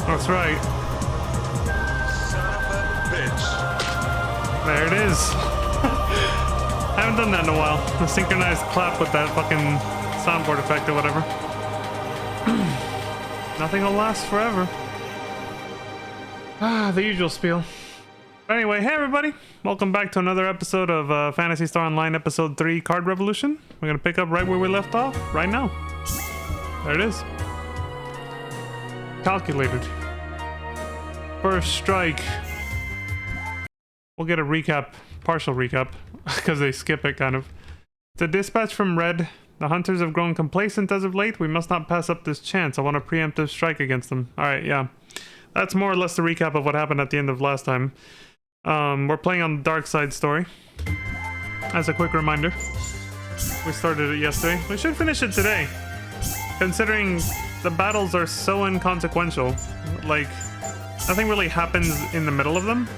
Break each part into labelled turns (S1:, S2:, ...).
S1: That's right.
S2: Son of a bitch.
S1: There it is. I haven't done that in a while. The synchronized clap with that fucking soundboard effect or whatever. Nothing will last forever. Ah, the usual spiel. But anyway, hey everybody. Welcome back to another episode of Phantasy Star Online Episode 3 Card Revolution. We're gonna pick up right where we left off, right now. There it is. Calculated. First strike. We'll get a recap, partial recap, because they skip it kind of. It's a dispatch from Red. The hunters have grown complacent as of late. We must not pass up this chance. I want a preemptive strike against them. Alright, yeah. That's more or less the recap of what happened at the end of last time. We're playing on the Dark Side story. As a quick reminder. We started it yesterday. We should finish it today. Considering the battles are so inconsequential. Like, nothing really happens in the middle of them.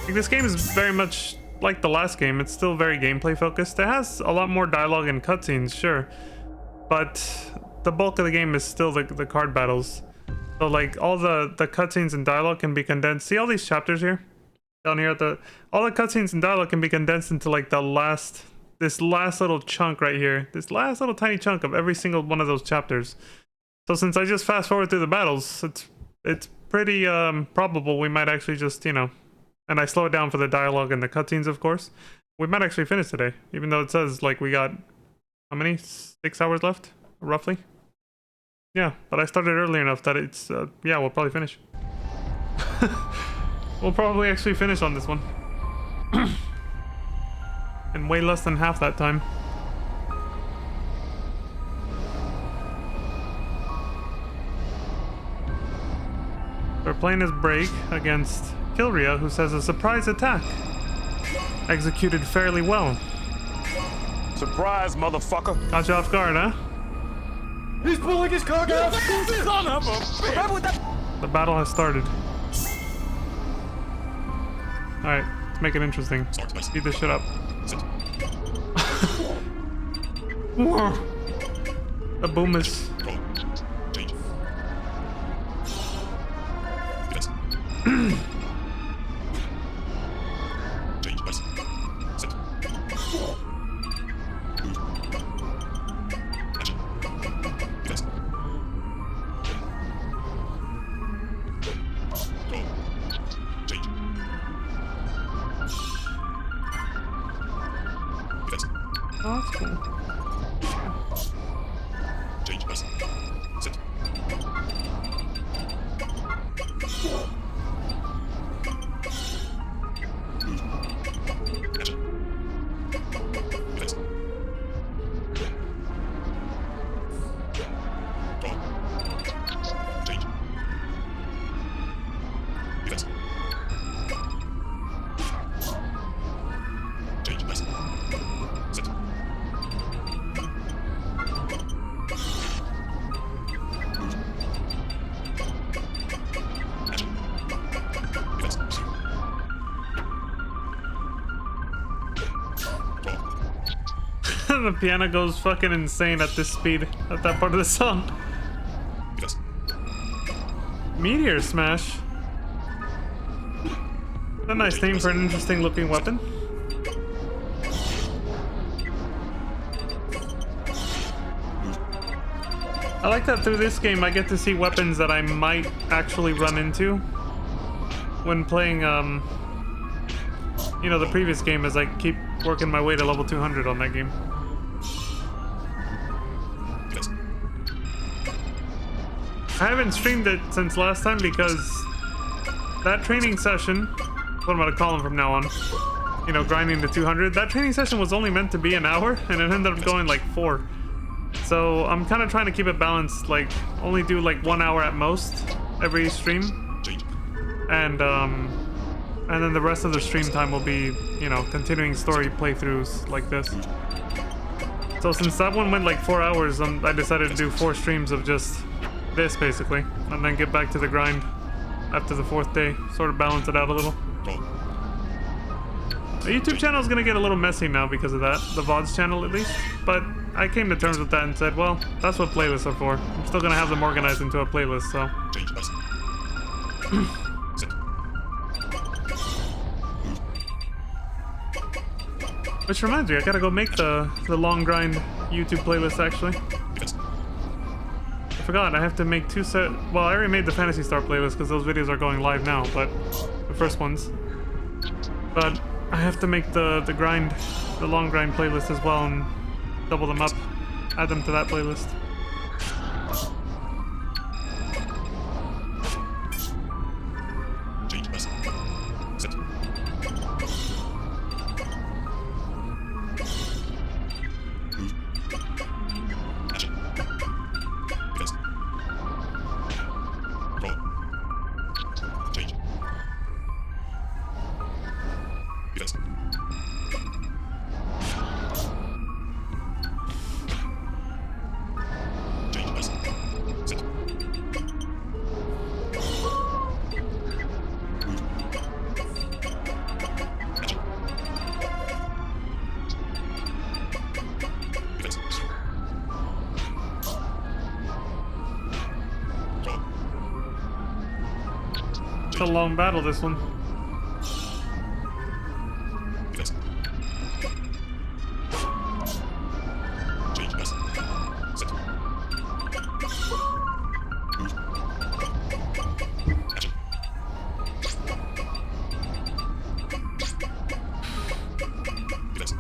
S1: Like, this game is very much like the last game. It's still very gameplay focused. It has a lot more dialogue and cutscenes, sure. But the bulk of the game is still the card battles. So like all the cutscenes and dialogue can be condensed. See all these chapters here? Down here at all the cutscenes and dialogue can be condensed into like this last little chunk right here. This last little tiny chunk of every single one of those chapters. So since I just fast forward through the battles, it's pretty probable we might actually just, you know, and I slow it down for the dialogue and the cutscenes, of course. We might actually finish today, even though it says like we got how many? 6 hours left, roughly. Yeah, but I started early enough that it's yeah, we'll probably finish. We'll probably actually finish on this one. In way less than half that time. We're playing as Break against Kilria, who says a surprise attack. Executed fairly well.
S2: Surprise, motherfucker.
S1: Got you off guard, huh?
S3: He's pulling his cock out!
S2: Son of a bitch.
S1: The battle has started. Alright, let's make it interesting. Speed this shit up. The boom is... Oh, that's cool.
S2: Change bus. Sit.
S1: The piano goes fucking insane at this speed, at that part of the song. Meteor Smash. A nice name for an interesting looking weapon. I like that through this game I get to see weapons that I might actually run into when playing, you know, the previous game as I keep working my way to level 200 on that game. I haven't streamed it since last time because that training session, what I'm gonna call them from now on, you know, grinding to 200, that training session was only meant to be an hour and it ended up going like 4. So I'm kind of trying to keep it balanced, like only do like 1 hour at most every stream. And then the rest of the stream time will be, you know, continuing story playthroughs like this. So since that one went like 4 hours, I decided to do 4 streams of just this basically, and then get back to the grind after the 4th day, sort of balance it out a little. The YouTube channel is gonna get a little messy now because of that, the VODs channel at least, but I came to terms with that and said, well, that's what playlists are for. I'm still gonna have them organized into a playlist, so
S2: Sit.
S1: Which reminds me, I gotta go make the long grind YouTube playlist actually.
S2: Defense.
S1: I forgot, I have to make two set. Well, I already made the Phantasy Star playlist because those videos are going live now, but the first ones. But I have to make the long grind playlist as well and double them up, add them to that playlist.
S2: Change person. Sit. Move. Action. Defense. Roll. Change. Defense. Change person. Sit. Move. Action. Defense. Roll.
S1: It's a long battle, this one.
S2: Defense. Change person. Sit. Move. Action. Defense.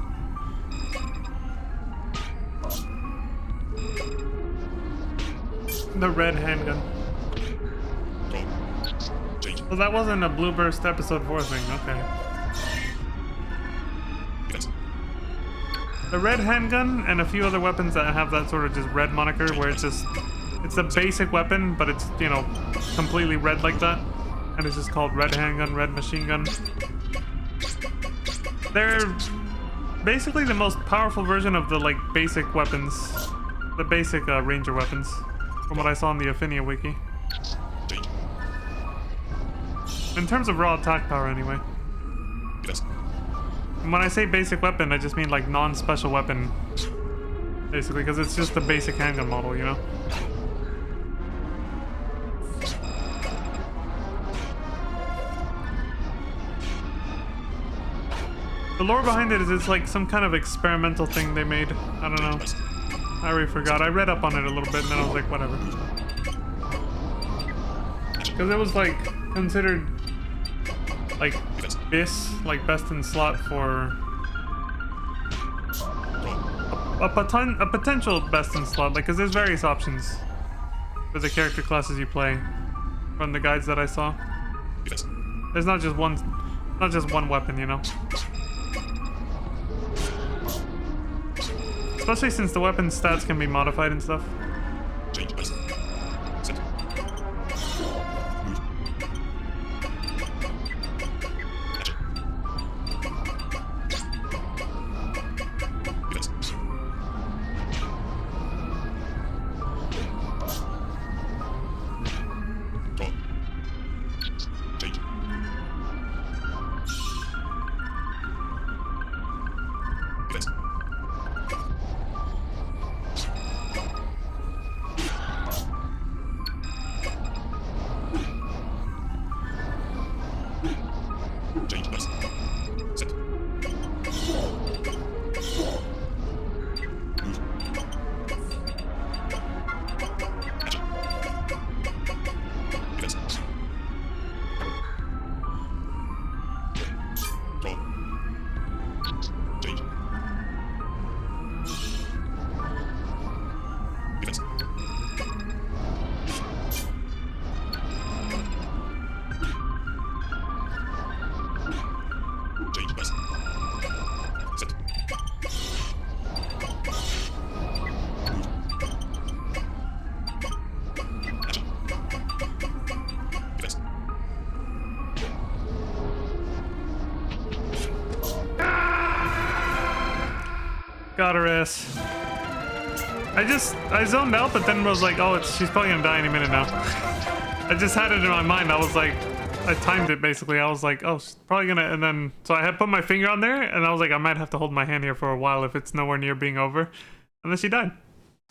S1: The red handgun.
S2: Roll. Change.
S1: Well, that wasn't a Blue Burst episode 4 thing, okay.
S2: Defense.
S1: The red handgun and a few other weapons that have that sort of just red moniker where it's just, it's a basic weapon, but it's, you know, completely red like that. And it's just called red handgun, red machine gun. They're basically the most powerful version of the, like, basic weapons. The basic ranger weapons. From what I saw in the Affinia wiki.
S2: Change.
S1: In terms of raw attack power anyway.
S2: Defense.
S1: And when I say basic weapon, I just mean like non-special weapon. Basically, because it's just the basic handgun model, you know? The lore behind it is it's like some kind of experimental thing they made. I don't know. I already forgot. I read up on it a little bit and then I was like, whatever. Because it was like considered like BIS, like best in slot for a potential best in slot, like, because there's various options for the character classes you play from the guides that I saw.
S2: Defense.
S1: There's not just one weapon, you know. Especially since the weapon stats can be modified and stuff.
S2: Change person. Sit. Move. Action. Defense. Roll. Change. Defense. Change person. Sit. Move. Action. Defense. Roll. Change. Defense. Change person. Sit. Move. Action. Defense.
S1: Got her ass. I zoned out, but then was like, oh, she's probably gonna die any minute now. I just had it in my mind. I was like, I timed it basically. I was like, oh, she's probably gonna, and then, so I had put my finger on there, and I was like, I might have to hold my hand here for a while if it's nowhere near being over. And then she died.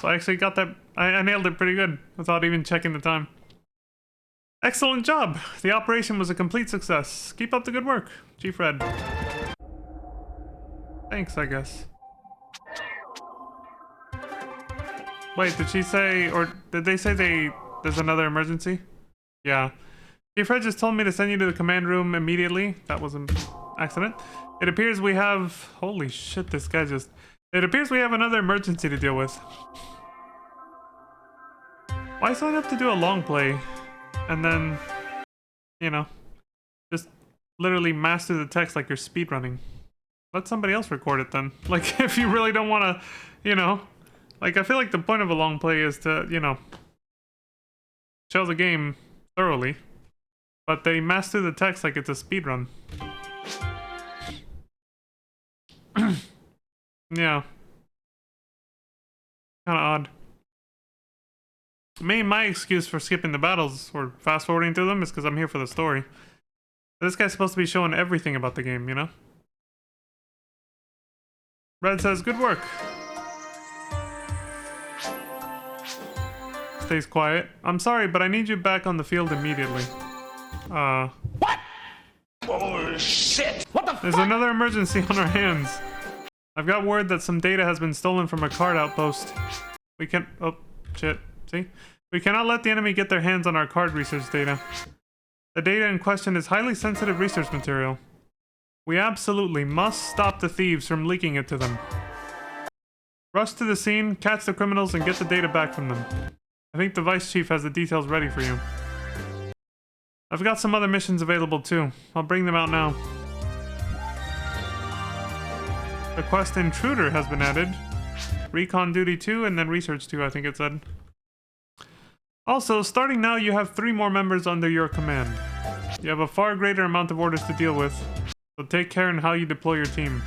S1: So I actually got that, I nailed it pretty good without even checking the time. Excellent job. The operation was a complete success. Keep up the good work, Chief Red. Thanks, I guess. Wait, did she say, or did they say there's another emergency? Yeah. Chief Red just told me to send you to the command room immediately. That was an accident. It appears we have, holy shit, this guy just, it appears we have another emergency to deal with. Why sign up to do a long play? And then, you know, just literally master the text like you're speedrunning. Let somebody else record it then. Like, if you really don't want to, you know, like, I feel like the point of a long play is to, you know, show the game thoroughly. But they master the text like it's a speedrun. Yeah. Kinda odd. My excuse for skipping the battles or fast forwarding through them is because I'm here for the story. This guy's supposed to be showing everything about the game, you know? Red says, good work. Stays quiet. I'm sorry, but I need you back on the field immediately.
S2: What? Oh, shit! What the
S1: There's another emergency on our hands. I've got word that some data has been stolen from a C.A.R.D outpost. We can... Oh, shit. See? We cannot let the enemy get their hands on our C.A.R.D research data. The data in question is highly sensitive research material. We absolutely must stop the thieves from leaking it to them. Rush to the scene, catch the criminals, and get the data back from them. I think the Vice Chief has the details ready for you. I've got some other missions available too. I'll bring them out now. The quest Intruder has been added. Recon Duty 2 and then Research 2, I think it said. Also, starting now, you have 3 more members under your command. You have a far greater amount of orders to deal with, so take care in how you deploy your team.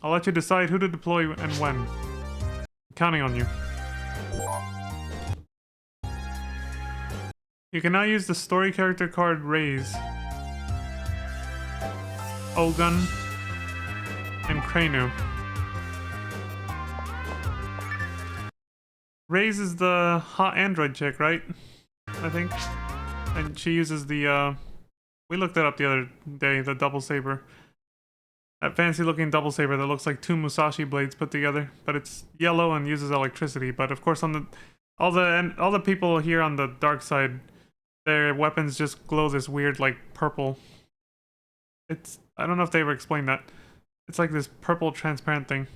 S1: I'll let you decide who to deploy and when. I'm counting on you. You can now use the story character card Raise, Ogun, and Kranu. Raze is the hot android chick, right? I think. And she uses the, we looked that up the other day, the double saber. That fancy looking double saber that looks like 2 Musashi blades put together. But it's yellow and uses electricity. But of course on all the people here on the dark side, their weapons just glow this weird, like, purple. It's, I don't know if they ever explained that. It's like this purple transparent thing.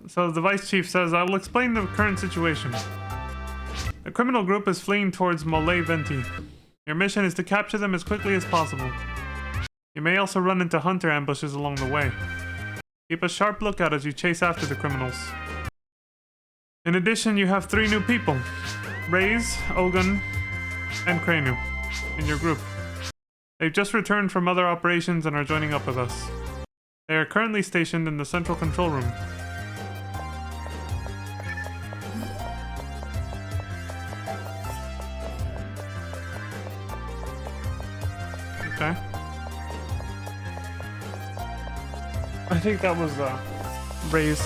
S1: So the Vice Chief says, I will explain the current situation. The criminal group is fleeing towards Mole Venti. Your mission is to capture them as quickly as possible. You may also run into hunter ambushes along the way. Keep a sharp lookout as you chase after the criminals. In addition, you have 3 new people. Raze, Ogun, and Kranu in your group. They've just returned from other operations and are joining up with us. They are currently stationed in the central control room. Okay. I think that was Raze.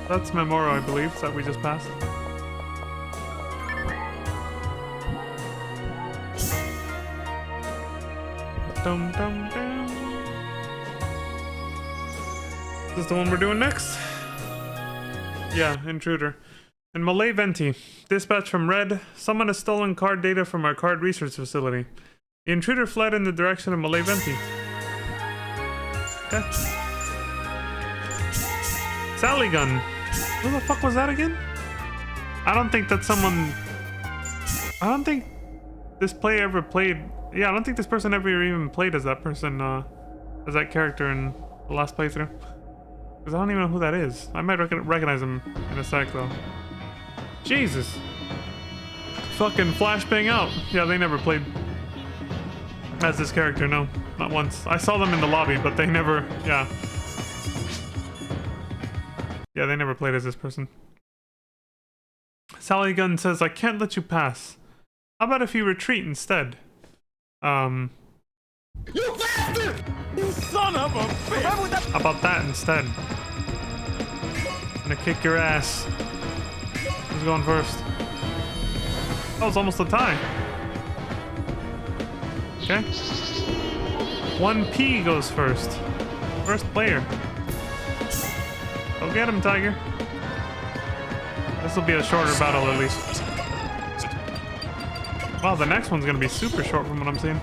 S1: That's Memoro, I believe, that we just passed. Dum dum dum. Is this the one we're doing next? Yeah, Intruder. In Mole Venti, dispatch from Red, someone has stolen C.A.R.D data from our C.A.R.D research facility. The intruder fled in the direction of Mole Venti. Okay. Sally Gun. Who the fuck was that again? I don't think that's someone... I don't think this player ever played... Yeah, I don't think this person ever even played as that person, as that character in the last playthrough. Because I don't even know who that is. I might recognize him in a sec, though. Jesus. Fucking flashbang out. Yeah, they never played as this character, no. Not once. I saw them in the lobby, but they never... Yeah. Yeah, they never played as this person. Sally Gunn says, I can't let you pass. How about if you retreat instead?
S3: You bastard! You son of a bitch!
S1: How about that instead? I'm gonna kick your ass. Who's going first? That was almost a tie. Okay. 1P goes first. First player. Go get him, Tiger. This will be a shorter battle at least. Wow, the next one's gonna be super short from what I'm seeing.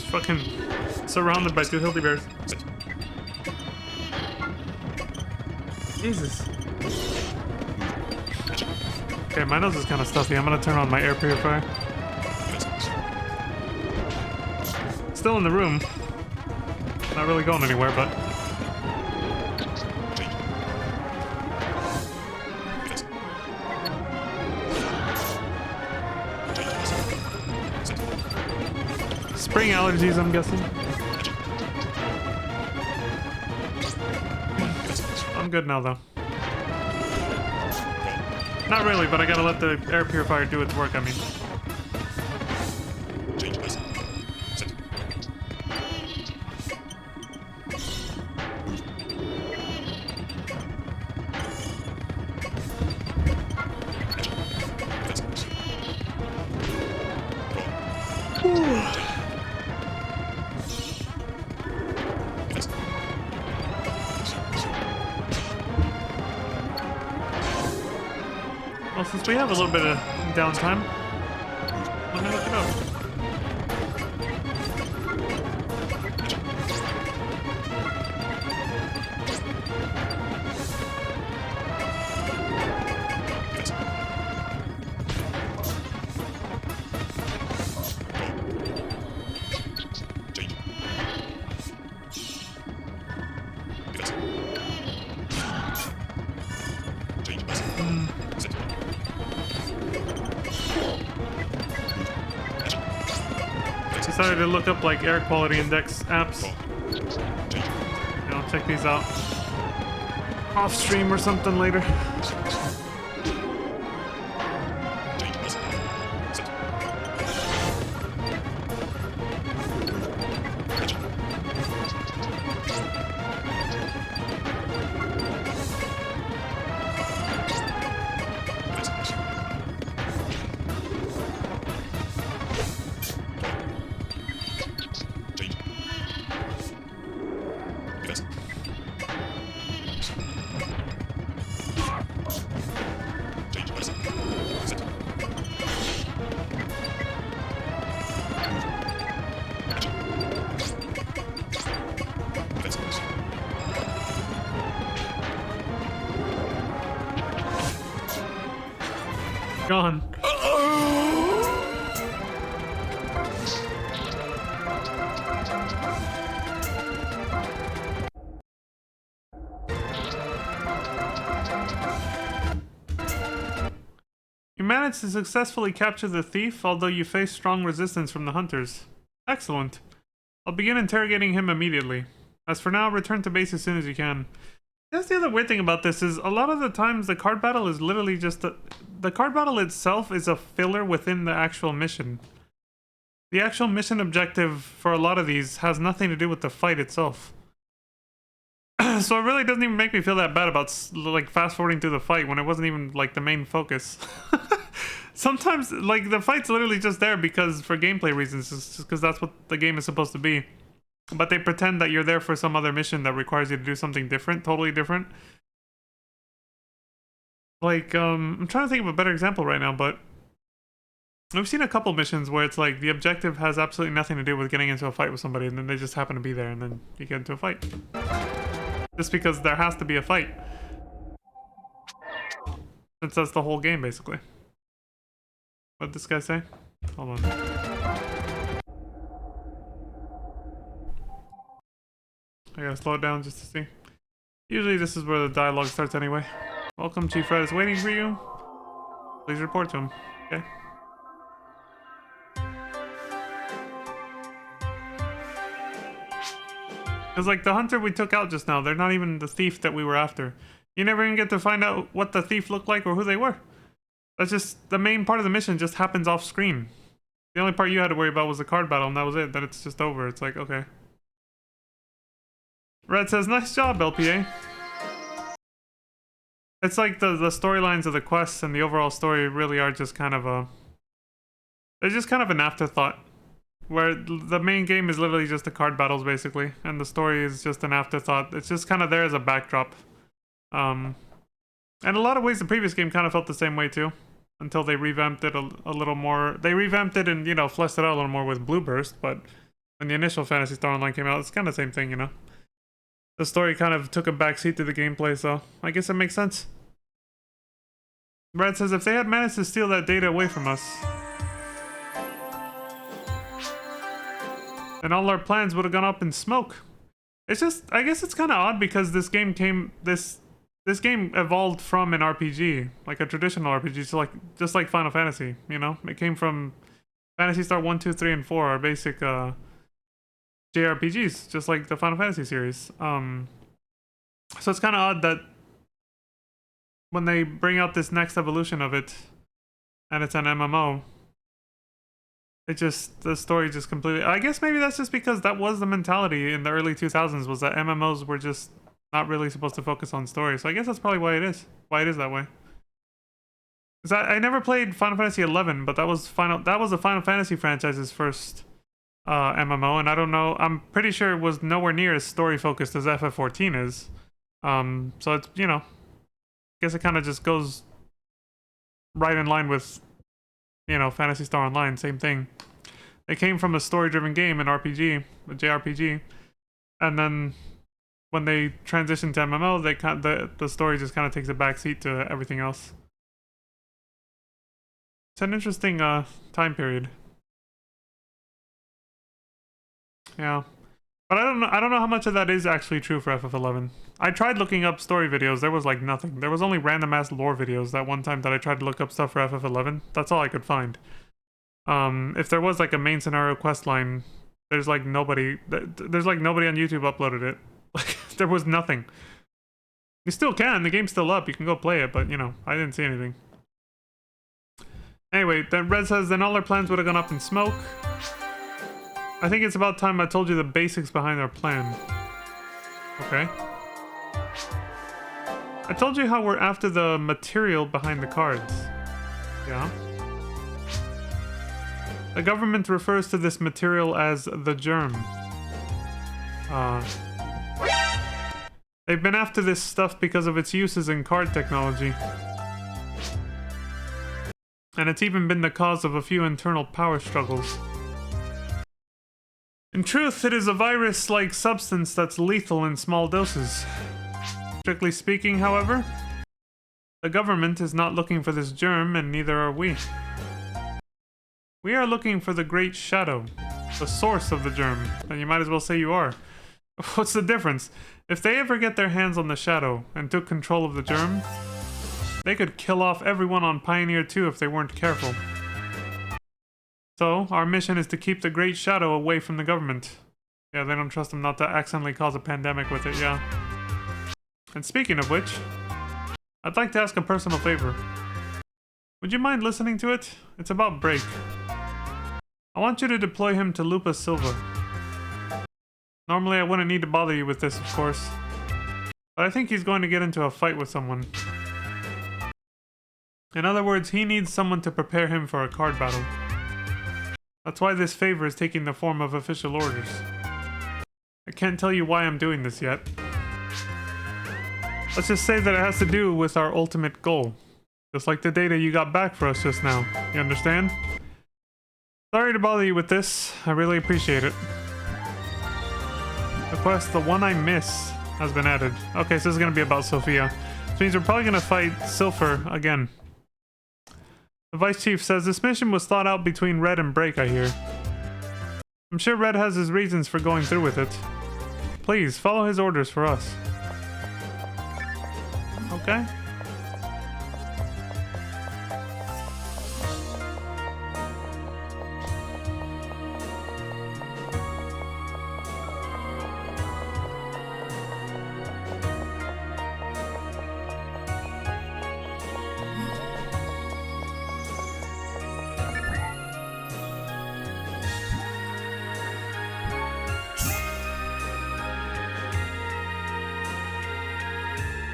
S1: Fucking surrounded by 2 healthy bears. Jesus. Okay, my nose is kind of stuffy. I'm gonna turn on my air purifier. Still in the room. Not really going anywhere, but... Spring allergies, I'm guessing. I'm good now, though. Not really, but I gotta let the air purifier do its work, I mean. Well, since we have a little bit of downtime, let me look it up. Decided to look up like air quality index apps. And I'll check these out off stream or something later. Gone. managed to successfully capture the thief, although you face strong resistance from the hunters. Excellent. I'll begin interrogating him immediately. As for now, return to base as soon as you can. That's the other weird thing about this is a lot of the times the card battle is literally just the card battle itself is a filler within the actual mission. The actual mission objective for a lot of these has nothing to do with the fight itself. So it really doesn't even make me feel that bad about like fast forwarding through the fight when it wasn't even like the main focus. Sometimes like the fight's literally just there because for gameplay reasons, it's just because that's what the game is supposed to be. But they pretend that you're there for some other mission that requires you to do something different, totally different. Like, I'm trying to think of a better example right now, but I've seen a couple missions where it's like the objective has absolutely nothing to do with getting into a fight with somebody, and then they just happen to be there, and then you get into a fight. Just because there has to be a fight. Since that's the whole game, basically. What'd this guy say? Hold on. I gotta slow it down just to see. Usually this is where the dialogue starts anyway. Welcome, Chief Red is waiting for you. Please report to him. Okay. Because like the hunter we took out just now, they're not even the thief that we were after. You never even get to find out what the thief looked like or who they were. That's just, the main part of the mission just happens off screen. The only part you had to worry about was the card battle, and that was it. Then it's just over. It's like, okay. Red says, nice job, LPA. It's like the storylines of the quests and the overall story really are just kind of a... They're just kind of an afterthought. Where the main game is literally just the card battles, basically. And the story is just an afterthought. It's just kind of there as a backdrop. And in a lot of ways, the previous game kind of felt the same way, too. Until they revamped it a little more. They revamped it and, you know, fleshed it out a little more with Blue Burst. But when the initial Phantasy Star Online came out, it's kind of the same thing, you know. The story kind of took a backseat to the gameplay, so I guess it makes sense. Brad says, if they had managed to steal that data away from us, then all our plans would have gone up in smoke. It's just, I guess it's kind of odd because this game this game evolved from an RPG, like a traditional RPG, so like just like Final Fantasy, you know? It came from Phantasy Star 1, 2, 3, and 4, our basic JRPGs, just like the Final Fantasy series. So it's kind of odd that when they bring out this next evolution of it, and it's an MMO, the story just completely... I guess maybe that's just because that was the mentality in the early 2000s, was that MMOs were just not really supposed to focus on story. So I guess that's probably why it is that way. Because I never played Final Fantasy 11, but that was the Final Fantasy franchise's first MMO, and I don't know, I'm pretty sure it was nowhere near as story focused as FF14 is. So it's, you know, I guess it kind of just goes right in line with, you know, Phantasy Star Online, same thing. They came from a story-driven game, an RPG, a JRPG, and then when they transitioned to MMO, the story just kind of takes a backseat to everything else. It's an interesting time period. Yeah, but I don't know how much of that is actually true for FF11. I tried looking up story videos. There was like nothing. There was only random ass lore videos that one time that I tried to look up stuff for FF11. That's all I could find. If there was like a main scenario quest line, there's like nobody on YouTube uploaded it. Like there was nothing. You still can. The game's still up. You can go play it, but you know, I didn't see anything. Anyway, then Red says, then all our plans would have gone up in smoke. I think it's about time I told you the basics behind our plan. Okay. I told you how we're after the material behind the cards. Yeah. The government refers to this material as the germ. They've been after this stuff because of its uses in card technology. And it's even been the cause of a few internal power struggles. In truth, it is a virus-like substance that's lethal in small doses. Strictly speaking, however, the government is not looking for this germ, and neither are we. We are looking for the Great Shadow, the source of the germ, and you might as well say you are. What's the difference? If they ever get their hands on the Shadow and took control of the germ, They could kill off everyone on Pioneer 2 if they weren't careful. So, our mission is to keep the Great Shadow away from the government. Yeah, they don't trust him not to accidentally cause a pandemic with it, yeah. And speaking of which, I'd like to ask a personal favor. Would you mind listening to it? It's about Break. I want you to deploy him to Lupa Silva. Normally I wouldn't need to bother you with this, of course. But I think he's going to get into a fight with someone. In other words, he needs someone to prepare him for a card battle. That's why this favor is taking the form of official orders. I can't tell you why I'm doing this yet. Let's just say that it has to do with our ultimate goal. Just like the data you got back for us just now. You understand? Sorry to bother you with this. I really appreciate it. The quest, The One I Miss, has been added. Okay, so this is going to be about Sophia. Which means we're probably going to fight Silpher again. The Vice Chief says this mission was thought out between Red and Break, I hear. I'm sure Red has his reasons for going through with it. Please, follow his orders for us. Okay.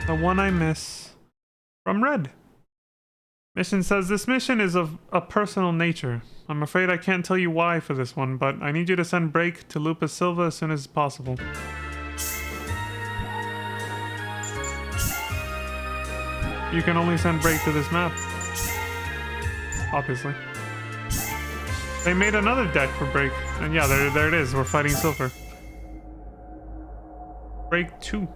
S1: The One I Miss. From Red. Mission says this mission is of a personal nature. I'm afraid I can't tell you why for this one, but I need you to send Break to Lupa Silva as soon as possible. You can only send Break to this map. Obviously. They made another deck for Break. And yeah, there it is. We're fighting Silver. Break 2.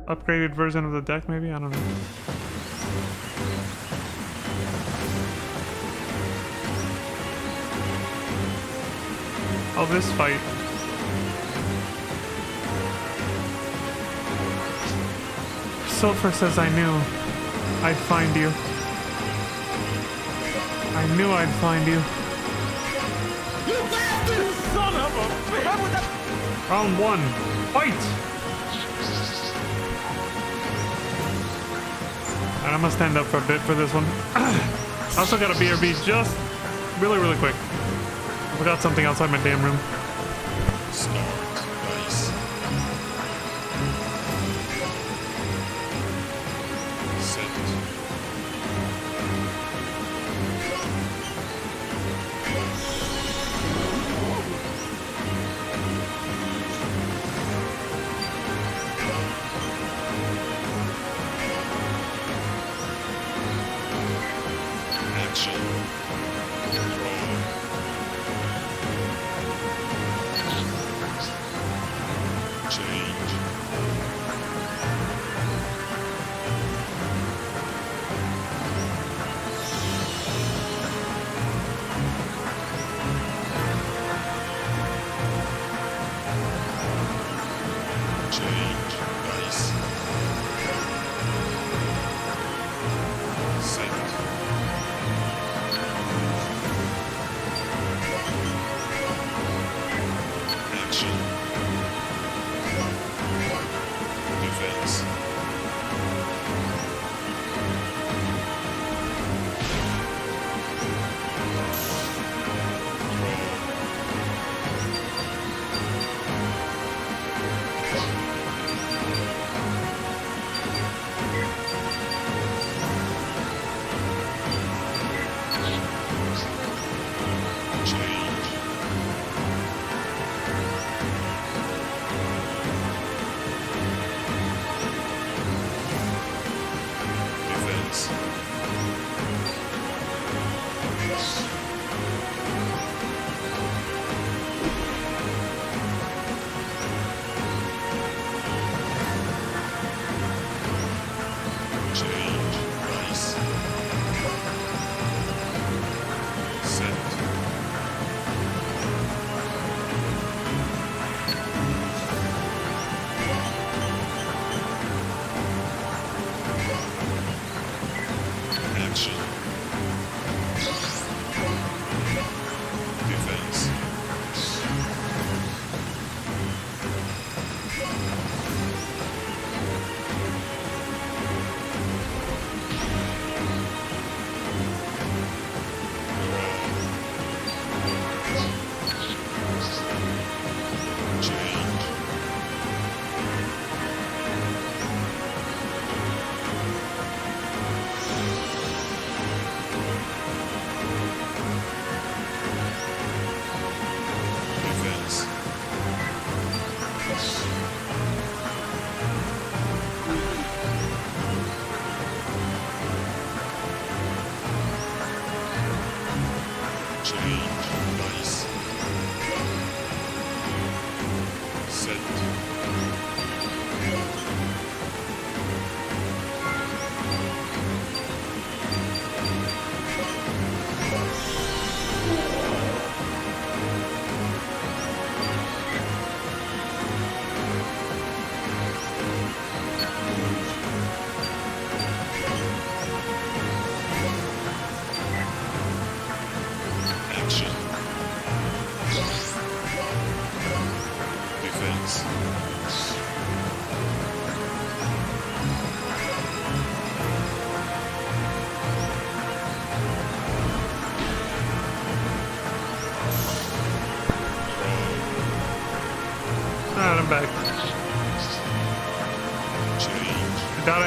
S1: Upgraded version of the deck, maybe? I don't know. Oh, this fight. Sulfur says I knew I'd find you. I knew I'd find you.
S3: You bastard! Son of a bitch!
S1: Round 1. Fight! And I'm gonna stand up for a bit for this one. I also got a BRB just really quick. I forgot something outside my damn room.
S2: Start, dice. Set. Action. Roll. Change. Change. Dice. Set.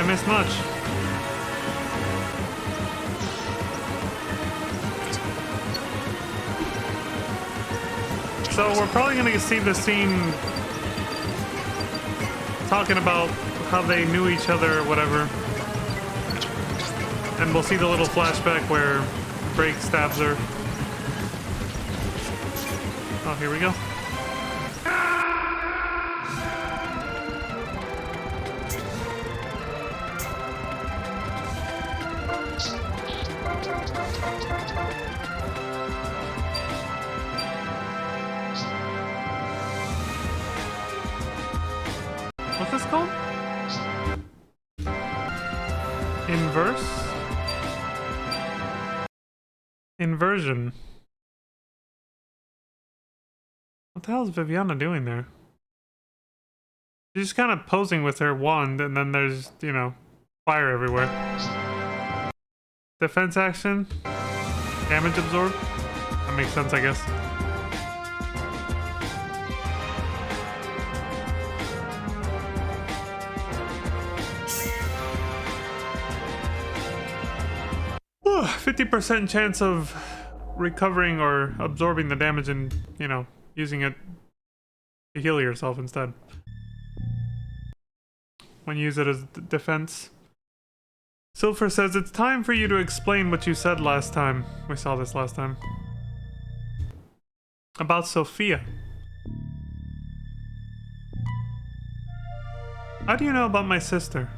S1: missed much. So we're probably gonna see the scene talking about how they knew each other or whatever. And we'll see the little flashback where Drake stabs her. Oh, here we go. What's this called? Inverse? Inversion. What the hell is Viviana doing there? She's just kind of posing with her wand, and then there's, you know, fire everywhere. Defense action. Damage absorb. That makes sense, I guess. Whew, 50% chance of recovering or absorbing the damage and, you know, using it to heal yourself instead. When you use it as defense. Silver says, it's time for you to explain what you said last time. We saw this last time. About Sophia. How do you know about my sister?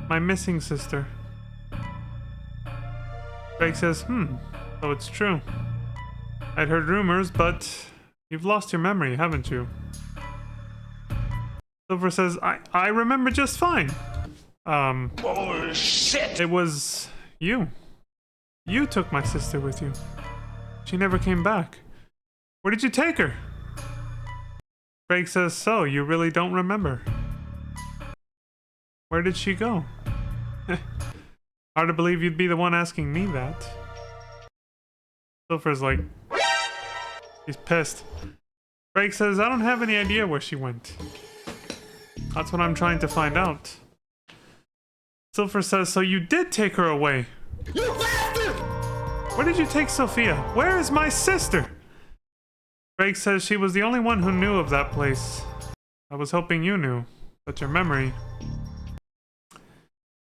S1: My missing sister. Greg says, so it's true. I'd heard rumors, but you've lost your memory, haven't you? Silver says, I remember just fine.
S3: Bullshit!
S1: It was you. You took my sister with you. She never came back. Where did you take her? Craig says, so you really don't remember. Where did she go? Hard to believe you'd be the one asking me that. Silver's like, he's pissed. Craig says, I don't have any idea where she went. That's what I'm trying to find out. Silver says, so you did take her away.
S3: You bastard!
S1: Where did you take Sophia? Where is my sister? Craig says she was the only one who knew of that place. I was hoping you knew, but your memory...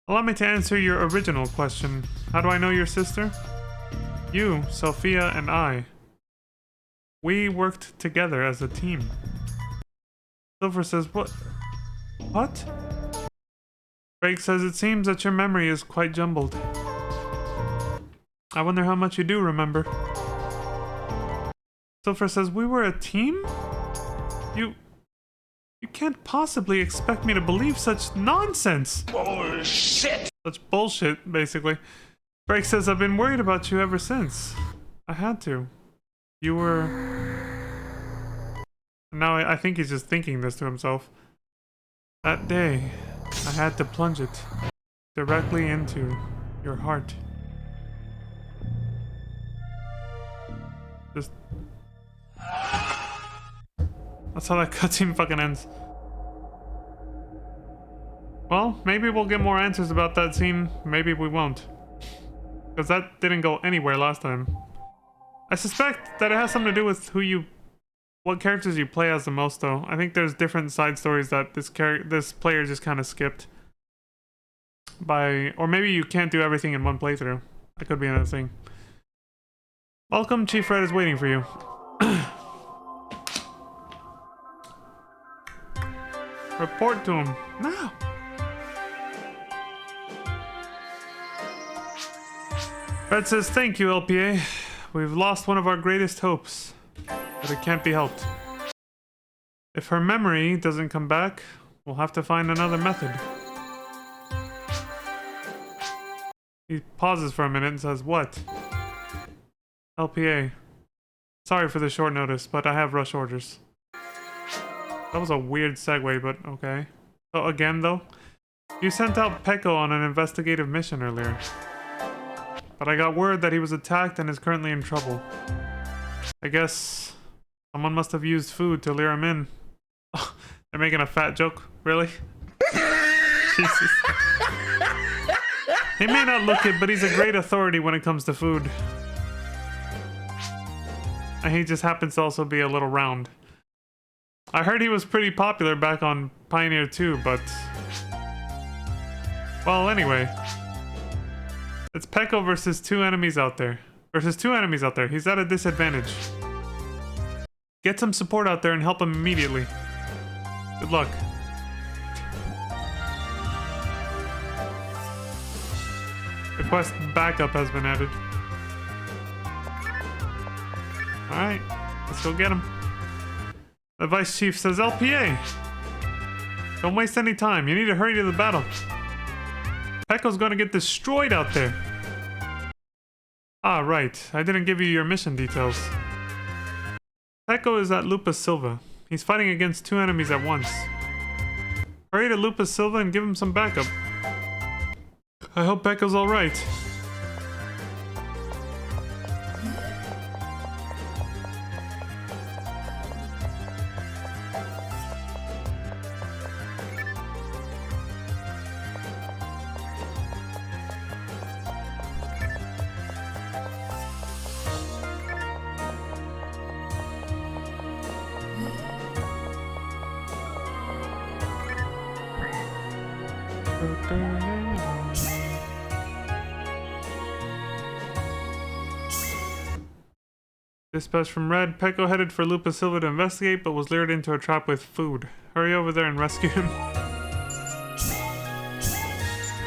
S1: Allow me to answer your original question. How do I know your sister? You, Sophia, and I. We worked together as a team. Silver says, what? What? Craig says, it seems that your memory is quite jumbled. I wonder how much you do remember. Silver says, we were a team? You can't possibly expect me to believe such nonsense.
S3: Bullshit!
S1: Such bullshit, basically. Craig says, I've been worried about you ever since. I had to. You were... Now I think he's just thinking this to himself. That day, I had to plunge it directly into your heart. Just... That's how that cutscene fucking ends. Well, maybe we'll get more answers about that scene. Maybe we won't. Because that didn't go anywhere last time. I suspect that it has something to do with what characters you play as the most, though. I think there's different side stories that this player just kind of skipped. Or maybe you can't do everything in one playthrough. That could be another thing. Welcome, Chief Red is waiting for you. Report to him. Now! Red says, thank you, LPA. We've lost one of our greatest hopes. But it can't be helped. If her memory doesn't come back, we'll have to find another method. He pauses for a minute and says, what? LPA. Sorry for the short notice, but I have rush orders. That was a weird segue, but okay. So again, though, you sent out Peko on an investigative mission earlier. But I got word that he was attacked and is currently in trouble. I guess someone must have used food to lure him in. They're making a fat joke. Really? Jesus. He may not look it, but he's a great authority when it comes to food. And he just happens to also be a little round. I heard he was pretty popular back on Pioneer 2, but... Well, anyway. It's Peko versus two enemies out there. He's at a disadvantage. Get some support out there and help him immediately. Good luck. Request backup has been added. Alright, let's go get him. The Vice Chief says, LPA! Don't waste any time, you need to hurry to the battle. Peko's gonna get destroyed out there. Ah, right, I didn't give you your mission details. Peko is at Lupa Silva. He's fighting against two enemies at once. Hurry to Lupa Silva and give him some backup. I hope Peko's alright. Dispatch from Red. Peko headed for Lupa Silva to investigate, but was lured into a trap with food. Hurry over there and rescue him.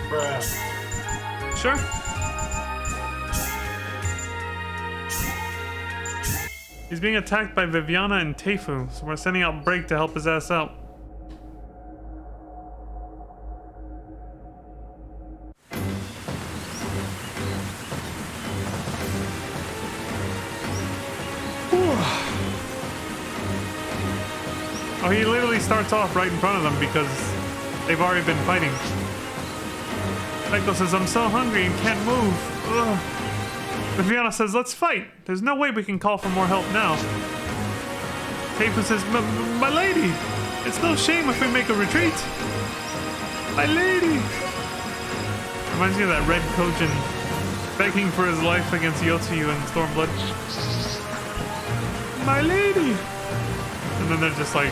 S3: Bruh.
S1: Sure. He's being attacked by Viviana and Teifu, so we're sending out Break to help his ass out. Oh, he literally starts off right in front of them because they've already been fighting. Peko says, I'm so hungry and can't move. Ugh. Viviana says, let's fight. There's no way we can call for more help now. Teifu says, my lady, it's no shame if we make a retreat. My lady. Reminds me of that Red Kojin begging for his life against Yotsuyu and Stormblood. My lady. And then they're just like,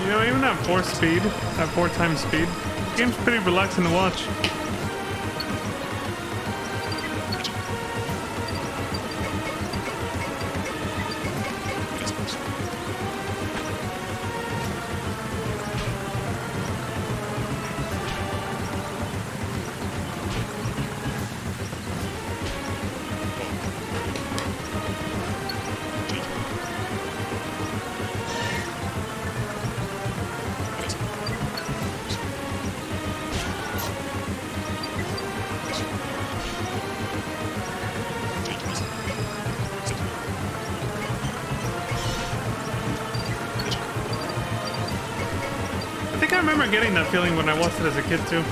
S1: You know, even at 4 speed, at 4 times speed, the game's pretty relaxing to watch. I think I remember getting that feeling when I watched it as a kid too.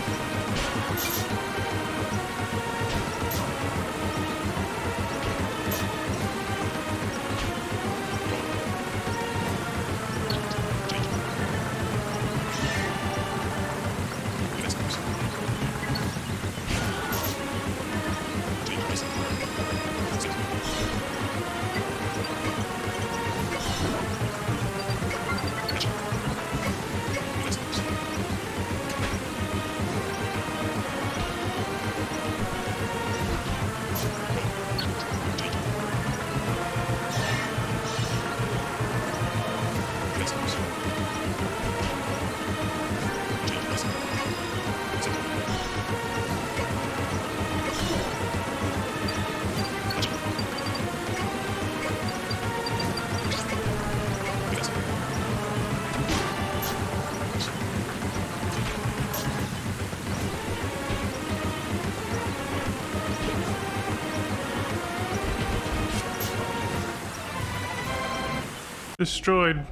S1: Destroyed.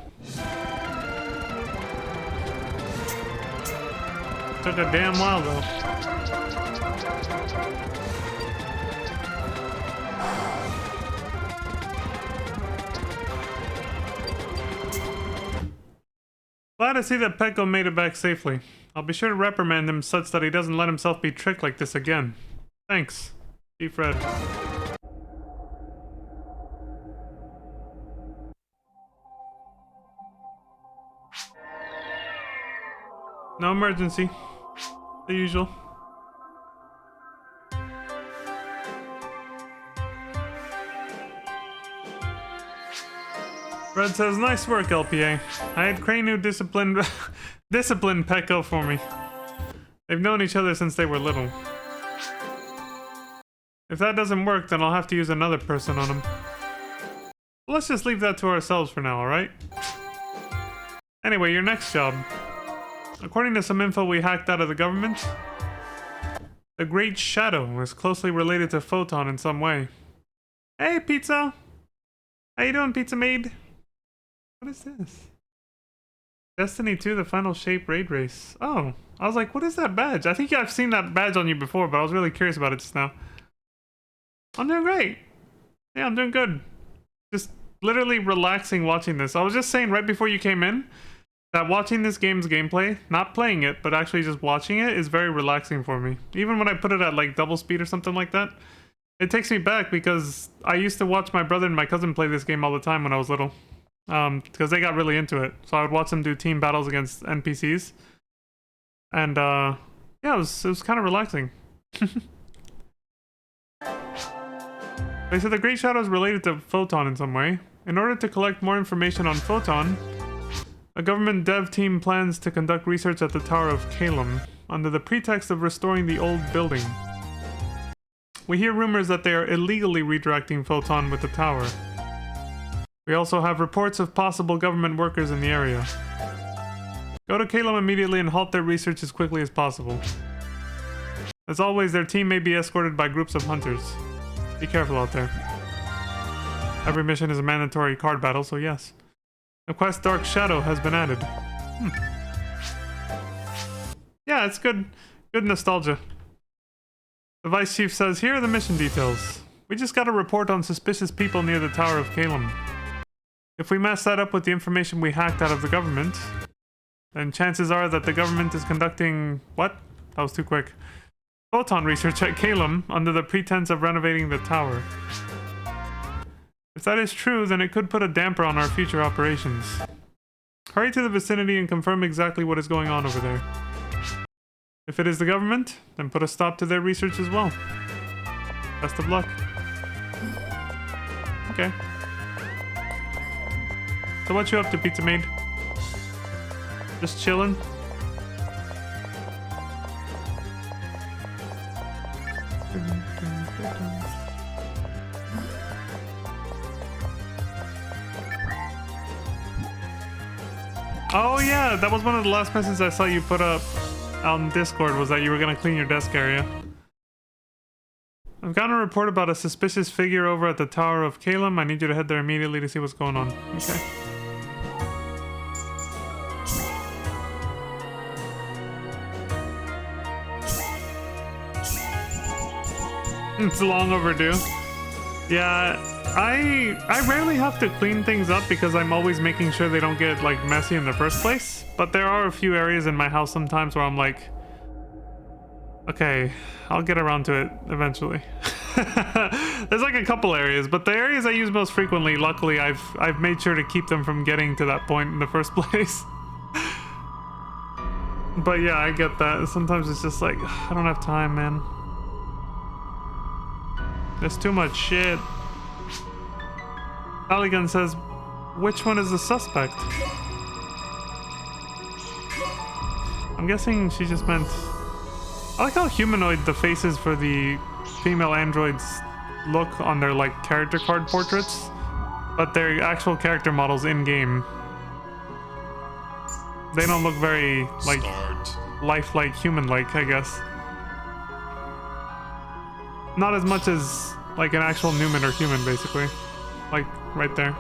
S1: Took a damn while though. Glad to see that Pecco made it back safely. I'll be sure to reprimand him such that he doesn't let himself be tricked like this again. Thanks, Chief Red. No emergency. The usual. Red says, nice work, LPA. I had Crane who disciplined Pecco for me. They've known each other since they were little. If that doesn't work, then I'll have to use another person on him. Let's just leave that to ourselves for now, alright? Anyway, your next job. According to some info we hacked out of the government, the Great Shadow is closely related to Photon in some way. Hey, Pizza! How you doing, Pizza Maid? What is this? Destiny 2, the Final Shape Raid Race. Oh, I was like, what is that badge? I think I've seen that badge on you before, but I was really curious about it just now. I'm doing great. Yeah, I'm doing good. Just literally relaxing watching this. I was just saying right before you came in, that watching this game's gameplay, not playing it, but actually just watching it is very relaxing for me. Even when I put it at like double speed or something like that, it takes me back because I used to watch my brother and my cousin play this game all the time when I was little. Because they got really into it. So I would watch them do team battles against NPCs. And yeah, it was kind of relaxing. They said the Great Shadow is related to Photon in some way. In order to collect more information on Photon, a government dev team plans to conduct research at the Tower of Calum under the pretext of restoring the old building. We hear rumors that they are illegally redirecting Photon with the tower. We also have reports of possible government workers in the area. Go to Calum immediately and halt their research as quickly as possible. As always, their team may be escorted by groups of hunters. Be careful out there. Every mission is a mandatory card battle, so yes. The quest Dark Shadow has been added. Yeah, it's good. Good nostalgia. The Vice Chief says, here are the mission details. We just got a report on suspicious people near the Tower of Calum. If we match that up with the information we hacked out of the government, then chances are that the government is conducting... What? That was too quick. Photon research at Calum under the pretense of renovating the tower. If that is true, then it could put a damper on our future operations. Hurry to the vicinity and confirm exactly what is going on over there. If it is the government, then put a stop to their research as well. Best of luck. Okay. So what you up to, Pizza Maid? Just chilling? Oh yeah, that was one of the last messages I saw you put up on Discord, was that you were gonna clean your desk area. I've gotten a report about a suspicious figure over at the Tower of Calum. I need you to head there immediately to see what's going on. Okay. It's long overdue. Yeah, I rarely have to clean things up because I'm always making sure they don't get like messy in the first place. But there are a few areas in my house sometimes where I'm like, okay, I'll get around to it eventually. There's like a couple areas, but the areas I use most frequently, luckily I've made sure to keep them from getting to that point in the first place. But yeah, I get that. Sometimes it's just like, I don't have time, man. There's too much shit. Aligan says, which one is the suspect? I'm guessing she just meant... I like how humanoid the faces for the female androids look on their like character card portraits, but their actual character models in-game, they don't look very like lifelike, human-like, I guess. Not as much as like an actual Newman or human, basically. Like right there.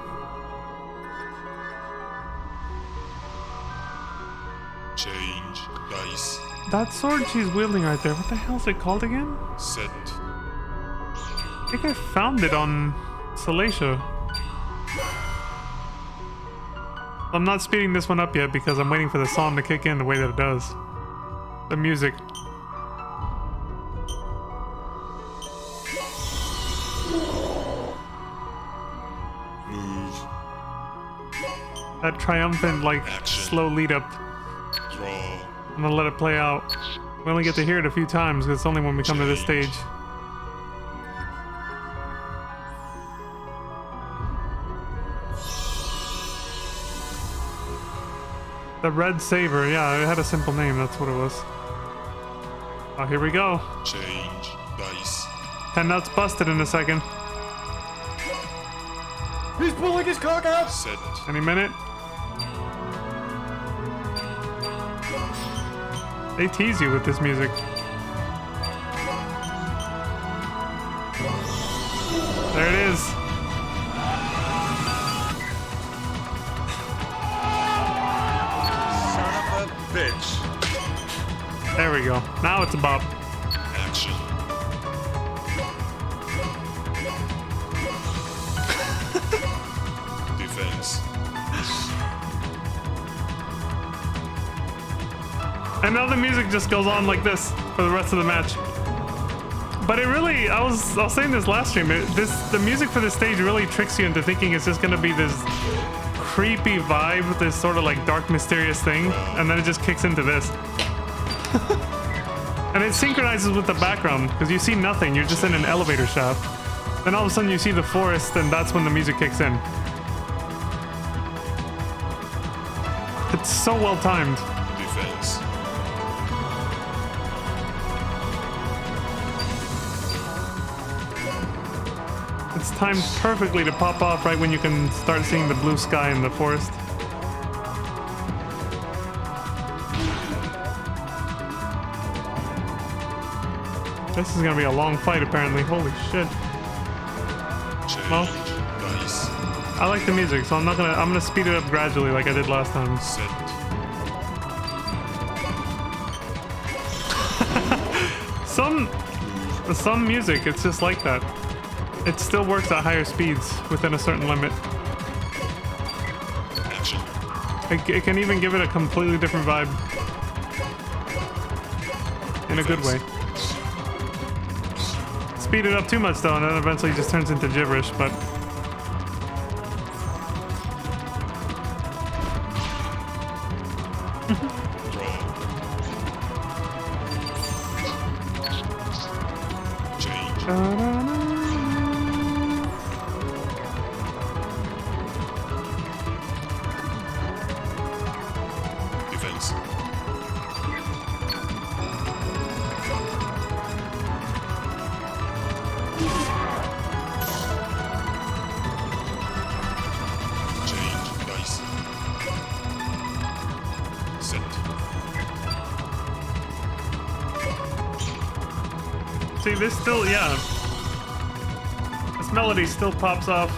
S2: Change dice.
S1: That sword she's wielding right there, what the hell is it called again?
S2: Set.
S1: I think I found it on Salacia. I'm not speeding this one up yet because I'm waiting for the song to kick in the way that it does. The music.
S2: Move.
S1: That triumphant, like,
S2: Action.
S1: slow lead up.
S2: Draw.
S1: I'm gonna let it play out. We only get to hear it a few times because it's only when we come to this stage. The Red Saber, yeah, it had a simple name, that's what it was. Oh, here we go.
S2: Change dice.
S1: 10 nuts busted in a second.
S3: He's pulling his cock out!
S2: Set.
S1: Any minute. They tease you with this music. There it is.
S3: Son of a bitch.
S1: There we go. Now it's a bop.
S2: Action. Defense.
S1: And now the music just goes on like this for the rest of the match. But it really, I was saying this last stream, the music for this stage really tricks you into thinking it's just gonna be this creepy vibe, this sort of like dark, mysterious thing, and then it just kicks into this. And it synchronizes with the background, because you see nothing, you're just in an elevator shaft. Then all of a sudden you see the forest, and that's when the music kicks in. It's so well timed.
S2: Defense.
S1: It's timed perfectly to pop off right when you can start seeing the blue sky in the forest. This is gonna be a long fight apparently. Holy shit.
S2: Change
S1: Well.
S2: dice.
S1: I like the music, so I'm gonna speed it up gradually like I did last time.
S2: Set.
S1: Some music, it's just like that. It still works at higher speeds within a certain limit.
S2: Action.
S1: It can even give it a completely different vibe. In a good way. Speed it up too much though, and then eventually it just turns into gibberish, but...
S2: Draw. Change. Defense. Change. Dice. Set.
S1: See, this still, yeah. This melody still pops off.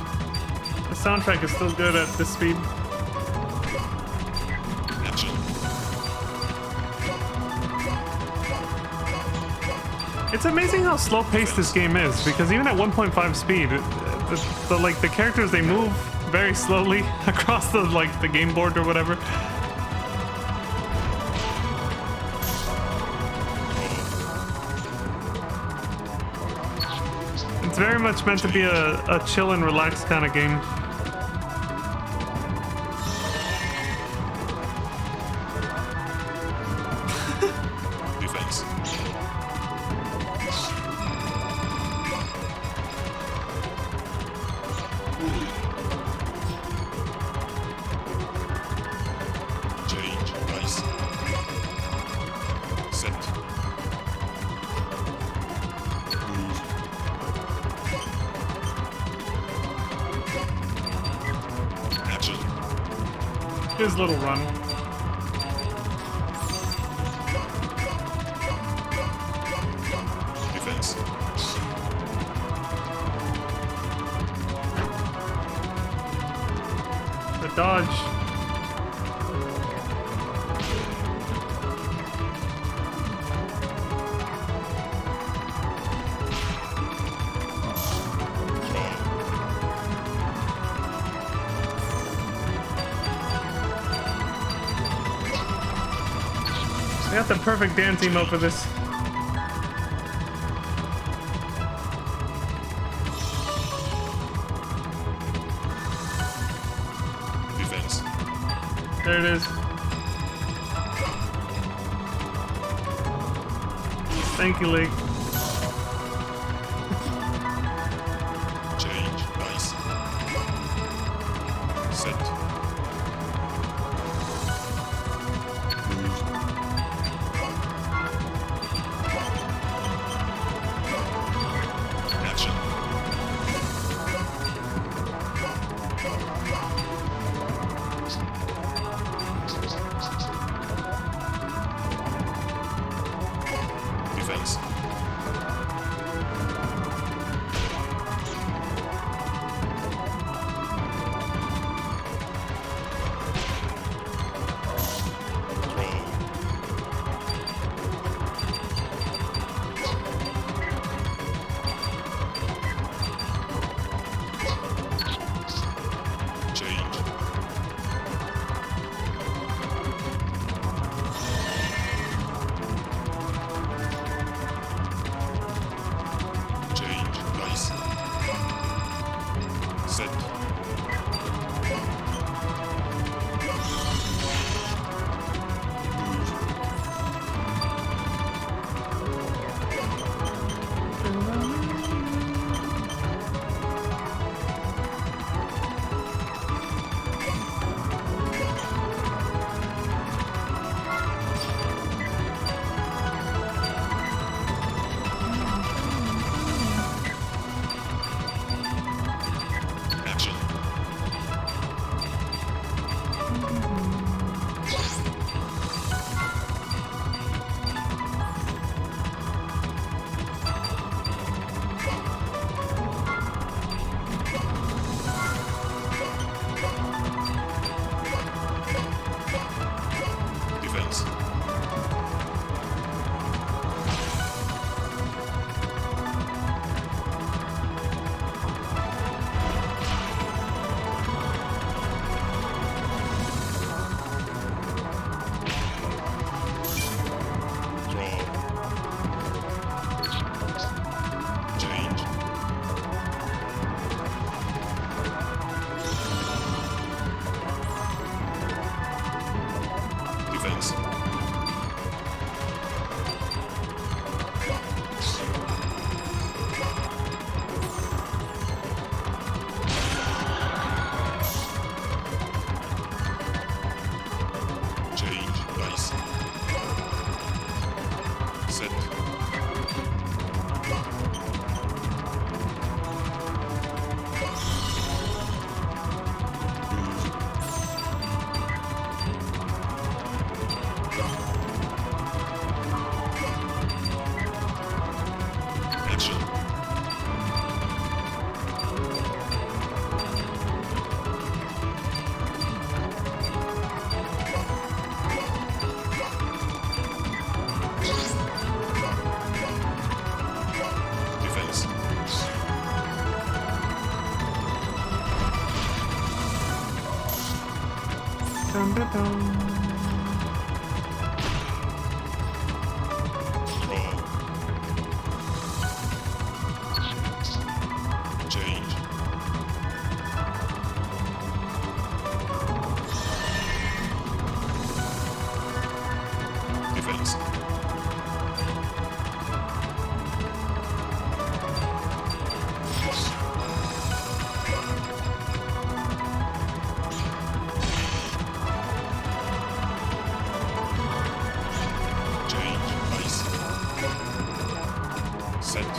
S1: The soundtrack is still good at this speed.
S2: Action.
S1: It's amazing how slow-paced this game is, because even at 1.5 speed, the characters, they move very slowly across the game board or whatever. It's very much meant to be a chill and relax kind of game.
S2: Defense. Change. Dice. Set. Move. Action.
S1: His little run.
S2: Defense.
S1: The dodge.
S2: Draw.
S1: They got the perfect dance emo for this.
S2: Defense.
S1: There it is. Thank you, Lake.
S2: Change. Dice. Set. Move. Action. Defense.
S1: Dun, dun, dun.
S2: Draw. Change. Defense. Change. Ice. Set.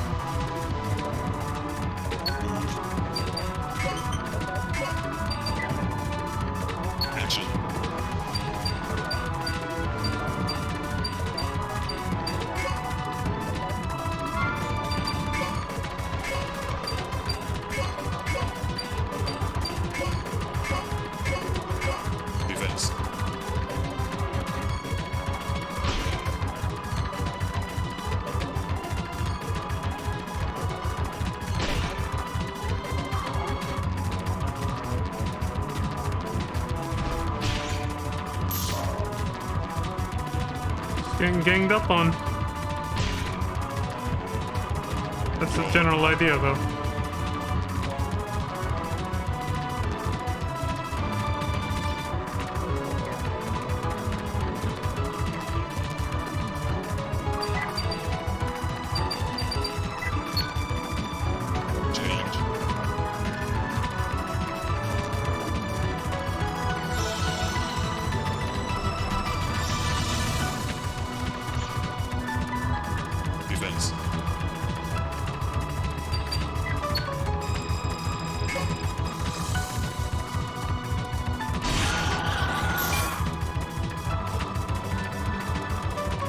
S2: Move. Action. Defense.
S1: Getting ganged up on. That's the general idea, though.
S2: Change. Defense.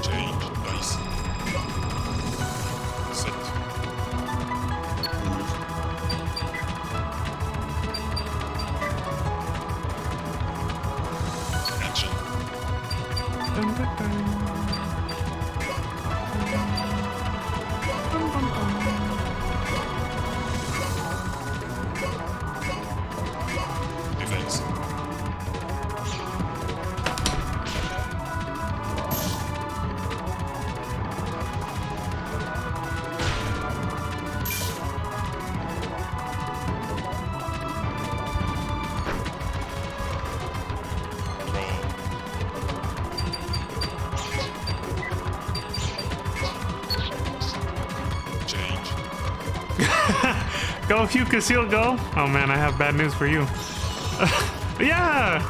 S2: Change. Dice. Set. Move. Action.
S1: Dun, dun, dun. Dun, dun, dun.
S2: Defense. Draw. Change.
S1: Go, Hugh Casil, go. Oh man, I have bad news for you. Yeah!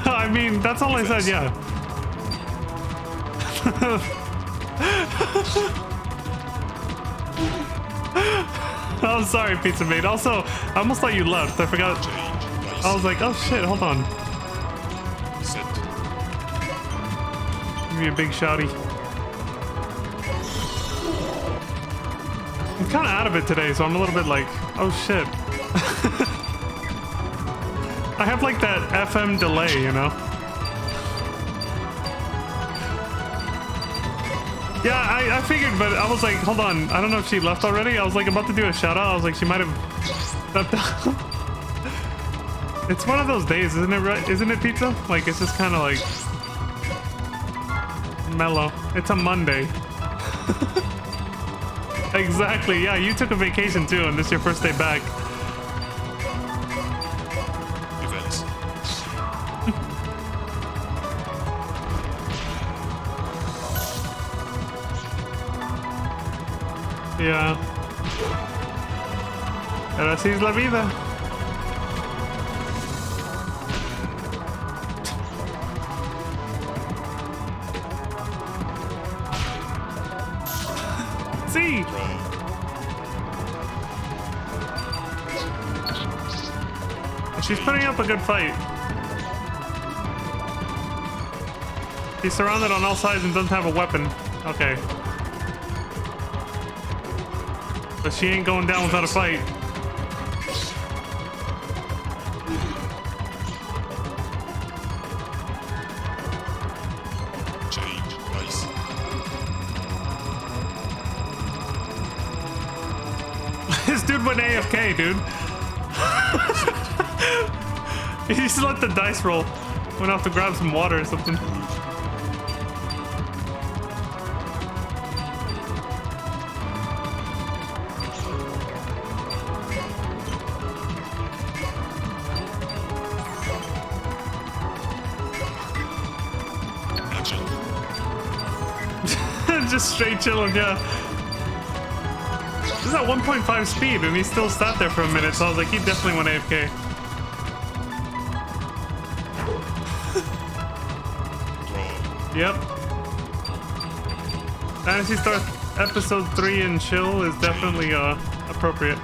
S1: I mean, that's all I said, yeah. I'm sorry, Pizza Mate. Also, I almost thought you left. I forgot.
S2: Change. Dice.
S1: I was like, oh shit, hold on.
S2: Set.
S1: Give me a big shouty. I'm kind of out of it today, so I'm a little bit like, oh shit. I have like that FM delay, you know? Yeah, I figured, but I was like, hold on. I don't know if she left already. I was like about to do a shout out. I was like, she might have stepped out. It's one of those days, isn't it? Right? Isn't it, Pizza? Like, it's just kind of like mellow. It's a Monday. Exactly. Yeah, you took a vacation too, and this is your first day back.
S2: Defense.
S1: Yeah. Pero así es la vida. Sí.
S2: Draw.
S1: She's putting up a good fight. She's surrounded on all sides and doesn't have a weapon. Okay. But she ain't going down without a fight.
S2: Change. Dice.
S1: This dude went AFK, dude. He just let the dice roll. Went off to grab some water or something.
S2: Action.
S1: Just straight chilling, yeah. This is at 1.5 speed, and he still sat there for a minute, so I was like, he definitely went AFK.
S2: Draw.
S1: Yep. Phantasy Star episode 3 and chill is definitely appropriate.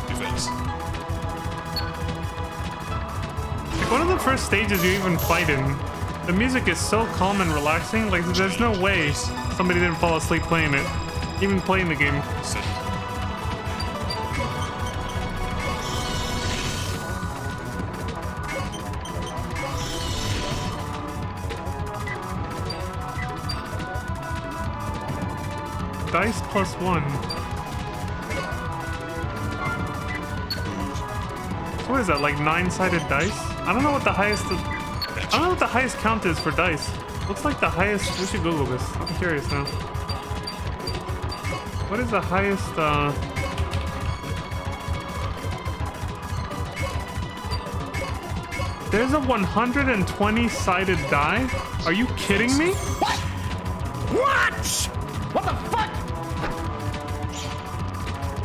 S2: Defense.
S1: Like one of the first stages you even fight in, the music is so calm and relaxing, like there's no way somebody didn't fall asleep playing it, even playing the game.
S2: Set.
S1: Dice plus 1. So what is that, like 9-sided dice? I don't know what the highest I don't know what the highest count is for dice. Looks like the highest. We should Google this. I'm curious now. What is the highest There's a 120-sided die? Are you kidding me?
S3: What? What the fuck?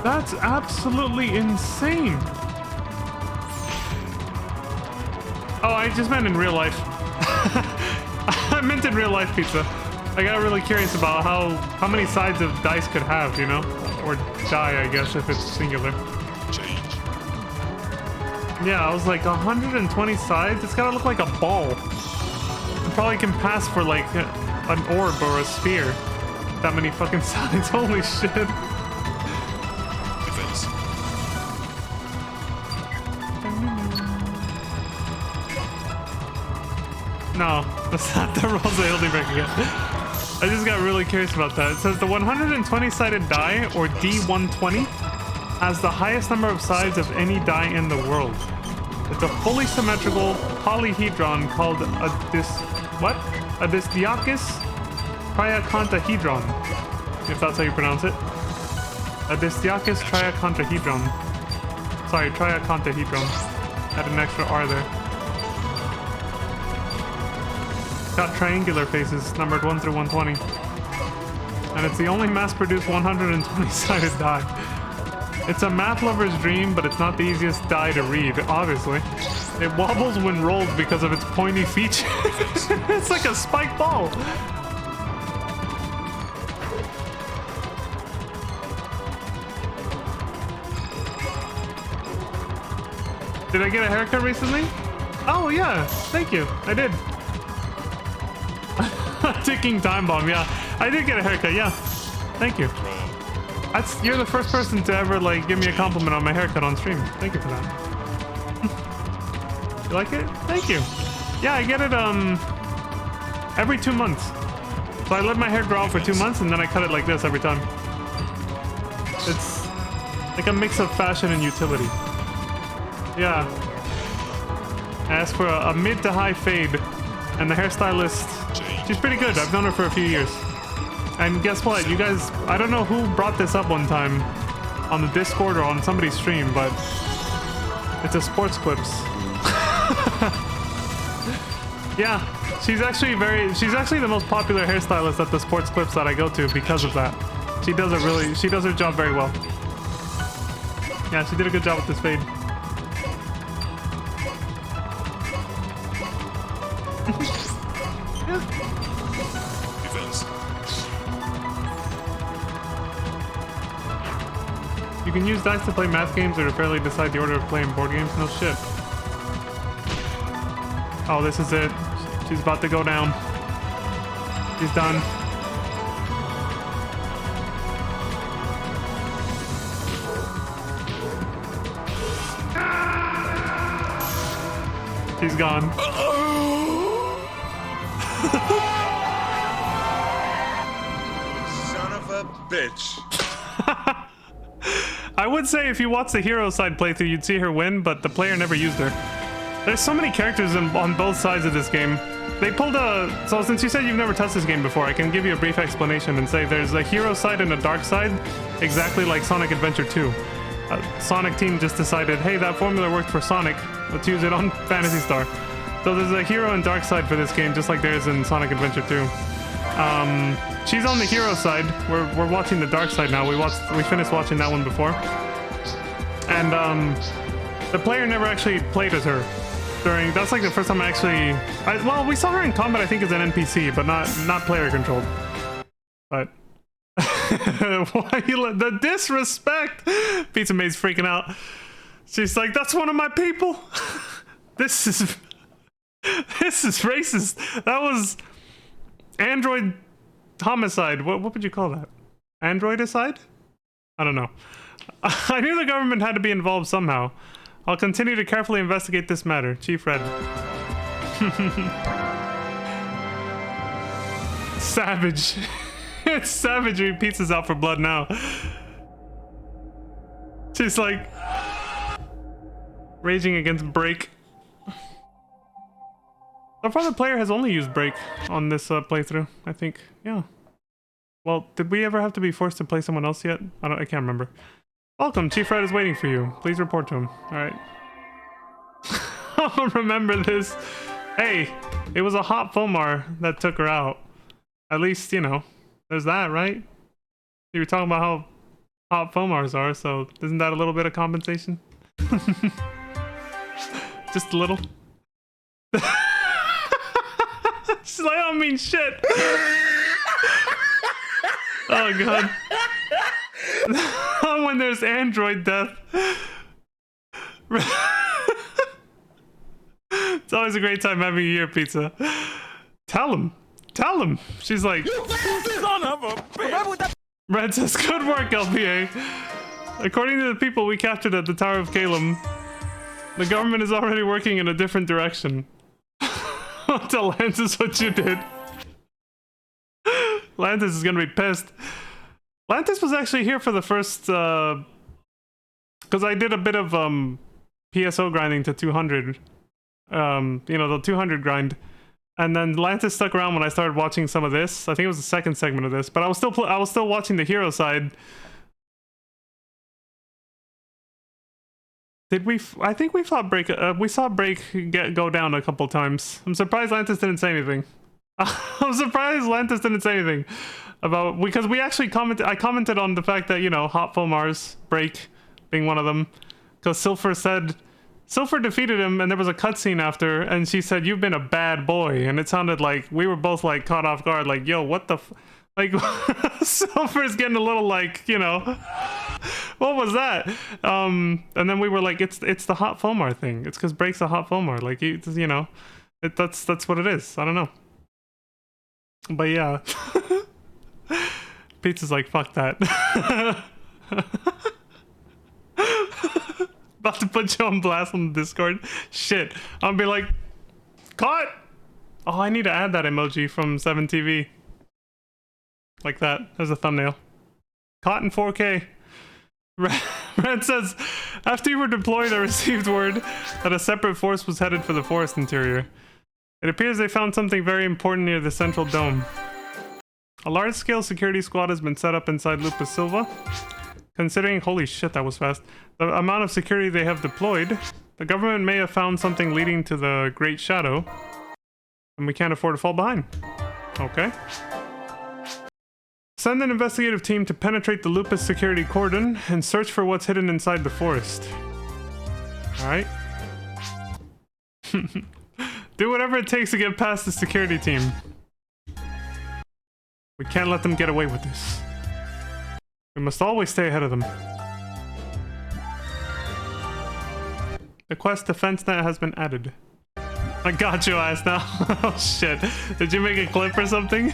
S1: That's absolutely insane. Oh, I just meant in real life. I meant in real life pizza. I got really curious about how many sides of dice could have, you know? Or die, I guess, if it's singular.
S2: Change.
S1: Yeah, I was like, 120 sides? It's gotta look like a ball. It probably can pass for like an orb or a sphere. That many fucking sides, holy shit.
S2: Defense.
S1: No, that's not the rules I only break again. I just got really curious about that. It says the 120-sided die, or D120, has the highest number of sides of any die in the world. It's a fully symmetrical polyhedron called a Distiachus triacontahedron, if that's how you pronounce it. A Distiachus triacontahedron. Sorry, triacontahedron. Had an extra R there. Got triangular faces, numbered 1 through 120. And it's the only mass-produced 120-sided die. It's a math lover's dream, but it's not the easiest die to read, obviously. It wobbles when rolled because of its pointy features. It's like a spiked ball. Did I get a haircut recently? Oh yeah, thank you. I did. Ticking time bomb, yeah. I did get a haircut, yeah. Thank you. You're the first person to ever like give me a compliment on my haircut on stream. Thank you for that. You like it? Thank you. Yeah, I get it every 2 months. So I let my hair grow out for 2 months and then I cut it like this every time. It's like a mix of fashion and utility. Yeah. I asked for a mid to high fade, and the hairstylist, she's pretty good. I've known her for a few years. And guess what? You guys, I don't know who brought this up one time on the Discord or on somebody's stream, but it's a sports clips. Yeah, she's actually the most popular hairstylist at the sports clips that I go to because of that. She does her job very well. Yeah, she did a good job with this fade. Yeah.
S2: Defense.
S1: You can use dice to play math games or to fairly decide the order of playing board games. No shit. Oh, this is it. She's about to go down. She's done. She's gone.
S3: Son of a bitch.
S1: I would say if you watch the hero side playthrough, you'd see her win, but the player never used her. There's so many characters on both sides of this game. They pulled a... So since you said you've never touched this game before, I can give you a brief explanation and say there's a hero side and a dark side, exactly like Sonic Adventure 2. Sonic team just decided, hey, that formula worked for Sonic. Let's use it on Phantasy Star. So there's a hero and dark side for this game, just like there is in Sonic Adventure 2. She's on the hero side. We're watching the dark side now. We finished watching that one before. And the player never actually played as her. That's like the first time I actually... well, we saw her in combat, I think, as an NPC, but not player controlled. But... Why you let... The disrespect! Pizza Maid's freaking out. She's like, that's one of my people! This is racist. That was... Android homicide. What would you call that? Androidicide? I don't know. I knew the government had to be involved somehow. I'll continue to carefully investigate this matter. Chief Red. Savage. It's savagery. Pizza's out for blood now. She's like... raging against break. So far the player has only used break on this playthrough, I think. Yeah. Well, did we ever have to be forced to play someone else yet? I can't remember. Welcome, Chief Red is waiting for you. Please report to him. Alright. I'll remember this. Hey, it was a hot Fomar that took her out. At least, you know, there's that, right? You were talking about how hot Fomars are, so isn't that a little bit of compensation? Just a little. She's like, I don't mean shit. Oh god. When there's android death. It's always a great time having you here, Pizza. Tell him. She's like, you son of a bitch. Red says, good work, LPA. According to the people we captured at the Tower of Calum, the government is already working in a different direction. Tell Lantis what you did. Lantis is gonna be pissed. Lantis was actually here for the first, because I did a bit of PSO grinding to 200. You know, the 200 grind. And then Lantis stuck around when I started watching some of this. I think it was the second segment of this, but I was still watching the hero side. Did we? I think we fought Break. We saw Break go down a couple times. I'm surprised Lantis didn't say anything. I'm surprised Lantis didn't say anything about, because we actually commented. I commented on the fact that, you know, Hot Fomars, Break being one of them, because Silver defeated him, and there was a cutscene after, and she said, "You've been a bad boy," and it sounded like we were both like caught off guard, like, "Yo, what the?" Like, Silver's getting a little like, you know, what was that? And then we were like, it's the Hot Fomar thing. It's because Break's a Hot Fomar. Like, you know, that's what it is. I don't know. But yeah. Pizza's like, fuck that. About to put you on blast on the Discord. Shit. I'll be like, caught! Oh, I need to add that emoji from 7TV. Like that. There's a thumbnail. Caught in 4K. Red says, after you were deployed, I received word that a separate force was headed for the forest interior. It appears they found something very important near the central dome. A large-scale security squad has been set up inside Lupus Silva. Considering, holy shit, that was fast, the amount of security they have deployed, the government may have found something leading to the Great Shadow, and we can't afford to fall behind. Okay. Send an investigative team to penetrate the Lupus security cordon and search for what's hidden inside the forest. Alright. Do whatever it takes to get past the security team. We can't let them get away with this. We must always stay ahead of them. The quest defense net has been added. I got your ass now. Oh shit. Did you make a clip or something?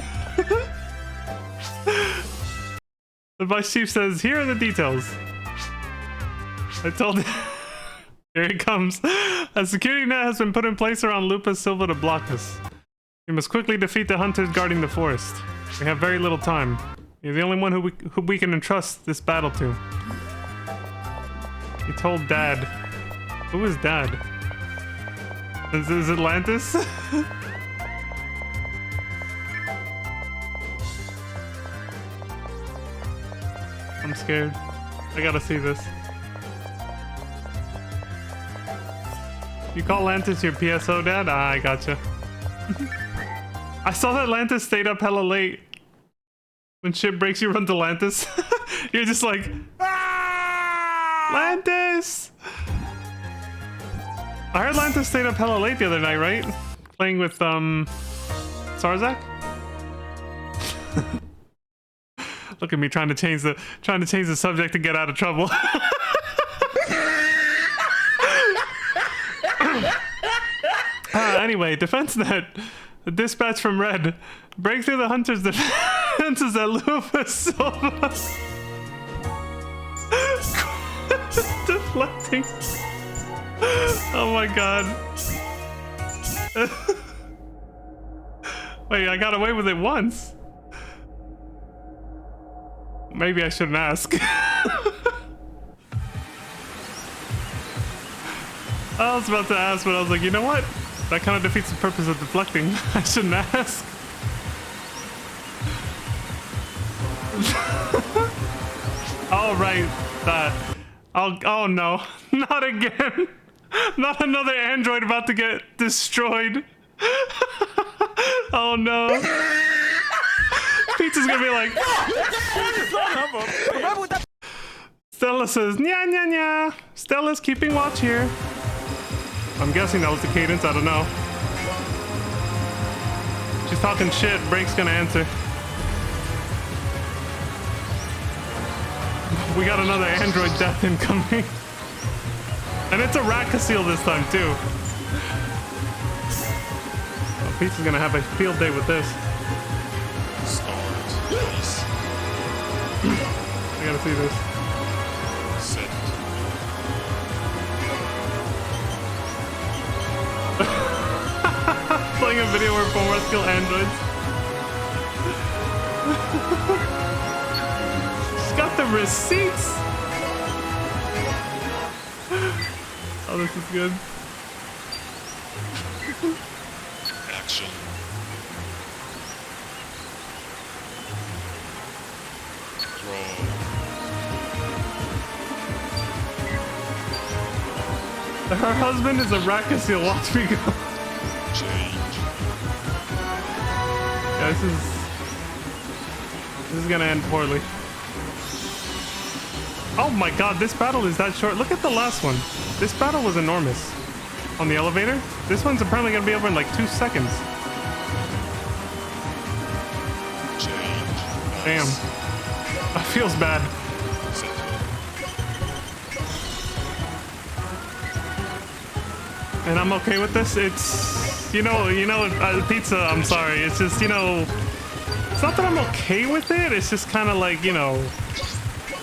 S1: The vice chief says, here are the details. I told you. Here it comes. A security net has been put in place around Lupus Silva to block us. We must quickly defeat the hunters guarding the forest. We have very little time. You're the only one who we can entrust this battle to. He told Dad. Who is Dad? Is it Atlantis? I'm scared. I gotta see this. You call Atlantis your PSO, Dad? Ah, I gotcha. I saw that Atlantis stayed up hella late. When shit breaks, you run to Atlantis. You're just like, Atlantis! I heard Atlantis stayed up hella late the other night, right? Playing with, Sarzak? Look at me trying to change the subject to get out of trouble. Anyway, DefenseNet. The dispatch from Red. Break through the hunter's defenses at Lupus Silva. Deflecting. Oh my god. Wait, I got away with it once. Maybe I shouldn't ask. I was about to ask, but I was like, you know what? That kind of defeats the purpose of deflecting. I shouldn't ask. Oh, right. That. Oh no. Not again. Not another android about to get destroyed. Oh no. Pizza's gonna be like. Stella says, nya nya nya. Stella's keeping watch here. I'm guessing that was the cadence, I don't know. She's talking shit, Break's gonna answer. We got another android death incoming. And it's a Rakkasil this time too. Oh, Pizza's gonna have a field day with this.
S2: Start, please.
S1: I gotta see this.
S2: Set.
S1: Playing a video where Bomber kill androids. She's got the receipts. Oh, this is good.
S2: Action. Draw.
S1: Her husband is a Rakkasil. Watch me go.
S2: Change.
S1: Yeah, this is gonna end poorly. Oh my god, this battle is that short. Look at the last one. This battle was enormous. On the elevator? This one's apparently gonna be over in like 2 seconds.
S2: Change.
S1: Damn. That feels bad.
S2: Set.
S1: And I'm okay with this. It's, Pizza, I'm sorry. It's just, it's not that I'm okay with it. It's just kind of like,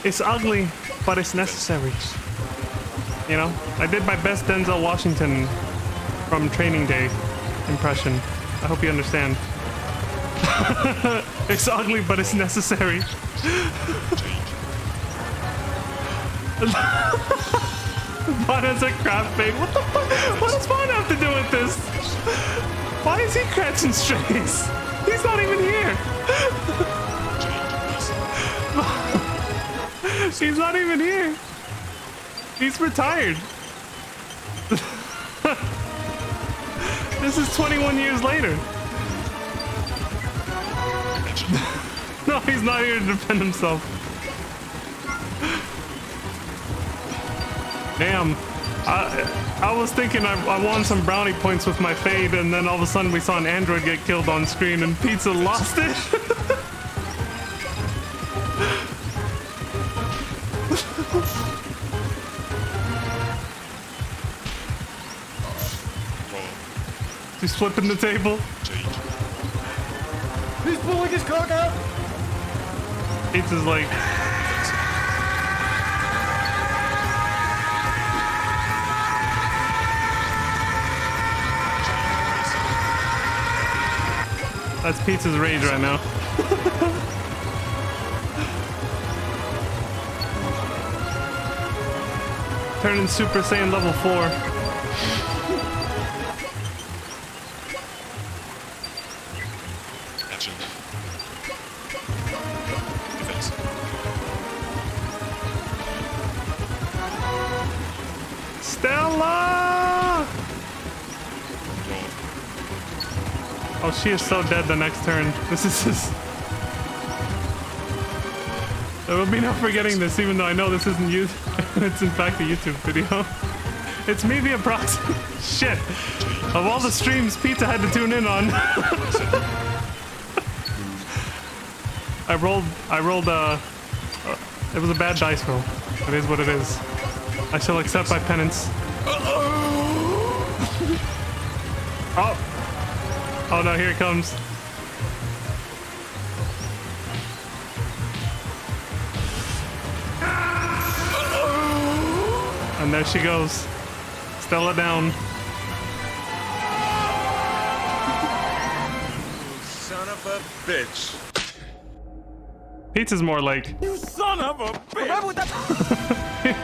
S1: it's ugly, but it's necessary. I did my best Denzel Washington from Training Day impression. I hope you understand. It's ugly, but it's necessary. Vaughn has a craft bait. What the fuck? What does Vaughn have to do with this? Why is he catching strays? He's not even here. He's not even here. He's retired. This is 21 years later. No, he's not here to defend himself. Damn. I was thinking I won some brownie points with my fade, and then all of a sudden we saw an android get killed on screen, and Pizza lost it. He's flipping the table.
S3: He's pulling his cock out.
S1: Pizza's like. That's Pizza's rage right now. Turning Super Saiyan level 4.
S2: Action. Defense.
S1: Stella!
S2: Draw.
S1: Oh, she is so dead the next turn. This is just... There will be no forgetting this, even though I know this isn't you. It's in fact a YouTube video. It's me via proxy. Shit. Of all the streams Pizza had to tune in on. I rolled, it was a bad dice roll. It is what it is. I shall accept my penance. Oh. Oh no, here it comes. And there she goes. Stella down.
S4: Son of a bitch.
S1: Pizza's more like...
S3: You son of a bitch!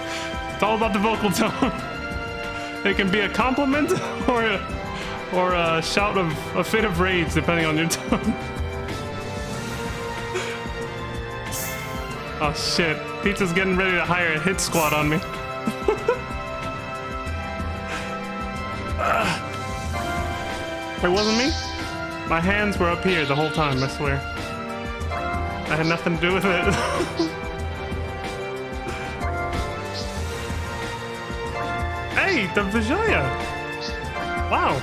S1: It's all about the vocal tone. It can be a compliment or a shout of a fit of rage, depending on your tone. Oh shit! Pizza's getting ready to hire a hit squad on me. It wasn't me. My hands were up here the whole time. I swear. I had nothing to do with it. Hey, the Vijaya! Wow.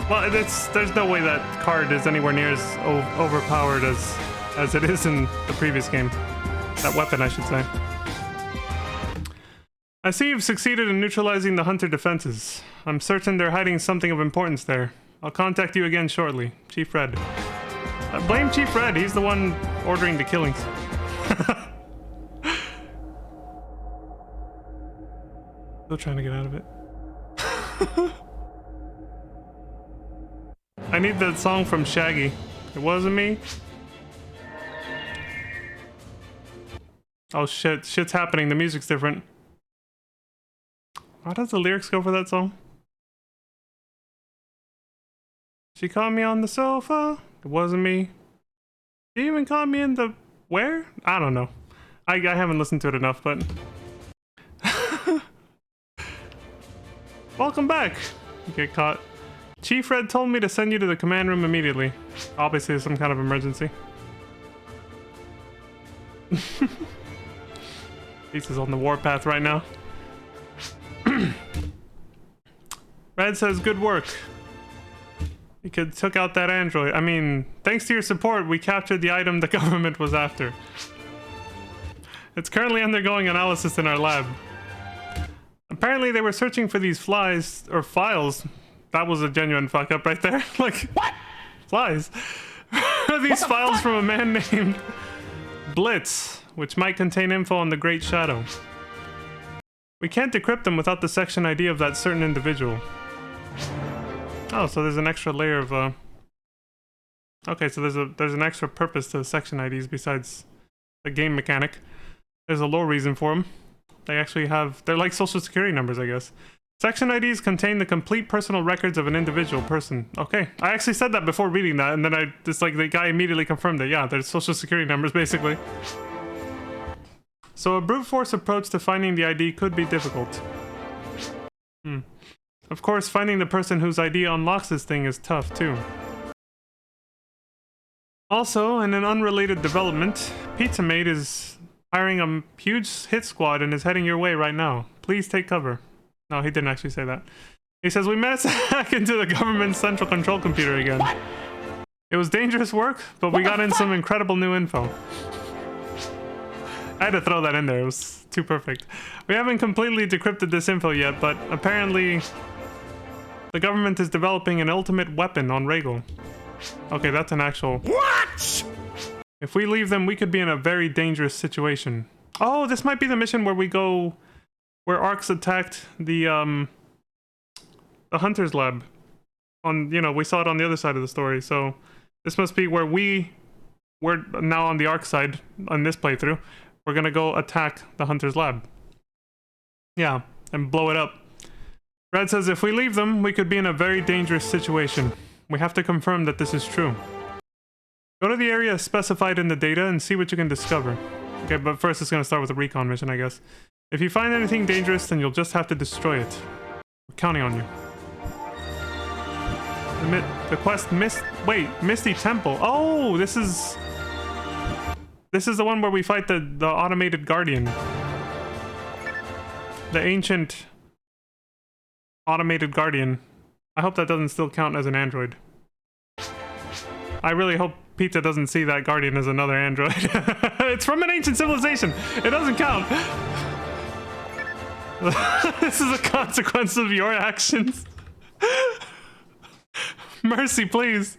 S1: Well, there's no way that card is anywhere near as overpowered as it is in the previous game. That weapon, I should say. I see you've succeeded in neutralizing the hunter defenses. I'm certain they're hiding something of importance there. I'll contact you again shortly. Chief Red. Blame Chief Red, he's the one ordering the killings. Still trying to get out of it. I need that song from Shaggy. It wasn't me. Oh shit, shit's happening. The music's different. How does the lyrics go for that song? She caught me on the sofa. It wasn't me. She even caught me in the... Where? I don't know. I haven't listened to it enough, but... Welcome back. You get caught. Chief Red told me to send you to the command room immediately. Obviously, it's some kind of emergency. He's on the warpath right now. Red says, good work. You took out that android. I mean, thanks to your support, we captured the item the government was after. It's currently undergoing analysis in our lab. Apparently they were searching for these flies, or files. That was a genuine fuck up right there. Like, what? Flies. These files from a man named Blitz, which might contain info on the Great Shadow. We can't decrypt them without the section ID of that certain individual. Oh, so there's an extra layer of okay, so there's an extra purpose to section IDs besides the game mechanic. There's a lore reason for them. They actually they're like social security numbers, I guess. Section IDs contain the complete personal records of an individual person. Okay, I actually said that before reading that, and then the guy immediately confirmed that, yeah, they're social security numbers, basically. So a brute force approach to finding the ID could be difficult. Of course, finding the person whose ID unlocks this thing is tough, too. Also, in an unrelated development, Pizza Mate is hiring a huge hit squad and is heading your way right now. Please take cover. No, he didn't actually say that. He says, we managed to hack into the government's central control computer again. What? It was dangerous work, but we got in some incredible new info. I had to throw that in there, it was too perfect. We haven't completely decrypted this info yet, but apparently the government is developing an ultimate weapon on Regal. Okay, that's an actual...
S3: What?
S1: If we leave them, we could be in a very dangerous situation. Oh, this might be the mission where we go... Where Arcs attacked the Hunter's Lab. We saw it on the other side of the story, so... This must be where we're now on the Arc side, on this playthrough. We're gonna go attack the Hunter's Lab. Yeah, and blow it up. Red says, if we leave them, we could be in a very dangerous situation. We have to confirm that this is true. Go to the area specified in the data and see what you can discover. Okay, but first it's going to start with a recon mission, I guess. If you find anything dangerous, then you'll just have to destroy it. We're counting on you. The quest Misty Temple. Oh, this is the one where we fight the automated guardian. The ancient automated guardian. I hope that doesn't still count as an android. I really hope Pizza doesn't see that guardian as another android. It's from an ancient civilization. It doesn't count. This is a consequence of your actions. Mercy, please.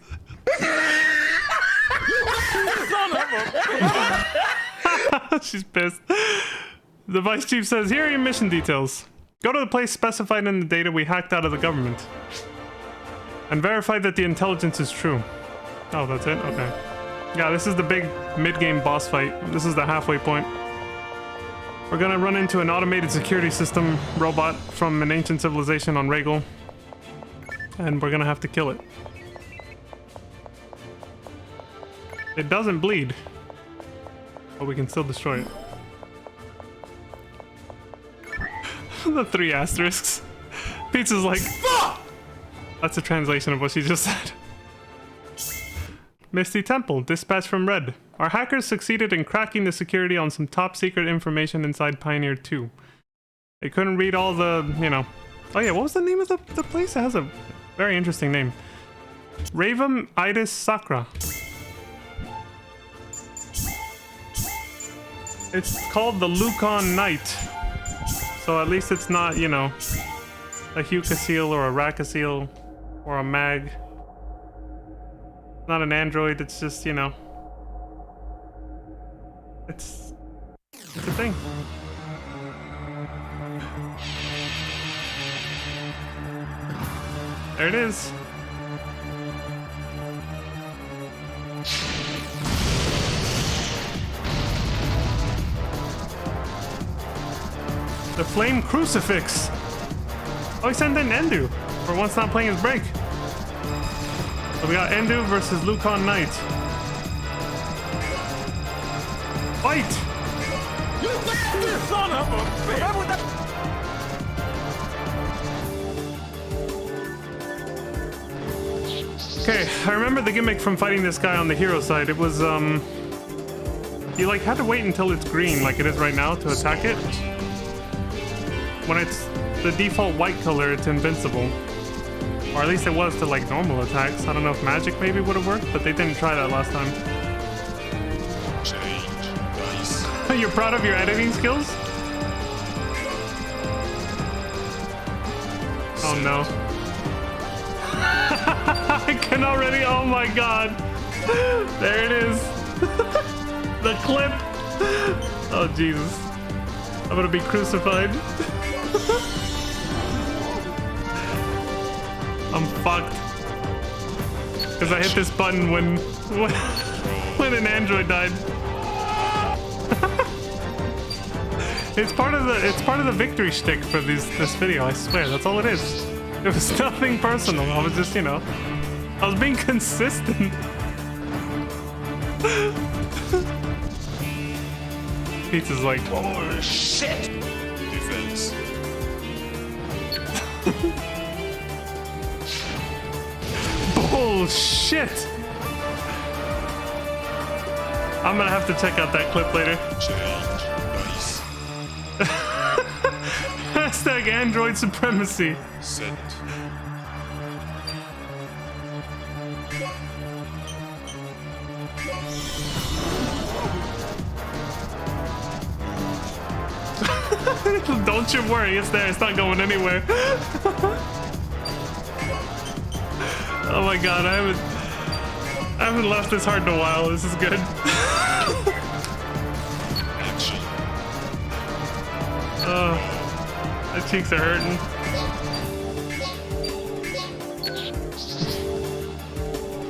S1: She's pissed. The Vice Chief says, here are your mission details. Go to the place specified in the data we hacked out of the government. And verify that the intelligence is true. Oh, that's it? Okay. Yeah, this is the big mid-game boss fight. This is the halfway point. We're gonna run into an automated security system robot from an ancient civilization on Regal. And we're gonna have to kill it. It doesn't bleed. But we can still destroy it. The 3 asterisks. Pizza's like, fuck! That's a translation of what she just said. Misty Temple, dispatch from Red. Our hackers succeeded in cracking the security on some top secret information inside Pioneer 2. They couldn't read all the, you know... Oh yeah, what was the name of the place? It has a very interesting name. Ravam Idis Sakra. It's called the Lukon Knight. So at least it's not, you know, a Hucasil or a Rakasil or a Mag. Not an android, it's just, you know, it's a thing. There it is. The Flame Crucifix. Oh, he sent in Endu for once not playing his break. So we got Endu versus Lukon Knight. Fight!
S3: You son of a bitch!
S1: Okay, I remember the gimmick from fighting this guy on the hero side. It was, you like had to wait until it's green, like it is right now, to attack it. When it's the default white color, it's invincible. Or at least it was to like normal attacks. I don't know if magic maybe would have worked, but they didn't try that last time.
S2: Change. Nice.
S1: You're proud of your editing skills? Oh no. I can already, oh my god. There it is. The clip. Oh Jesus. I'm gonna be crucified. I'm fucked. Because I hit this button when an android died. It's part of the victory shtick for this video, I swear. That's all it is. It was nothing personal. I was just, you know, I was being consistent. Pizza's like,
S2: Oh shit! Defense.
S1: bullshit! I'm gonna have to check out that clip later.
S2: Change. Nice.
S1: Hashtag Android Supremacy.
S2: Sent.
S1: Don't you worry, it's there. It's not going anywhere. Oh my god, I haven't laughed this hard in a while. This is good.
S2: Action.
S1: Oh, my cheeks are hurting.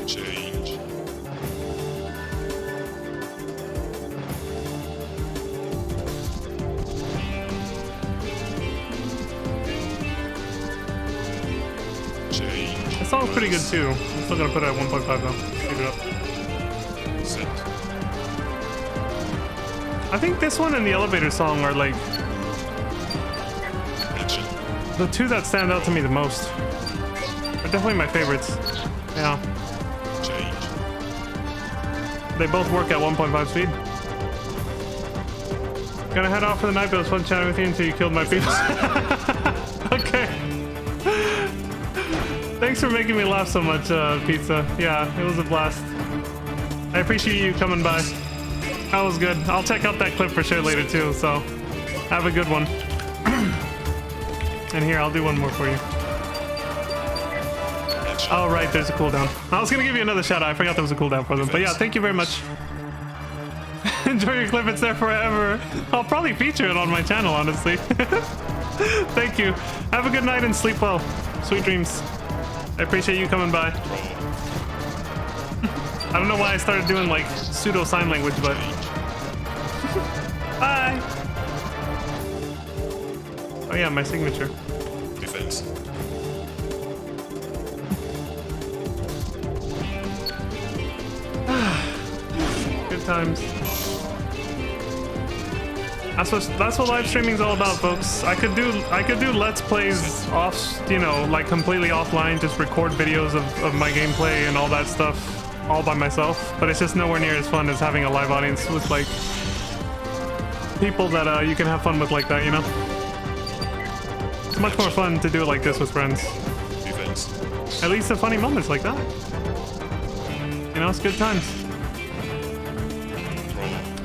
S2: Change.
S1: song's pretty good too. I'm still gonna put it at 1.5 though. Speed it up.
S2: Set.
S1: I think this one and the elevator song are like
S2: Action.
S1: the two that stand out to me the most. They're definitely my favorites. Yeah.
S2: Change.
S1: They both work at 1.5 speed. Gonna head off for the night, but it was fun chatting with you until you killed my people. Okay. Thanks for making me laugh so much, Pizza. Yeah, it was a blast. I appreciate you coming by. That was good. I'll check out that clip for sure later too, so have a good one. And here, I'll do one more for you.
S2: Action.
S1: Oh, right, there's a cooldown. I was gonna give you another shout out. I forgot there was a cooldown for them. But yeah, thank you very much. Enjoy your clip, it's there forever. I'll probably feature it on my channel, honestly. Thank you. Have a good night and sleep well. Sweet dreams. I appreciate you coming by. I don't know why I started doing like pseudo sign language, but bye. Oh yeah, my signature.
S2: Defense.
S1: Good times. That's what live streaming's all about, folks. I could do let's plays off, you know, like completely offline, just record videos of my gameplay and all that stuff all by myself, but it's just nowhere near as fun as having a live audience with like people that you can have fun with like that, you know? It's much more fun to do it like this with friends.
S2: Defense.
S1: At least the funny moments like that. You know, it's good times.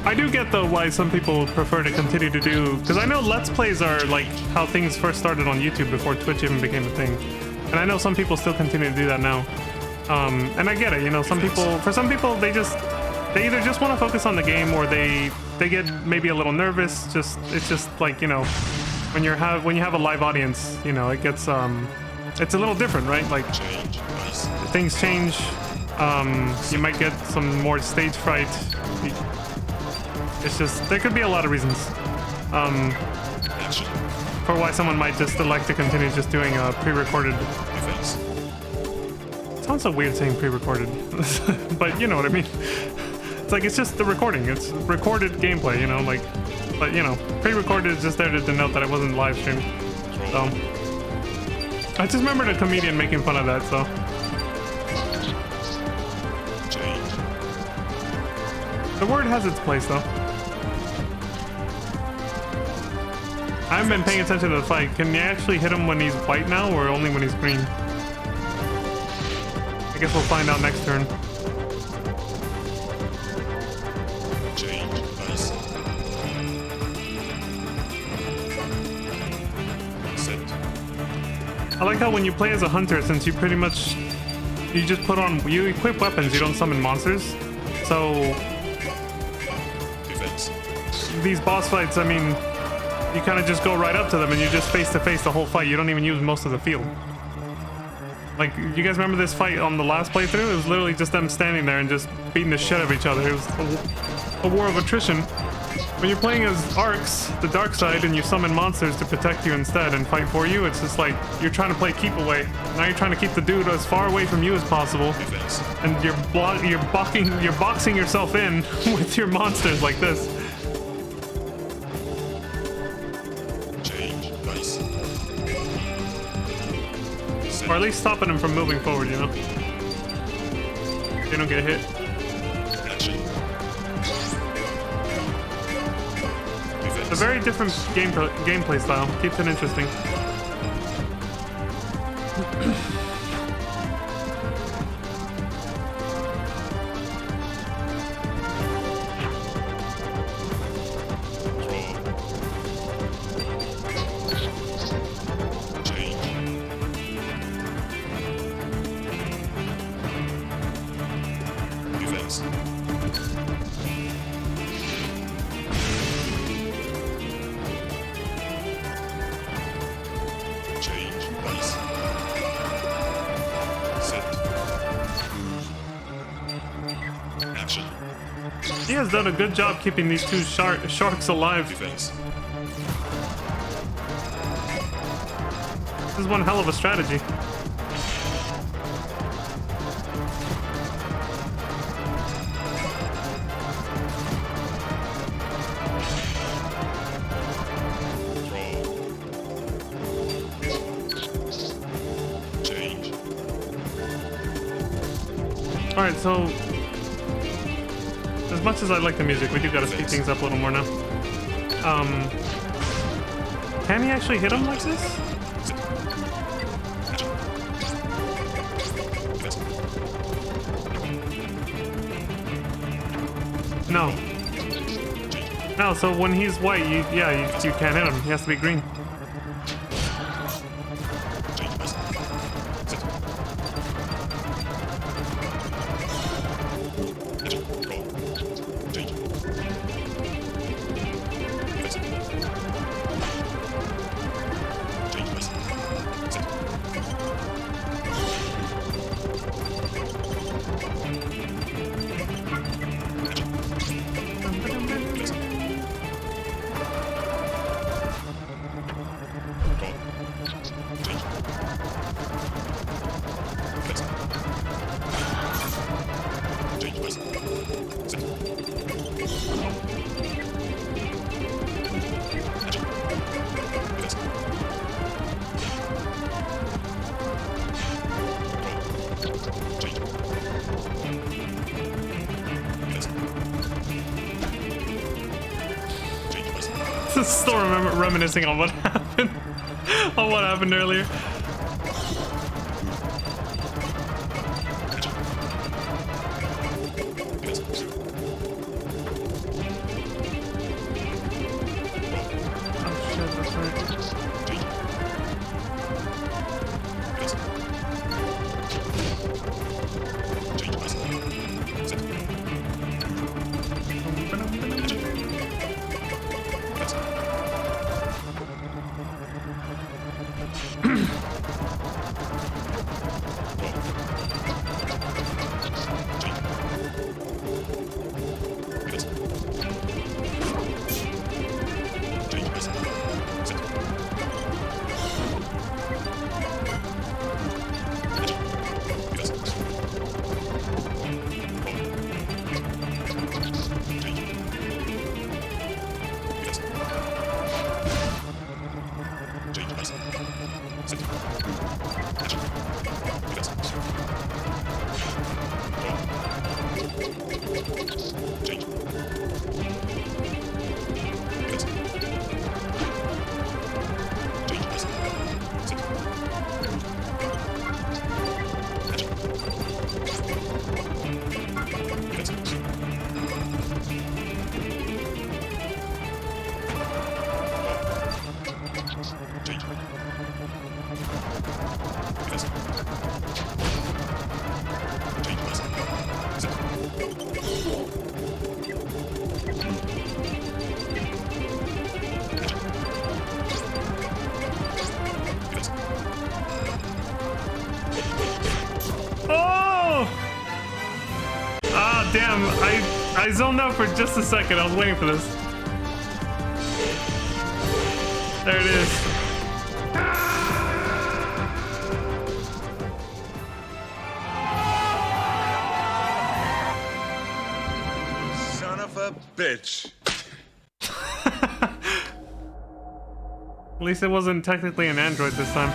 S1: I do get though why some people prefer to continue to do, because I know Let's Plays are like how things first started on YouTube before Twitch even became a thing. And I know some people still continue to do that now. And I get it, you know, for some people they either just want to focus on the game or they get maybe a little nervous. It's just like, you know, when you have a live audience, you know, it gets it's a little different, right? Like
S2: Change. Nice.
S1: things change. You might get some more stage fright. It's just, there could be a lot of reasons
S2: Action.
S1: for why someone might just elect to continue just doing a pre-recorded.
S2: Defense.
S1: Sounds so weird saying pre-recorded, but you know what I mean. It's like, it's just the recording. It's recorded gameplay, you know, like, but you know, pre-recorded is just there to denote that it wasn't live streamed. So, I just remembered a comedian making fun of that, so.
S2: Change.
S1: The word has its place, though. I haven't been paying attention to the fight. Can you actually hit him when he's white now, or only when he's green? I guess we'll find out next turn.
S2: Change. Nice. Set.
S1: I like how when you play as a hunter, since you pretty much... you equip weapons, you don't summon monsters. So...
S2: Defense.
S1: these boss fights, I mean... you kind of just go right up to them and you just face to face the whole fight. You don't even use most of the field. Like, you guys remember this fight on the last playthrough? It was literally just them standing there and just beating the shit out of each other. It was a war of attrition. When you're playing as Arcs, the dark side, and you summon monsters to protect you instead and fight for you, it's just like you're trying to play keep away. Now you're trying to keep the dude as far away from you as possible,
S2: Defense.
S1: and you're boxing yourself in with your monsters like this.
S2: Change. Nice.
S1: Or at least stopping them from moving forward, you know? They don't get hit.
S2: Action.
S1: It's a very different gameplay style. Keeps it interesting. He has done a good job keeping these two sharks alive.
S2: Defense.
S1: This is one hell of a strategy. Alright, so as much as I like the music, we do gotta speed things up a little more now. Can he actually hit him like this? No. No, so when he's white, you can't hit him. He has to be green. Still reminiscing on what happened. On what happened earlier. Damn, I zoned out for just a second. I was waiting for this. There it is.
S4: Son of a bitch.
S1: At least it wasn't technically an android this time.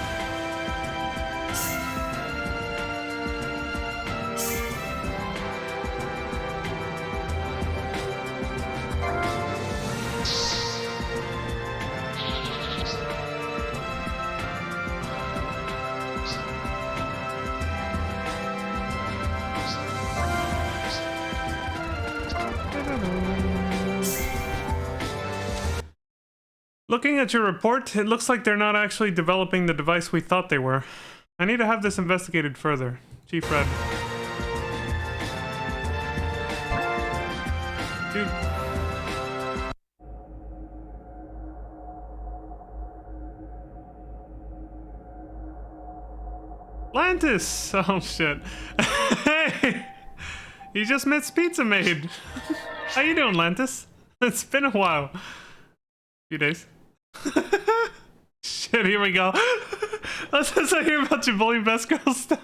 S1: Looking at your report, it looks like they're not actually developing the device we thought they were. I need to have this investigated further. Chief Red. Dude. Lantis! Oh shit. Hey! You just met Pizza Maid. How you doing, Lantis? It's been a while. Few days. Shit, here we go. Let's just hear about your bully best girl stuff.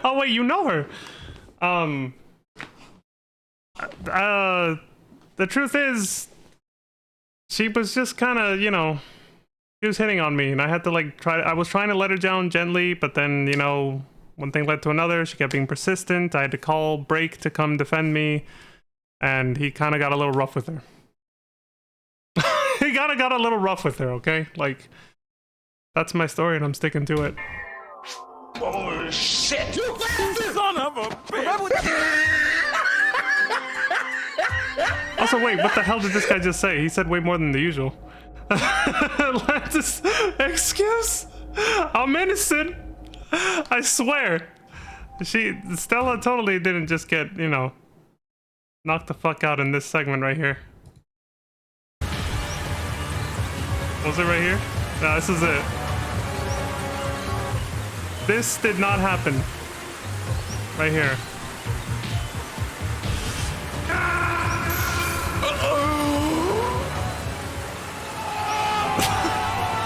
S1: Oh wait, you know her. The truth is, she was just kind of, you know, she was hitting on me, and I had to like I was trying to let her down gently, but then, you know, one thing led to another. She kept being persistent. I had to call Break to come defend me, and he kind of got a little rough with her. He kind of got a little rough with her, okay? Like, that's my story, and I'm sticking to it.
S3: Oh, shit! You bastard! Son of a bitch!
S1: Also, wait, what the hell did this guy just say? He said way more than the usual. Atlantis, excuse? I'm innocent. I swear. Stella totally didn't just get, you know, knocked the fuck out in this segment right here. Was it right here? No, this is it. This did not happen. Right here.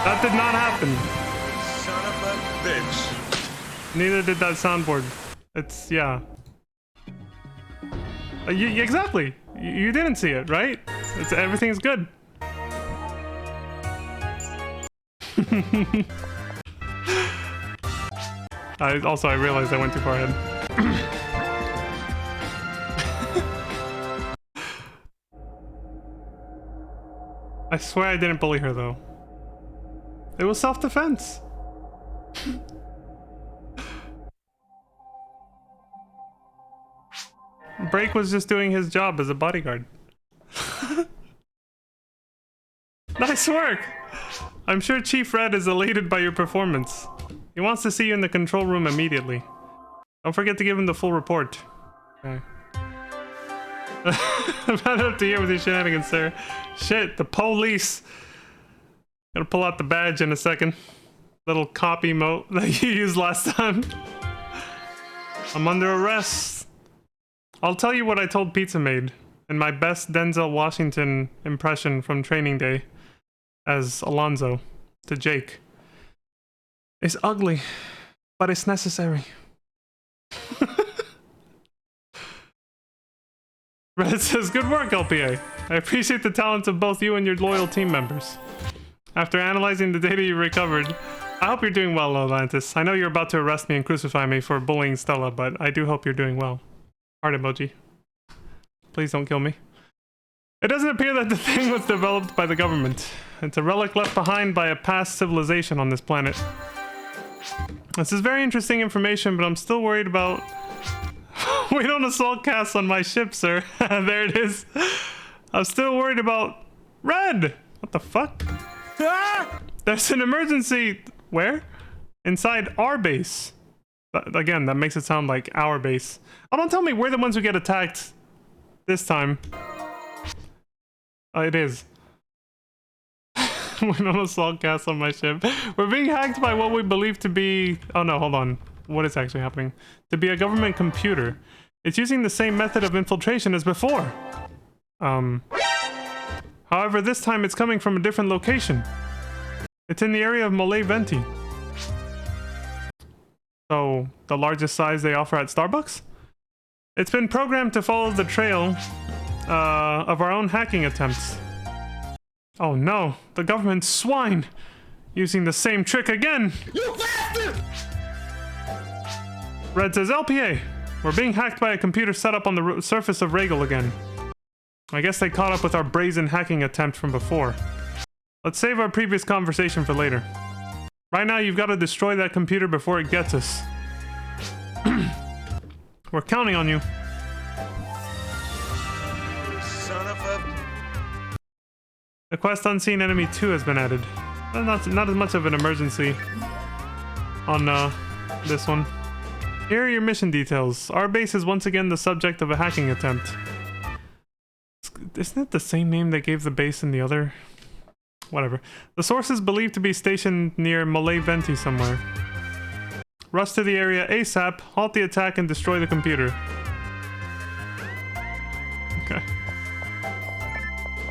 S1: That did not happen.
S4: Son of a bitch.
S1: Neither did that soundboard. It's, yeah. Exactly. You didn't see it, right? Everything's good. I realized I went too far ahead. I swear I didn't bully her though. It was self-defense. Break was just doing his job as a bodyguard. Nice work! I'm sure Chief Red is elated by your performance. He wants to see you in the control room immediately. Don't forget to give him the full report. Okay. I'm not up to here with your shenanigans, sir. Shit, the police. Gonna pull out the badge in a second. Little cop emote that you used last time. I'm under arrest. I'll tell you what I told Pizza Maid in my best Denzel Washington impression from training day as Alonzo to Jake. It's ugly, but it's necessary. Red says, good work, LPA. I appreciate the talents of both you and your loyal team members. After analyzing the data you recovered, I hope you're doing well, Atlantis. I know you're about to arrest me and crucify me for bullying Stella, but I do hope you're doing well. Heart emoji. Please don't kill me. It doesn't appear that the thing was developed by the government. It's a relic left behind by a past civilization on this planet. This is very interesting information, but I'm still worried about... We don't assault casts on my ship, sir. There it is. I'm still worried about... Red! What the fuck? There's an emergency... Where? Inside our base. Again, that makes it sound like our base. Oh, don't tell me we're the ones who get attacked this time. It is. We don't assault cast on my ship. We're being hacked by what we believe to be... Oh no, hold on. What is actually happening? To be a government computer. It's using the same method of infiltration as before. However, this time it's coming from a different location. It's in the area of Malay Venti. So, the largest size they offer at Starbucks? It's been programmed to follow the trail of our own hacking attempts. Oh no, the government's swine! Using the same trick again!
S3: You bastard!
S1: Red says, LPA, we're being hacked by a computer set up on the surface of Regal again. I guess they caught up with our brazen hacking attempt from before. Let's save our previous conversation for later. Right now, you've got to destroy that computer before it gets us. We're counting on you.
S4: Son of a...
S1: The quest Unseen Enemy 2 has been added. Not as much of an emergency on this one. Here are your mission details. Our base is once again the subject of a hacking attempt. Isn't it the same name they gave the base in the other? Whatever. The source is believed to be stationed near Malay Venti somewhere. Rush to the area ASAP, halt the attack, and destroy the computer. Okay.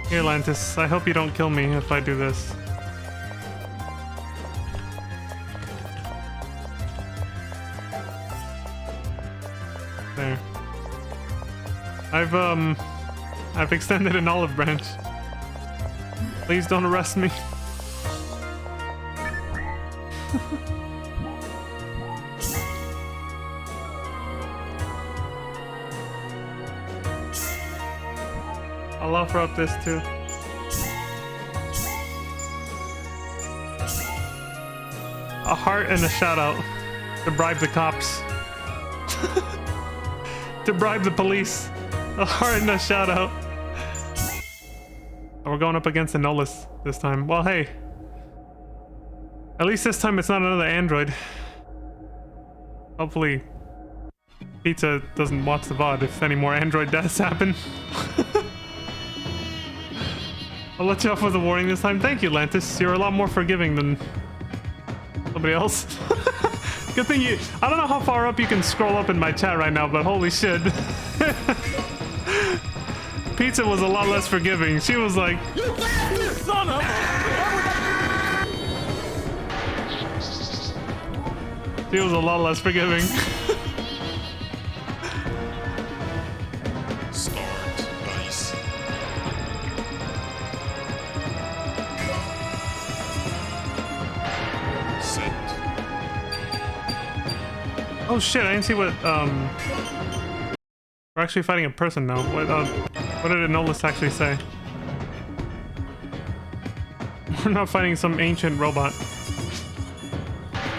S1: Here, Atlantis, I hope you don't kill me if I do this. There. I've extended an olive branch. Please don't arrest me. I'll offer up this too. A heart and a shout out to bribe the cops. To bribe the police. A heart and a shout out. We're going up against the Nolus this time. Well, hey. At least this time it's not another android. Hopefully Pizza doesn't watch the VOD if any more android deaths happen. I'll let you off with a warning this time. Thank you, Lantis. You're a lot more forgiving than somebody else. Good thing you... I don't know how far up you can scroll up in my chat right now, but holy shit. Pizza was a lot less forgiving. She was like...
S3: You bastard son of a...
S1: She was a lot less forgiving.
S2: Start dice. Set.
S1: Oh shit, I didn't see what, We're actually fighting a person now. What did Anolis actually say? We're not fighting some ancient robot.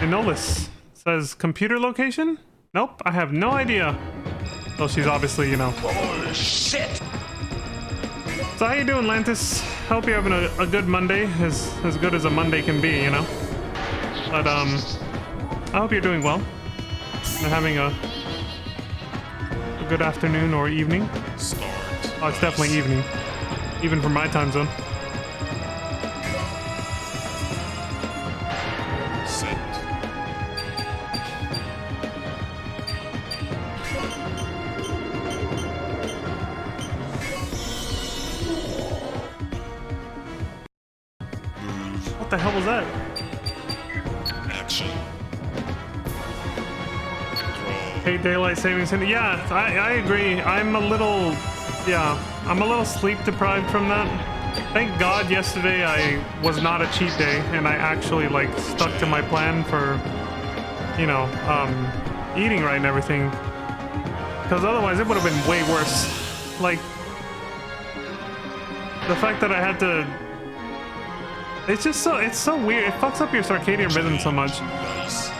S1: Anolis says computer location? Nope, I have no idea. So she's obviously, you know.
S3: Oh, shit!
S1: So how you doing, Lantis? Hope you're having a good Monday, as good as a Monday can be, you know? But, I hope you're doing well. And having a good afternoon or evening.
S2: Start.
S1: Oh, it's definitely evening. Even for my time zone.
S2: Set. Move.
S1: What the hell was that?
S2: Action. Draw.
S1: Hey, daylight savings. Yeah, I agree. I'm a little sleep deprived from that. Thank God yesterday I was not a cheat day and I actually like stuck to my plan for, you know, eating right and everything. Because otherwise it would have been way worse. Like, the fact that I had to... It's so weird. It fucks up your circadian rhythm so much.
S2: Dice.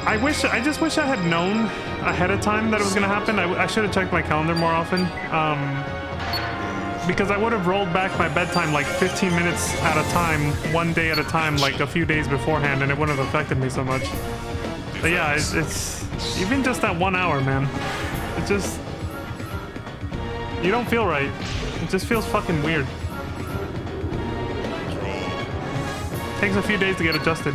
S1: I just wish I had known ahead of time that it was gonna happen. I should have checked my calendar more often. Because I would have rolled back my bedtime like 15 minutes at a time, one day at a time, like a few days beforehand, and it wouldn't have affected me so much. But yeah, it's even just that 1 hour, man. It just... You don't feel right. It just feels fucking weird. Takes a few days to get adjusted.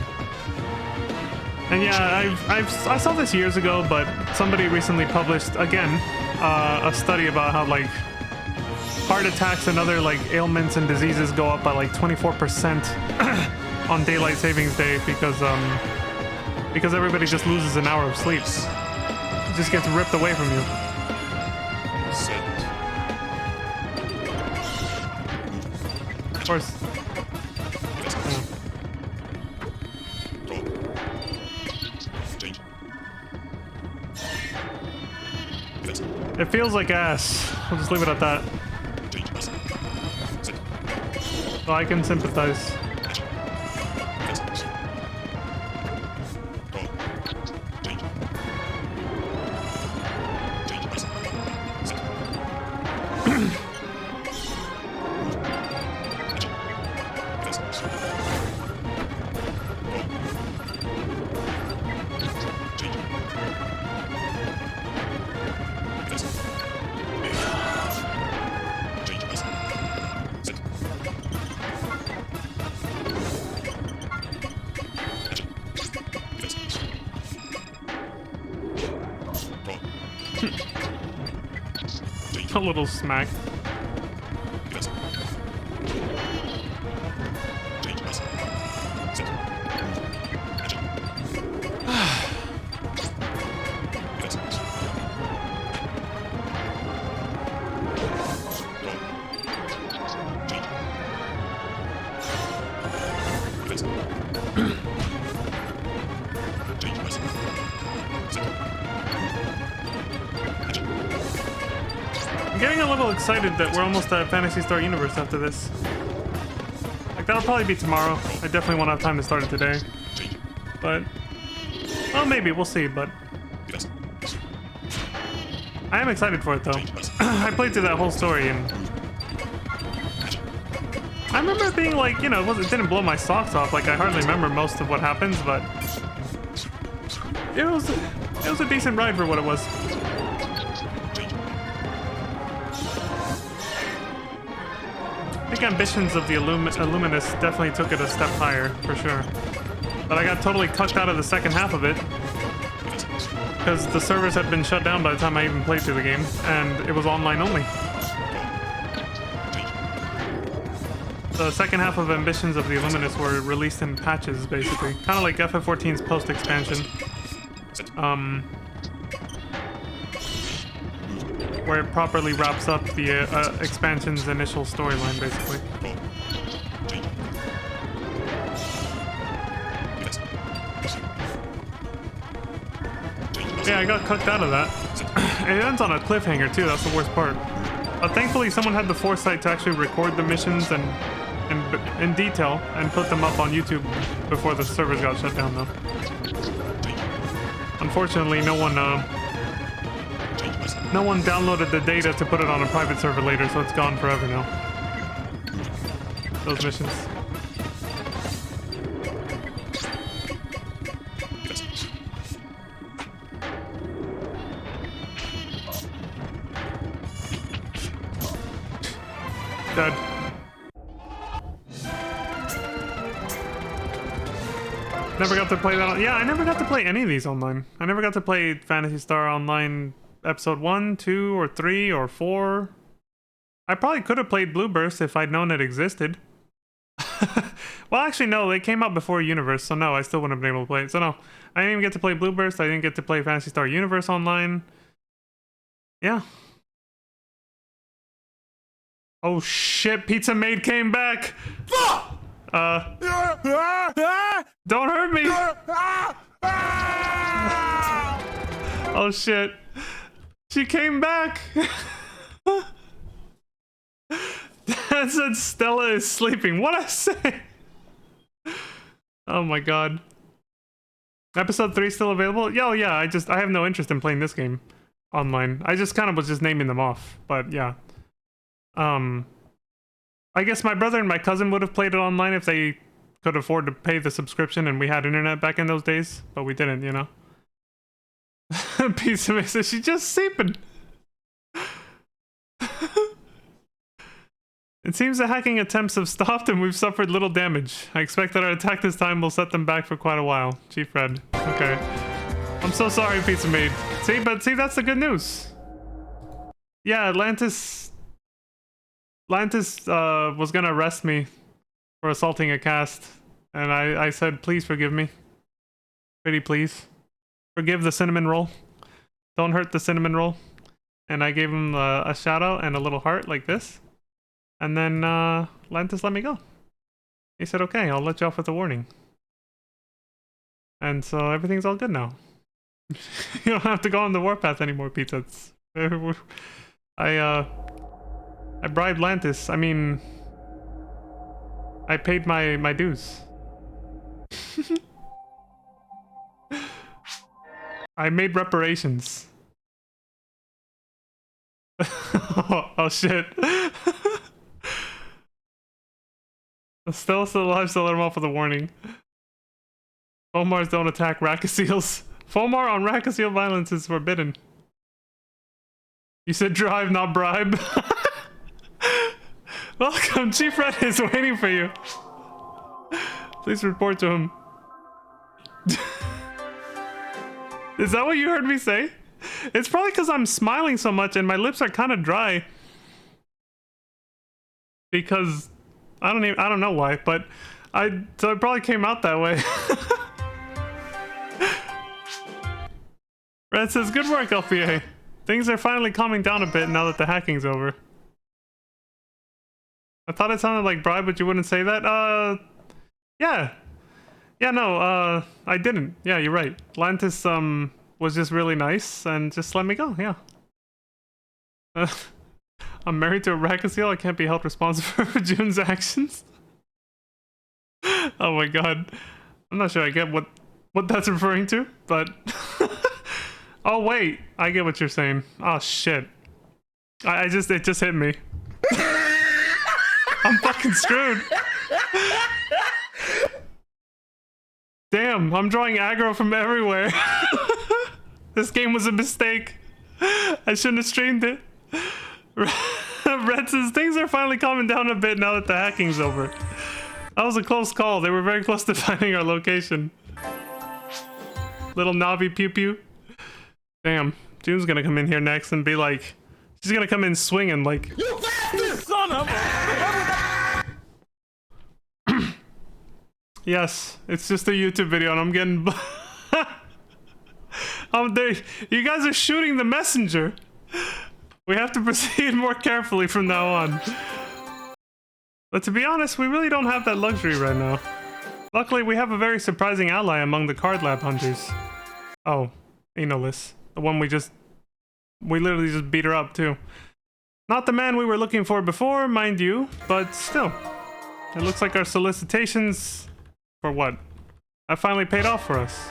S1: And yeah, I saw this years ago, but somebody recently published, again, a study about how, like, heart attacks and other, like, ailments and diseases go up by, like, 24% on daylight savings day because everybody just loses an hour of sleep. It just gets ripped away from you.
S2: Set.
S1: Of course.
S2: Draw. Change. Yes.
S1: It feels like ass. I'll just leave it at that.
S2: Change. Dice. Set.
S1: So I can sympathize.
S2: Action. Yes. Draw. Change. Change. Dice. Set. Action. Yes. Draw. Change. Yes. Change. Dice. Set. Action. Yes. Draw. Change.
S1: A little smack.
S2: Yes. Change. Dice. Set. Action. Yes. Draw. Change. Yes. Change. Dice. Set. Action.
S1: getting a little excited that we're almost at Phantasy Star Universe after this. Like, that'll probably be tomorrow. I definitely won't have time to start it today. But, well, maybe. We'll see, but I am excited for it, though. I played through that whole story, and I remember it being like, you know, it didn't blow my socks off. Like, I hardly remember most of what happens, but it was a decent ride for what it was. I think Ambitions of the Illuminous definitely took it a step higher, for sure. But I got totally cucked out of the second half of it, because the servers had been shut down by the time I even played through the game, and it was online only. The second half of Ambitions of the Illuminous were released in patches, basically. Kind of like FF14's post-expansion. Where it properly wraps up the expansion's initial storyline, basically. Yeah, I got cucked out of that. It ends on a cliffhanger, too. That's the worst part. But thankfully, someone had the foresight to actually record the missions and in detail and put them up on YouTube before the servers got shut down, though. Unfortunately, no one downloaded the data to put it on a private server later, so it's gone forever now. Those missions. Dead. Never got to play that. Yeah, I never got to play any of these online. I never got to play Phantasy Star Online episode 1, 2, or 3, or 4. I probably could have played Blue Burst if I'd known it existed. Well, actually, no, they came out before Universe, so no, I still wouldn't have been able to play it. So no, I didn't even get to play Blue Burst. I didn't get to play Phantasy Star Universe online. Yeah. Oh shit, Pizza Maid came back! Don't hurt me! Oh shit. She came back! That said Stella is sleeping. What'd I say? Oh my god. Episode 3 still available? Yo, yeah, I have no interest in playing this game online. I just kind of was just naming them off, but yeah. I guess my brother and my cousin would have played it online if they could afford to pay the subscription and we had internet back in those days, but we didn't, you know. Piece of me says she's just sleeping. It seems the hacking attempts have stopped and we've suffered little damage. I expect that our attack this time will set them back for quite a while. Chief Red. Okay. I'm so sorry, Pizza Maid. See, that's the good news. Yeah, Atlantis was gonna arrest me for assaulting a cast, and I said, please forgive me. Pretty please. Forgive the cinnamon roll. Don't hurt the cinnamon roll. And I gave him a shout out and a little heart like this. And then Lantis let me go. He said, okay, I'll let you off with a warning. And so everything's all good now. You don't have to go on the warpath anymore, Pizza. I bribed Lantis. I mean, I paid my dues. I made reparations. Oh shit. Still alive, still let him off with a warning. Fomars don't attack Rakaseals. Fomar on Rakaseal violence is forbidden. You said drive, not bribe. Welcome, Chief Red is waiting for you. Please report to him. Is that what you heard me say? It's probably because I'm smiling so much and my lips are kind of dry. Because I don't know why, but so it probably came out that way. Red says, good work, LPA. Things are finally calming down a bit now that the hacking's over. I thought it sounded like bribe, but you wouldn't say that? Yeah. Yeah, no, I didn't. Yeah, you're right. Lantis, was just really nice and just let me go, yeah. I'm married to a Raccoon. I can't be held responsible for June's actions. Oh my god. I'm not sure I get what that's referring to, but... Oh wait, I get what you're saying. Oh shit. It just hit me. I'm fucking screwed. Damn, I'm drawing aggro from everywhere. This game was a mistake. I shouldn't have streamed it. Red says things are finally calming down a bit now that the hacking's over. That was a close call. They were very close to finding our location. Little Navi pew pew. Damn, June's gonna come in here next and be like, she's gonna come in swinging like,
S3: You bastard son of a...
S1: yes, it's just a YouTube video and I'm getting... You guys are shooting the messenger. We have to proceed more carefully from now on. But to be honest, we really don't have that luxury right now. Luckily, we have a very surprising ally among the card lab hunters. Oh, Enolis. The one we literally just beat her up too. Not the man we were looking for before, mind you, but still. It looks like our solicitations for what? Have finally paid off for us.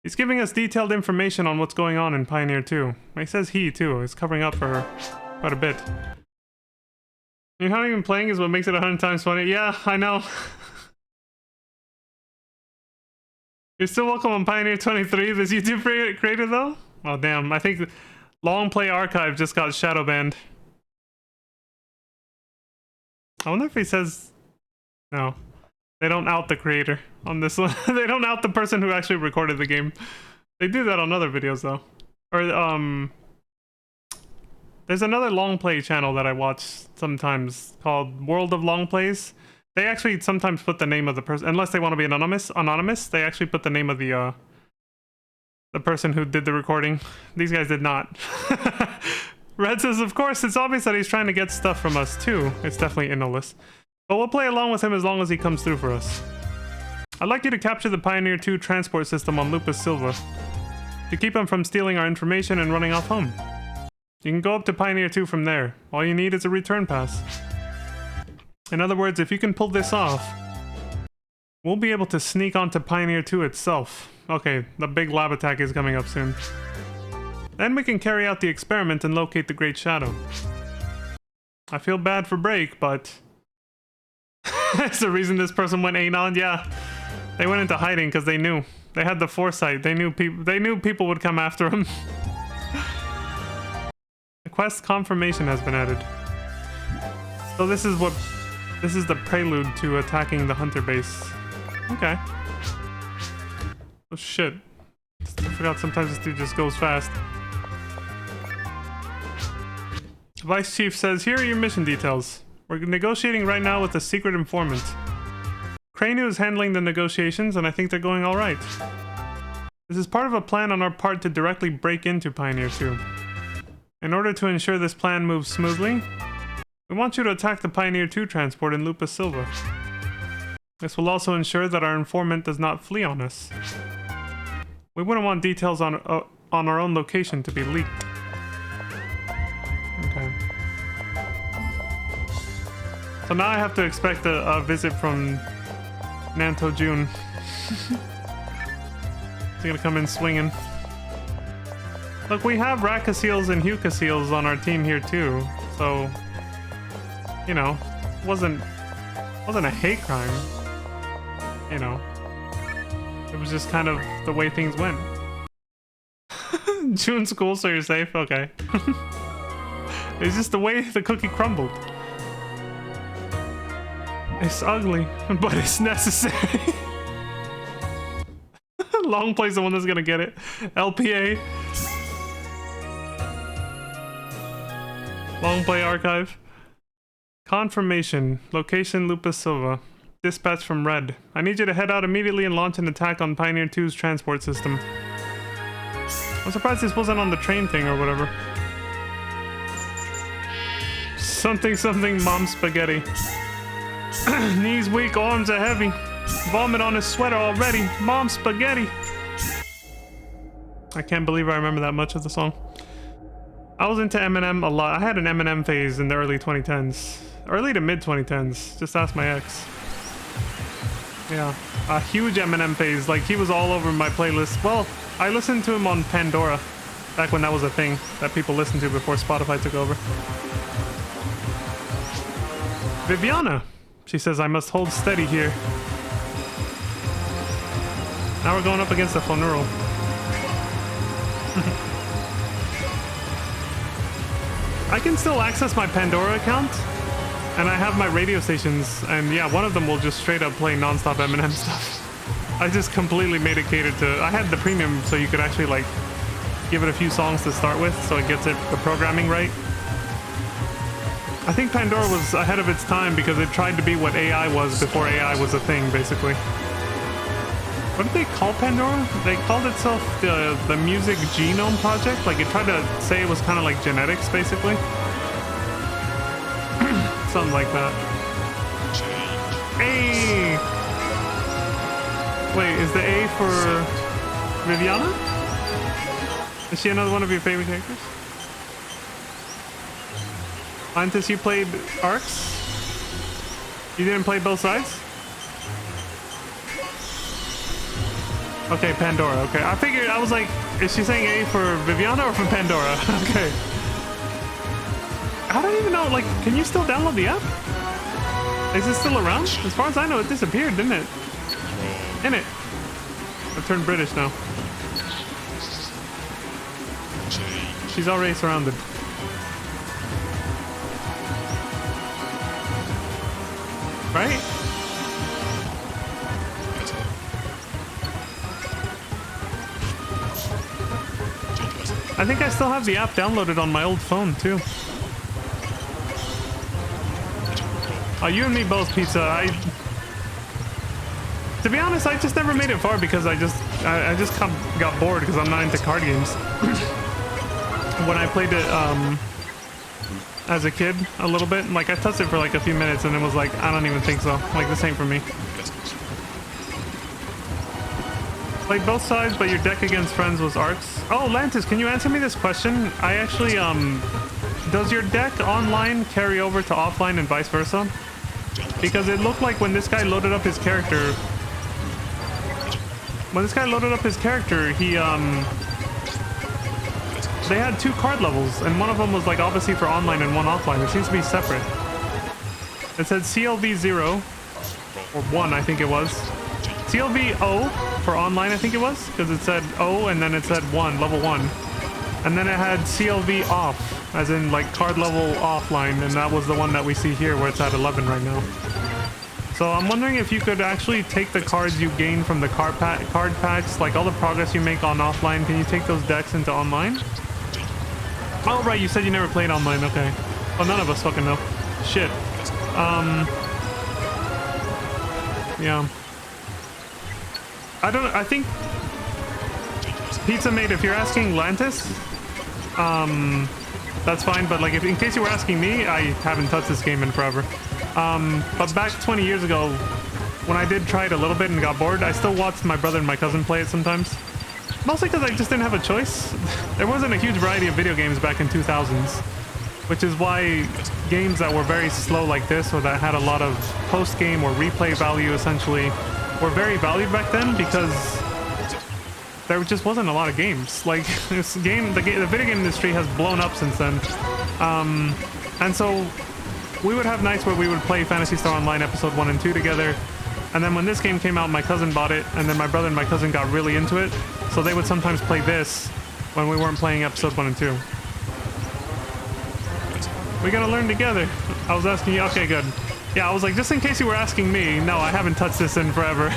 S1: He's giving us detailed information on what's going on in Pioneer 2. He says he too, is covering up for her quite a bit. You're not even playing is what makes it 100 times funny. Yeah, I know. You're still welcome on Pioneer 23, this YouTube creator though? Oh damn, I think Long Play Archive just got shadow banned. I wonder if he says... No. They don't out the creator on this one. They don't out the person who actually recorded the game. They do that on other videos though. Or, there's another Long Play channel that I watch sometimes called World of Long Plays. They actually sometimes put the name of the person, unless they want to be anonymous, they actually put the name of the person who did the recording. These guys did not. Red says, of course, it's obvious that he's trying to get stuff from us too. It's definitely Inolis. But we'll play along with him as long as he comes through for us. I'd like you to capture the Pioneer 2 transport system on Lupus Silva to keep him from stealing our information and running off home. You can go up to Pioneer 2 from there. All you need is a return pass. In other words, if you can pull this off, we'll be able to sneak onto Pioneer 2 itself. Okay, the big lab attack is coming up soon. Then we can carry out the experiment and locate the Great Shadow. I feel bad for Break, but... That's the reason this person went anon. Yeah, they went into hiding because they knew. They had the foresight. They knew people would come after them. The quest confirmation has been added. So this is the prelude to attacking the hunter base. Okay. Oh shit. I forgot sometimes this dude just goes fast. Vice Chief says, here are your mission details. We're negotiating right now with a secret informant. Cranu is handling the negotiations, and I think they're going alright. This is part of a plan on our part to directly break into Pioneer 2. In order to ensure this plan moves smoothly, we want you to attack the Pioneer 2 transport in Lupus Silva. This will also ensure that our informant does not flee on us. We wouldn't want details on our own location to be leaked. Okay. So now I have to expect a visit from Nanto June. He's gonna come in swinging. Look, we have Raccoseals and Hucaseals on our team here too, so you know, wasn't a hate crime. You know, it was just kind of the way things went. June's cool, so you're safe. Okay. It's just the way the cookie crumbled. It's ugly, but it's necessary. Long Play's the one that's gonna get it. LPA. Long Play Archive. Confirmation. Location Lupus Silva. Dispatch from Red. I need you to head out immediately and launch an attack on Pioneer 2's transport system. I'm surprised this wasn't on the train thing or whatever. Something mom spaghetti. Knees weak, arms are heavy. Vomit on his sweater already. Mom spaghetti. I can't believe I remember that much of the song. I was into Eminem a lot. I had an Eminem phase in the early 2010s. Early to mid 2010s. Just ask my ex. Yeah. A huge Eminem phase. Like, he was all over my playlist. Well, I listened to him on Pandora. Back when that was a thing that people listened to before Spotify took over. Viviana. She says, I must hold steady here. Now we're going up against the Fonuro. I can still access my Pandora account, and I have my radio stations, and yeah, one of them will just straight up play non-stop Eminem stuff. I just completely made it catered to... I had the premium so you could actually like give it a few songs to start with, so it gets the programming right. I think Pandora was ahead of its time because it tried to be what AI was before AI was a thing, basically. What did they call Pandora? They called itself the Music Genome Project. Like, it tried to say it was kind of like genetics, basically. Something like that. Hey! Wait, is the A for Viviana? Is she another one of your favorite characters? Phantasy, you played Arcs? You didn't play both sides? Okay, Pandora. Okay, I figured, I was like, is she saying A for Viviana or for Pandora? Okay. I don't even know, like, can you still download the app? Is it still around? As far as I know, it disappeared, didn't it? In it. I turned British now. She's already surrounded. Right? I think I still have the app downloaded on my old phone too. Oh, you and me both, Pizza. To be honest, I just never made it far because I just got bored because I'm not into card games. When I played it as a kid a little bit, like I touched it for like a few minutes and it was like, I don't even think so. Like, this ain't for me. Played both sides, but your deck against friends was Arcs. Oh, Lantis, can you answer me this question? I actually, does your deck online carry over to offline and vice versa? Because it looked like when this guy loaded up his character, he, they had 2 card levels, and one of them was like obviously for online and one offline. It seems to be separate. It said CLV 0, or 1, I think it was. CLV O for online, I think it was, because it said O and then it said 1, level 1. And then it had CLV off, as in like card level offline, and that was the one that we see here where it's at 11 right now. So I'm wondering if you could actually take the cards you gain from the card packs, like all the progress you make on offline, can you take those decks into online? Oh, right, you said you never played online, okay. Oh, none of us fucking know. Shit. Yeah. I think Pizza Mate, if you're asking Lantis, that's fine, but like, if in case you were asking me, I haven't touched this game in forever. But back 20 years ago, when I did try it a little bit and got bored, I still watched my brother and my cousin play it sometimes. Mostly because I just didn't have a choice. There wasn't a huge variety of video games back in 2000s, which is why games that were very slow like this, or that had a lot of post-game or replay value essentially, were very valued back then because there just wasn't a lot of games. Like, the video game industry has blown up since then. And so we would have nights where we would play Phantasy Star Online episode 1 and 2 together. And then when this game came out, my cousin bought it, and then my brother and my cousin got really into it. So they would sometimes play this when we weren't playing episode 1 and 2. We gotta learn together. I was asking you, okay, good. Yeah, I was like, just in case you were asking me, no, I haven't touched this in forever.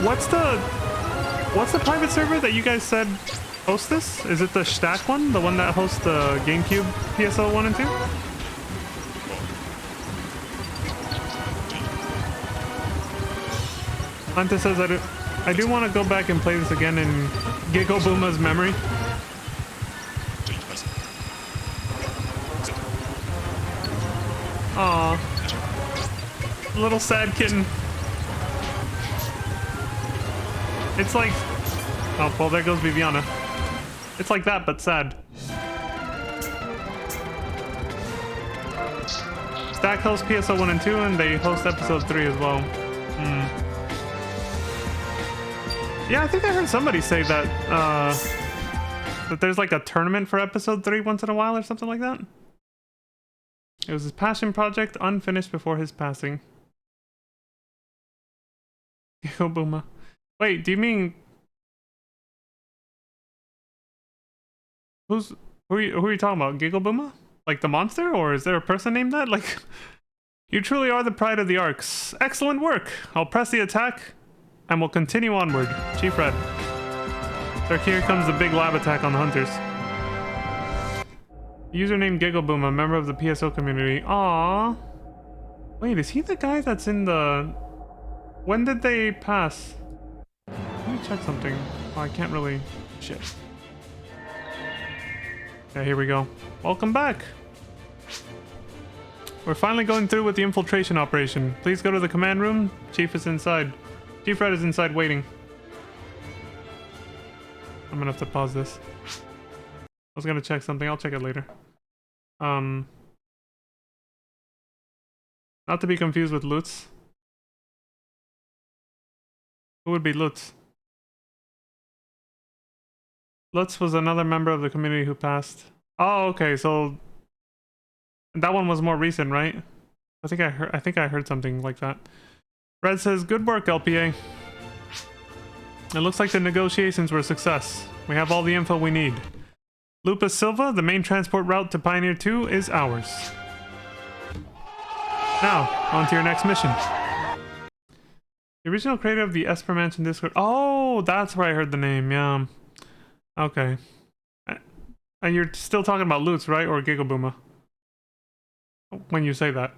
S1: What's the private server that you guys said hosts this? Is it the Stack one? The one that hosts the GameCube PSO 1 and 2? Anta says, I do want to go back and play this again in Giggle Booma's memory. Aw. Little sad kitten. It's like... Oh, well, there goes Viviana. It's like that, but sad. Stack hosts PSO 1 and 2, and they host episode 3 as well. Yeah, I think I heard somebody say that that there's like a tournament for episode 3 once in a while or something like that. It was his passion project, unfinished before his passing. Yo, Booma. Wait, do you mean... Who are you talking about? Giggle Booma? Like the monster? Or is there a person named that? Like... You truly are the pride of the Arcs. Excellent work! I'll press the attack, and we'll continue onward. Chief Red. So here comes the big lab attack on the hunters. Username Giggleboom, a member of the PSO community. Aww. Wait, is he the guy that's in the... When did they pass? Let me check something. Oh, I can't really... Shit. Yeah, here we go. Welcome back. We're finally going through with the infiltration operation. Please go to the command room. Chief is inside. Chief Red is inside waiting. I'm gonna have to pause this. I was gonna check something. I'll check it later. Not to be confused with Lutz. Who would be Lutz? Lutz was another member of the community who passed. Oh, okay. So that one was more recent, right? I think I heard something like that. Red says, "Good work, LPA. It looks like the negotiations were a success. We have all the info we need. Lupus Silva, the main transport route to Pioneer 2 is ours. Now, on to your next mission." The original creator of the Esper Mansion Discord. Oh, that's where I heard the name, yeah. Okay. And you're still talking about Lutz, right? Or Gigabooma? When you say that.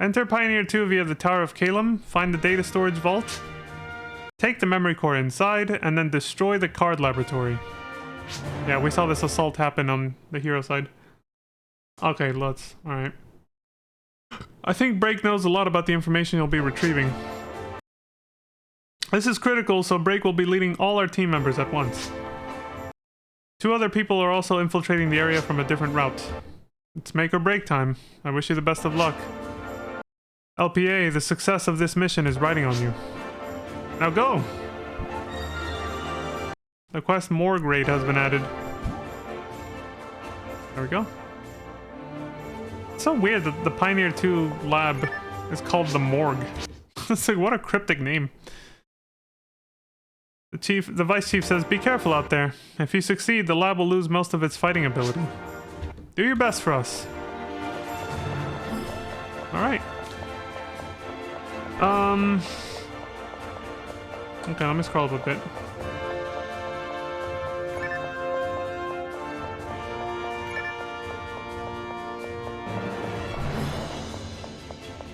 S1: Enter Pioneer 2 via the Tower of Calum, find the data storage vault, take the memory core inside, and then destroy the C.A.R.D laboratory. Yeah, we saw this assault happen on the hero side. Okay, let's... Alright. I think Break knows a lot about the information you'll be retrieving. This is critical, so Break will be leading all our team members at once. 2 other people are also infiltrating the area from a different route. It's make or break time. I wish you the best of luck. LPA, the success of this mission is riding on you. Now go! The quest Morgue raid has been added. There we go. It's so weird that the Pioneer 2 lab is called the Morgue. It's like, what a cryptic name. The Vice Chief says, "Be careful out there. If you succeed, the lab will lose most of its fighting ability. Do your best for us." Alright. Okay, let me scroll up a bit.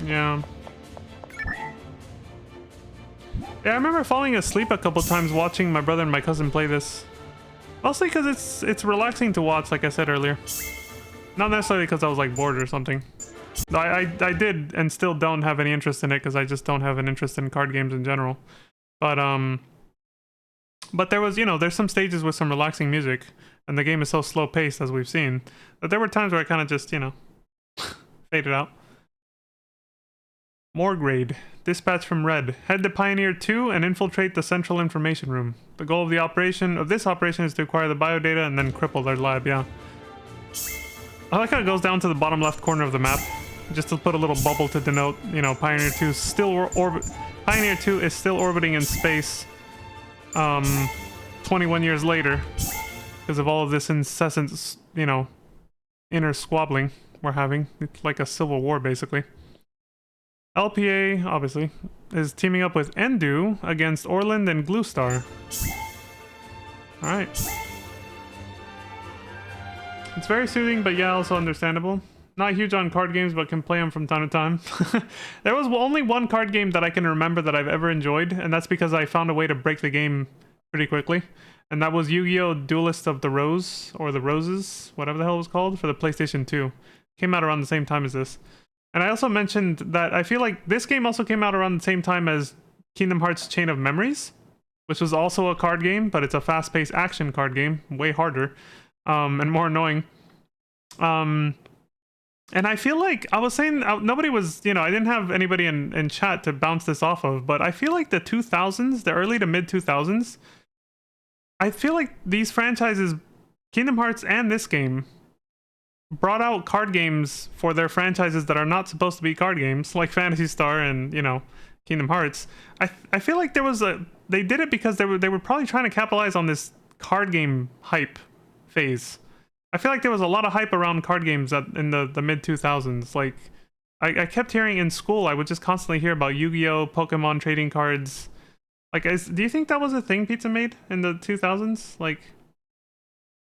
S1: Yeah. Yeah, I remember falling asleep a couple times watching my brother and my cousin play this. Mostly because it's relaxing to watch, like I said earlier. Not necessarily because I was like bored or something. I did and still don't have any interest in it because I just don't have an interest in card games in general. But there was, you know, there's some stages with some relaxing music, and the game is so slow paced as we've seen that there were times where I kind of just, you know, faded out. Morgue raid. Dispatch from Red. Head to Pioneer 2 and infiltrate the central information room. The goal of this operation is to acquire the biodata and then cripple their lab, yeah. I like how it goes down to the bottom left corner of the map, just to put a little bubble to denote, you know, Pioneer 2 is still orbiting in space 21 years later because of all of this incessant, you know, inner squabbling we're having. It's like a civil war, basically. LPA, obviously, is teaming up with Endu against Orland and Gluestar. Alright. It's very soothing, but yeah, also understandable. Not huge on card games, but can play them from time to time. There was only one card game that I can remember that I've ever enjoyed, and that's because I found a way to break the game pretty quickly. And that was Yu-Gi-Oh! Duelist of the Rose, or the Roses, whatever the hell it was called, for the PlayStation 2. Came out around the same time as this. And I also mentioned that I feel like this game also came out around the same time as Kingdom Hearts Chain of Memories. which was also a card game, but it's a fast-paced action card game, way harder, and more annoying. And I feel like I was saying, nobody was, you know, I didn't have anybody in chat to bounce this off of, but I feel like the 2000s, the early to mid 2000s, I feel like these franchises, Kingdom Hearts and this game, brought out card games for their franchises that are not supposed to be card games, like Phantasy Star and, you know, Kingdom Hearts. I feel like they did it because they were probably trying to capitalize on this card game hype phase. I feel like there was a lot of hype around card games in the mid 2000s. Like, I kept hearing in school, I would just constantly hear about Yu-Gi-Oh, Pokemon trading cards. Like, do you think that was a thing Pizza made in the 2000s? Like,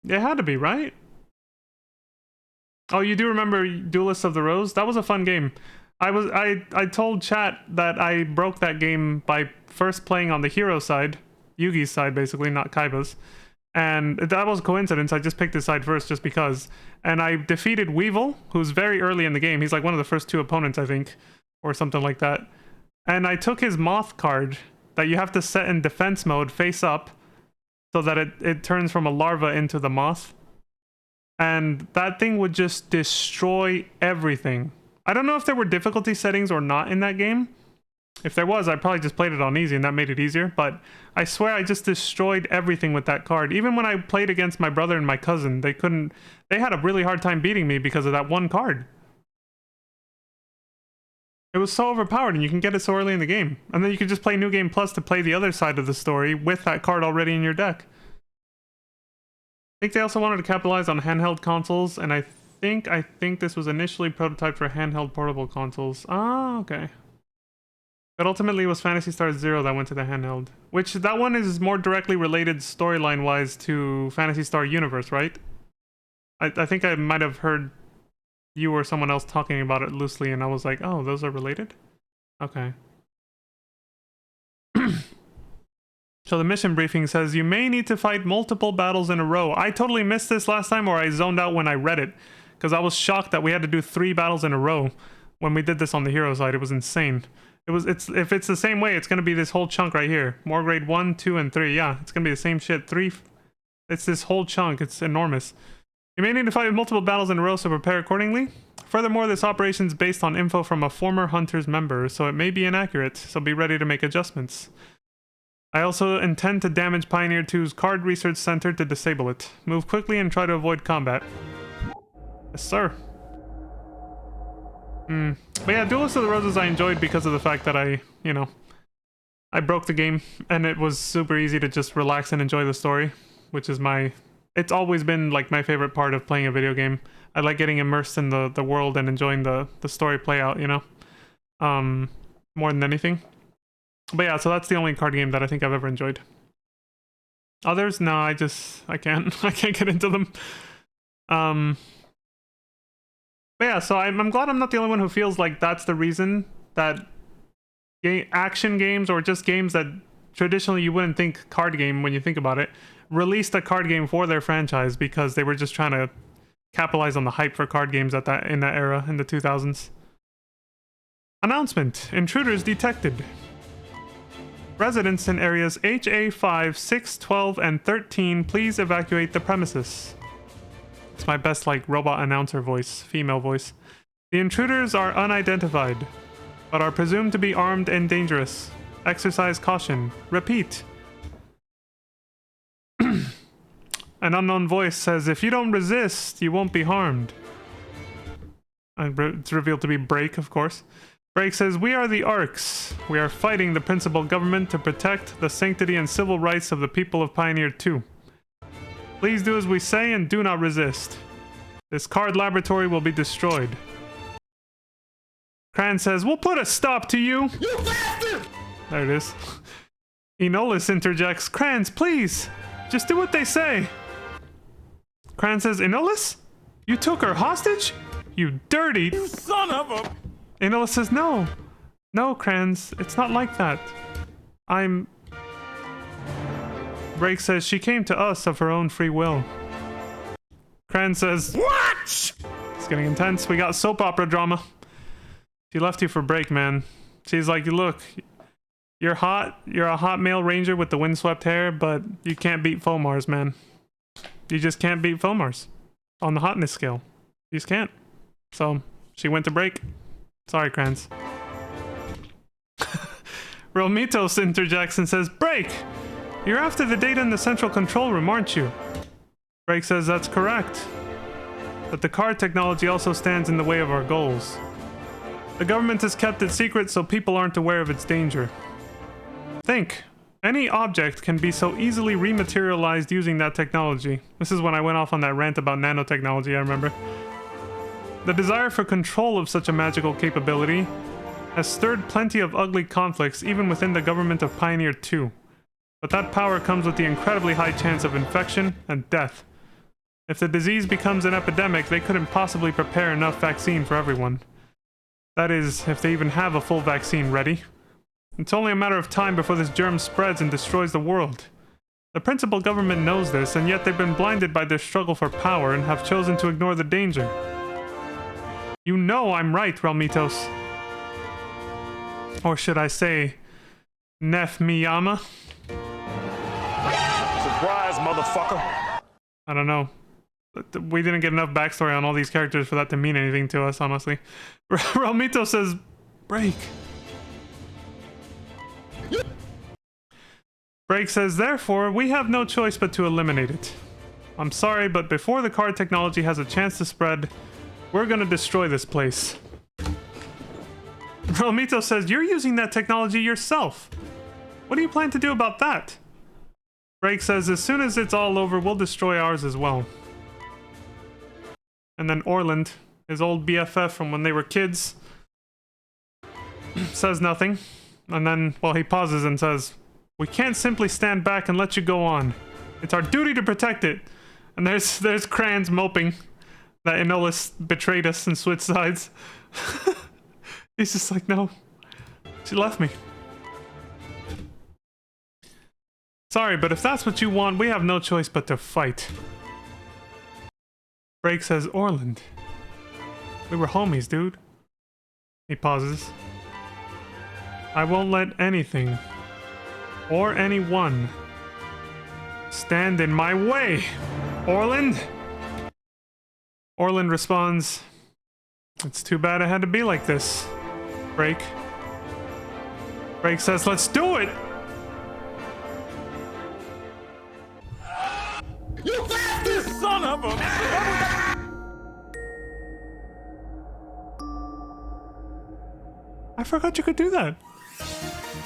S1: it had to be, right? Oh, you do remember Duelists of the Rose? That was a fun game. I told chat that I broke that game by first playing on the hero side, Yugi's side basically, not Kaiba's. And that was a coincidence. I just picked his side first just because. And I defeated Weevil, who's very early in the game. He's like one of the first 2 opponents, I think, or something like that. And I took his Moth card that you have to set in defense mode face up so that it turns from a larva into the moth. And that thing would just destroy everything. I don't know if there were difficulty settings or not in that game. If there was, I probably just played it on easy and that made it easier. But I swear I just destroyed everything with that card. Even when I played against my brother and my cousin, they had a really hard time beating me because of that one card. It was so overpowered and you can get it so early in the game. And then you could just play New Game Plus to play the other side of the story with that card already in your deck. I think they also wanted to capitalize on handheld consoles, and I think this was initially prototyped for handheld portable consoles. Ah, okay. But ultimately it was Phantasy Star Zero that went to the handheld. Which, that one is more directly related storyline-wise to Phantasy Star Universe, right? I think I might have heard you or someone else talking about it loosely, and I was like, oh, those are related? Okay. So the mission briefing says, you may need to fight multiple battles in a row. I totally missed this last time, or I zoned out when I read it. Because I was shocked that we had to do 3 battles in a row when we did this on the hero side. It was insane. If it's the same way, it's going to be this whole chunk right here. More grade 1, 2, and 3. Yeah, it's going to be the same shit. 3. It's this whole chunk. It's enormous. You may need to fight multiple battles in a row, so prepare accordingly. Furthermore, this operation is based on info from a former Hunter's member, so it may be inaccurate, so be ready to make adjustments. I also intend to damage Pioneer 2's card research center to disable it. Move quickly and try to avoid combat. Yes, sir. But yeah, Duelist of the Roses I enjoyed because of the fact that I broke the game and it was super easy to just relax and enjoy the story, which is it's always been like my favorite part of playing a video game. I like getting immersed in the world and enjoying the story play out, more than anything. But yeah, so that's the only card game that I think I've ever enjoyed. Others, no, I can't get into them. But yeah, so I'm glad I'm not the only one who feels like that's the reason that action games, or just games that traditionally you wouldn't think card game when you think about it, released a card game for their franchise because they were just trying to capitalize on the hype for card games in that era, in the 2000s. Announcement: intruders detected. Residents in areas HA 5, 6, 12, and 13, please evacuate the premises. It's my best, robot announcer voice, female voice. The intruders are unidentified, but are presumed to be armed and dangerous. Exercise caution. Repeat. An unknown voice says, if you don't resist, you won't be harmed. It's revealed to be Break, of course. Break says, we are the Arcs. We are fighting the principal government to protect the sanctity and civil rights of the people of Pioneer 2. Please do as we say and do not resist. This card laboratory will be destroyed. Kran says, we'll put a stop to you! You bastard! There it is. Enolis interjects, Krans, please! Just do what they say! Kran says, Enolis? You took her hostage? You dirty... You son of a... Enolis says, no. No, Krans, it's not like that. Break says, she came to us of her own free will. Kran says, what? It's getting intense. We got soap opera drama. She left you for Break, man. She's like, look, You're hot. You're a hot male ranger with the windswept hair, but you can't beat Fomars, man. You just can't beat Fomars on the hotness scale. You just can't. So she went to break. Sorry, Kranz. Rolmitos interjects and says, Break! You're after the data in the central control room, aren't you? Break says that's correct. But the C.A.R.D technology also stands in the way of our goals. The government has kept it secret so people aren't aware of its danger. Think. Any object can be so easily rematerialized using that technology. This is when I went off on that rant about nanotechnology, I remember. The desire for control of such a magical capability has stirred plenty of ugly conflicts even within the government of Pioneer 2. But that power comes with the incredibly high chance of infection and death. If the disease becomes an epidemic, they couldn't possibly prepare enough vaccine for everyone. That is, if they even have a full vaccine ready. It's only a matter of time before this germ spreads and destroys the world. The principal government knows this, and yet they've been blinded by their struggle for power and have chosen to ignore the danger. You know I'm right, Relmitos. Or should I say, Nef Miyama?
S3: Surprise, motherfucker.
S1: I don't know. We didn't get enough backstory on all these characters for that to mean anything to us, honestly. Relmito says, Break. Break says, therefore, we have no choice but to eliminate it. I'm sorry, but before the C.A.R.D technology has a chance to spread, we're gonna destroy this place. Relmito says, you're using that technology yourself. What do you plan to do about that? Break says, as soon as it's all over, we'll destroy ours as well. And then Orland, his old BFF from when they were kids, says nothing. And then, well, he pauses and says, we can't simply stand back and let you go on. It's our duty to protect it. And there's Kranz moping that Enolis betrayed us and switched sides. He's just like, no. She left me. Sorry, but if that's what you want, we have no choice but to fight. Break says, Orland. We were homies, dude. He pauses. I won't let anything or anyone stand in my way, Orland. Orland responds, it's too bad it had to be like this. Break. Break says, let's do it!
S3: You bastard son of a...
S1: I forgot you could do that.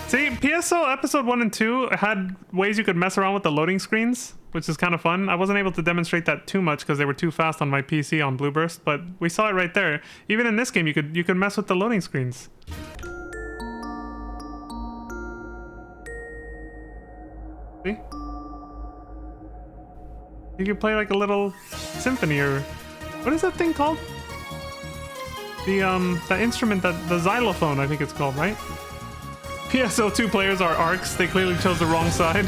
S1: See, PSO episode 1 and 2 had ways you could mess around with the loading screens, which is kind of fun. I wasn't able to demonstrate that too much because they were too fast on my PC on Blueburst, but we saw it right there. Even in this game, you could mess with the loading screens. See? You could play like a little symphony or... What is that thing called? The instrument, the xylophone, I think it's called, right? PSO2 players are ARCs. They clearly chose the wrong side.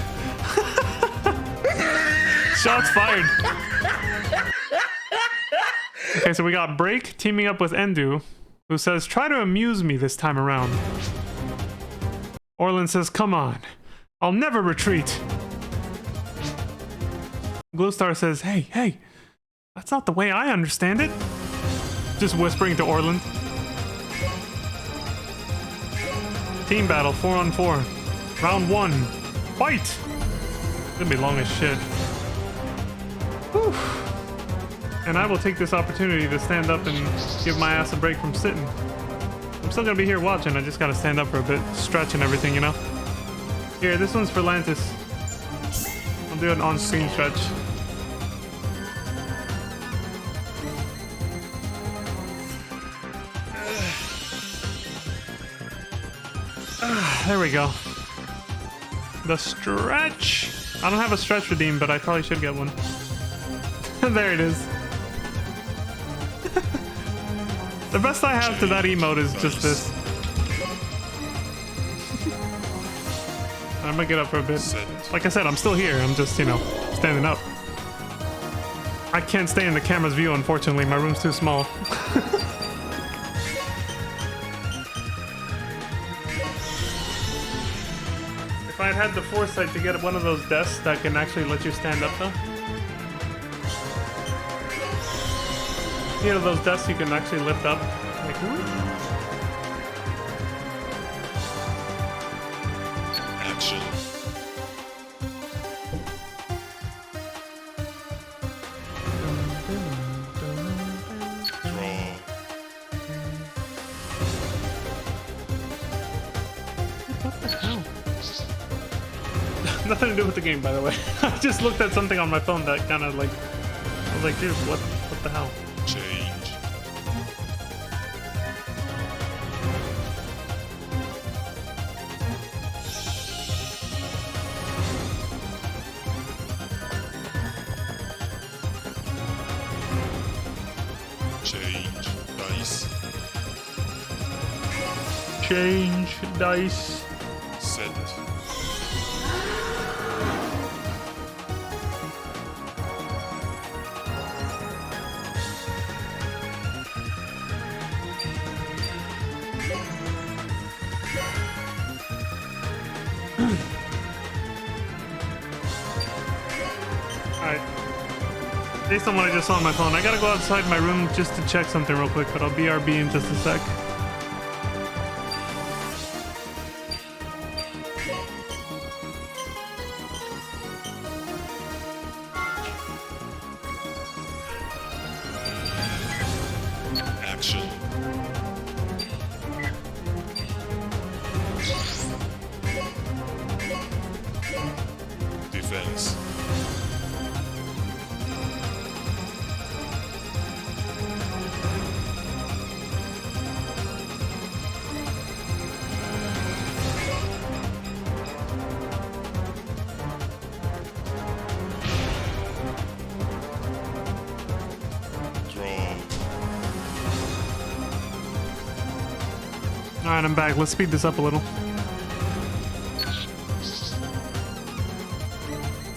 S1: Shots fired. Okay, so we got Break teaming up with Endu, who says, try to amuse me this time around. Orland says, come on. I'll never retreat. Gluestar says, hey, that's not the way I understand it. Just whispering to Orland. Team battle, 4-on-4. Round 1. Fight! It's gonna be long as shit. Whew. And I will take this opportunity to stand up and give my ass a break from sitting. I'm still gonna be here watching, I just gotta stand up for a bit, stretch and everything, you know? Here, this one's for Lantis. I'll do an on-screen stretch. There we go. The stretch. I don't have a stretch redeem, but I probably should get one. There it is. The best I have to that emote is just this. I'm gonna get up for a bit. Like I said, I'm still here. I'm just, you know, standing up. I can't stay in the camera's view, unfortunately. My room's too small. I had the foresight to get one of those desks that can actually let you stand up though. You know those desks you can actually lift up? Like, whoop.
S2: Action. Draw.
S1: What the hell? Nothing to do with the game, by the way. I just looked at something on my phone that kind of like, I was like, dude, what the hell?
S2: Change. Change. Dice.
S1: Change dice.
S2: Set.
S1: Alright. Based on what I just saw on my phone, I gotta go outside my room just to check something real quick, but I'll BRB in just a sec.
S2: Action. Defense. Draw.
S1: Alright, I'm back. Let's speed this up a little.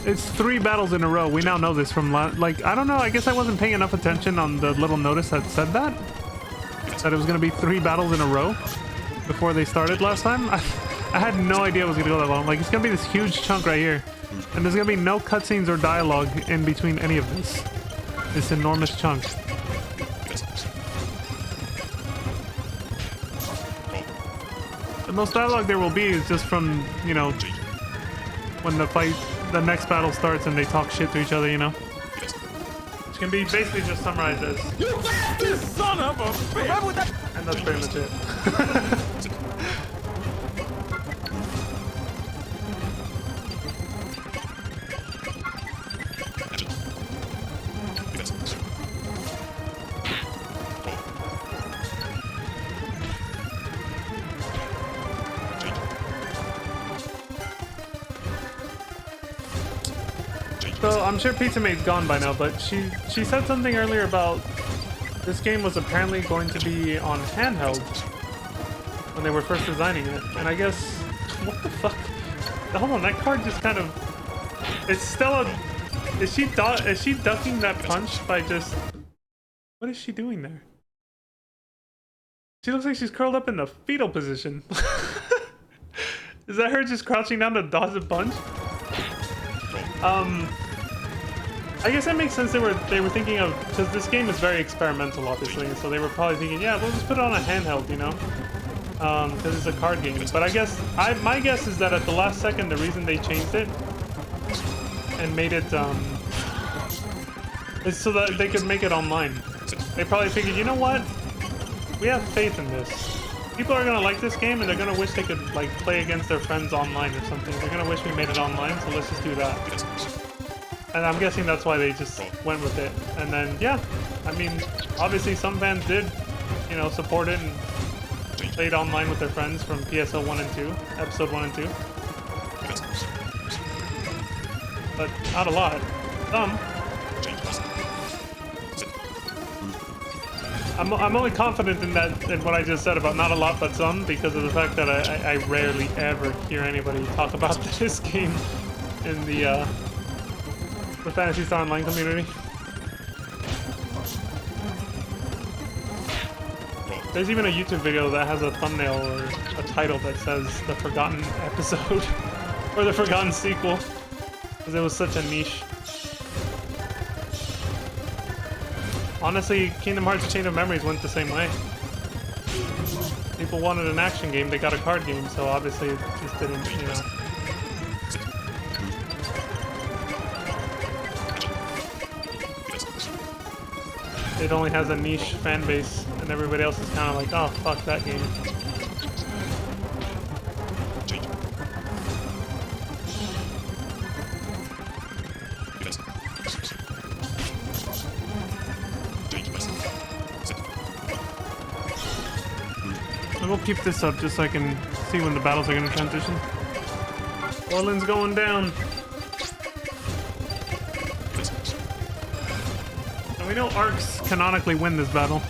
S1: It's 3 battles in a row. We now know this from like, I don't know, I guess I wasn't paying enough attention on the little notice that said that. That it was gonna be 3 battles in a row before they started last time. I had no idea it was gonna go that long. Like, it's gonna be this huge chunk right here. And there's gonna be no cutscenes or dialogue in between any of this. This enormous chunk. The most dialogue there will be is just from, you know, when the next battle starts and they talk shit to each other, you know? Which can be basically just summarized as,
S3: You bastard son of a bitch!
S1: and that's pretty much it. So I'm sure Pizza Mate's gone by now, but she said something earlier about this game was apparently going to be on handheld when they were first designing it, and I guess what the fuck? Hold on, that card just kind of. It's still a. Is she ducking that punch by just? What is she doing there? She looks like she's curled up in the fetal position. Is that her just crouching down to dodge a punch? I guess that makes sense. They were thinking of, because this game is very experimental, obviously, so they were probably thinking, yeah, we'll just put it on a handheld, you know, because it's a card game. But I guess my guess is that at the last second, the reason they changed it and made it is so that they could make it online. They probably figured, you know what, we have faith in this. People are gonna like this game, and they're gonna wish they could like play against their friends online or something. They're gonna wish we made it online, so let's just do that. And I'm guessing that's why they just went with it. And then, yeah, I mean, obviously some fans did, you know, support it and played online with their friends from PSO 1 and 2, episode 1 and 2. But not a lot. Some. I'm only confident in that, in what I just said about not a lot but some, because of the fact that I rarely ever hear anybody talk about this game in the Phantasy Star Online community. There's even a YouTube video that has a thumbnail or a title that says The Forgotten Episode. Or the Forgotten sequel. Because it was such a niche. Honestly, Kingdom Hearts Chain of Memories went the same way. People wanted an action game, they got a card game, so obviously it just didn't, you know. It only has a niche fan base, and everybody else is kind of like, oh, fuck that game. And we'll keep this up just so I can see when the battles are going to transition. Orland's going down. And we know Arcs canonically win this battle.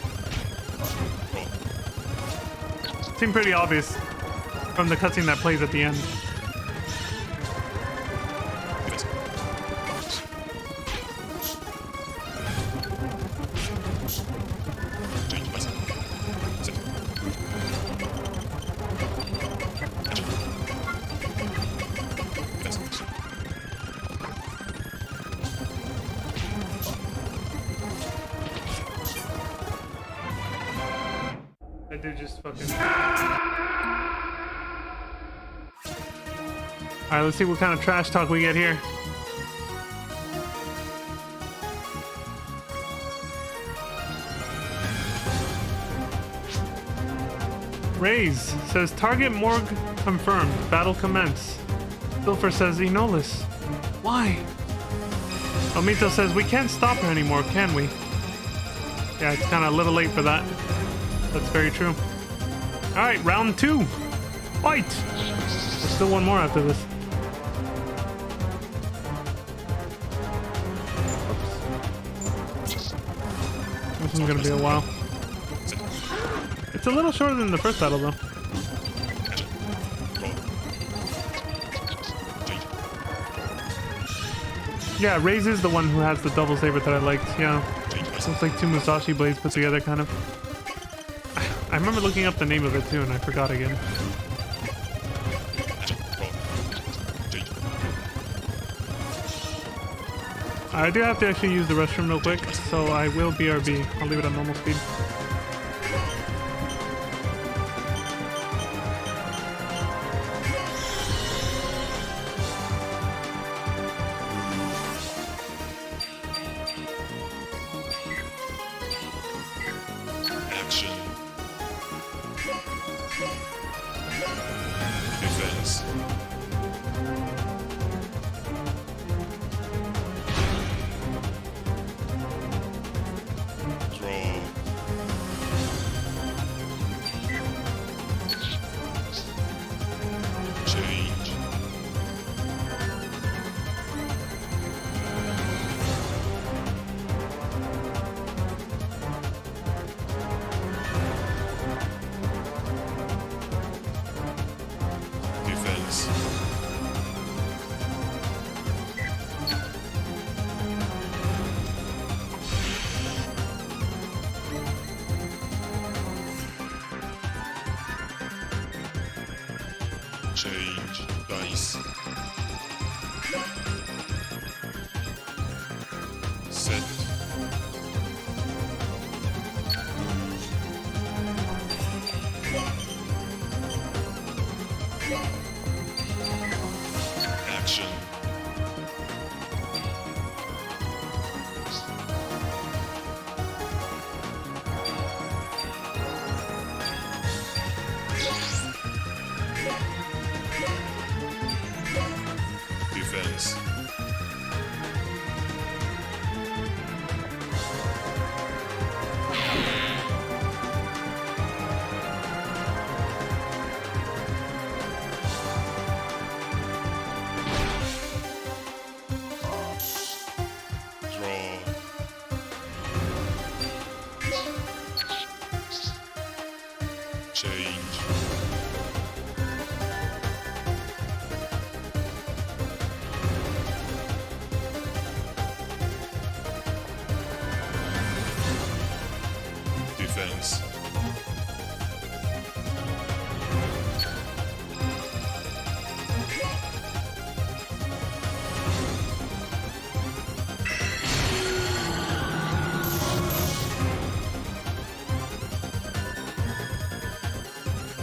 S1: Seemed pretty obvious from the cutscene that plays at the end. I did just fucking... Alright, let's see what kind of trash talk we get here. Raze says, target morgue confirmed. Battle commence. Pilfer says, Enolis. Why? Omito says, we can't stop her anymore, can we? Yeah, it's kind of a little late for that. That's very true. Alright, round 2. Fight! There's still one more after this. Oops. This one's gonna be a while. It's a little shorter than the first battle, though. Yeah, Raze is the one who has the double saber that I liked, yeah. Looks like two Musashi blades put together, kind of. I remember looking up the name of it too, and I forgot again. I do have to actually use the restroom real quick, so I will BRB. I'll leave it at normal speed.
S2: Action. Defense. Draw. Change. Defense. Change dice. Set. Action. Defense. Draw. Change. Defense.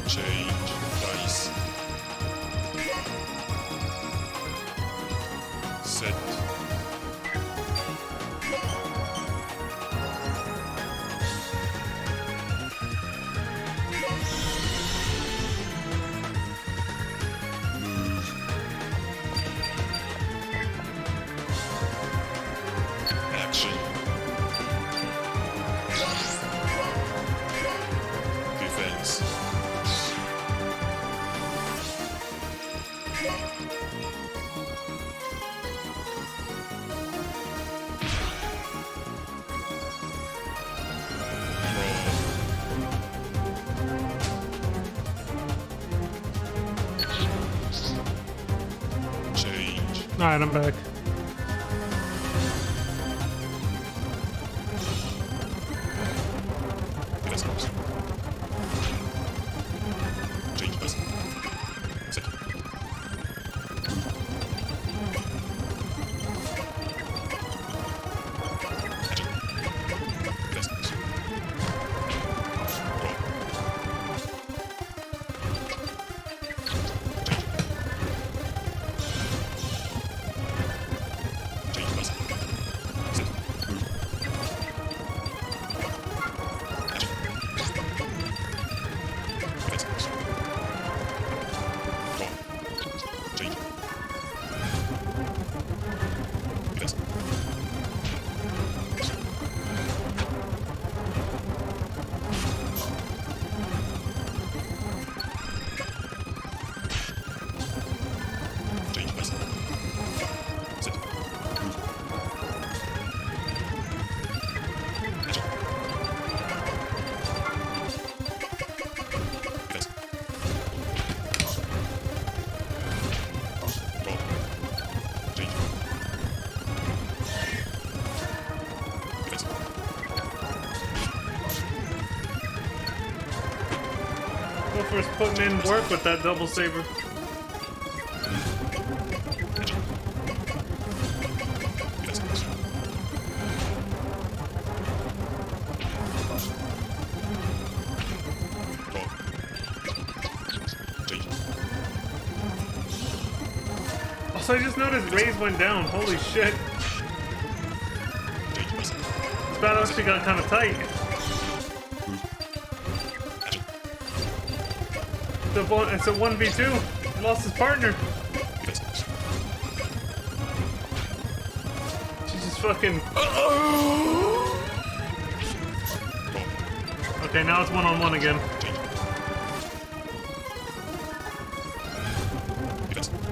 S2: Change dice. Set. Move. Action. Defense. Change.
S1: Alright, I'm back.
S2: Investment. Change bus. Set. Action. Investment. Roll. Change bus. Set. Move. Action. Investment. Roll. Change. Investment. Change bus. Set. Move. Action. Investment. Roll. Change. Investment.
S1: Gopher's putting in work with that double saber.
S2: Action. Investment. Roll. Change.
S1: Also, I just noticed Raze went down. Holy shit.
S2: Change bus.
S1: This battle actually got kind of tight.
S2: Action.
S1: It's a 1v2. He lost his partner.
S2: Investment.
S1: She just fucking...
S2: Roll.
S1: Okay, now it's one-on-one again.
S2: Change. Investment.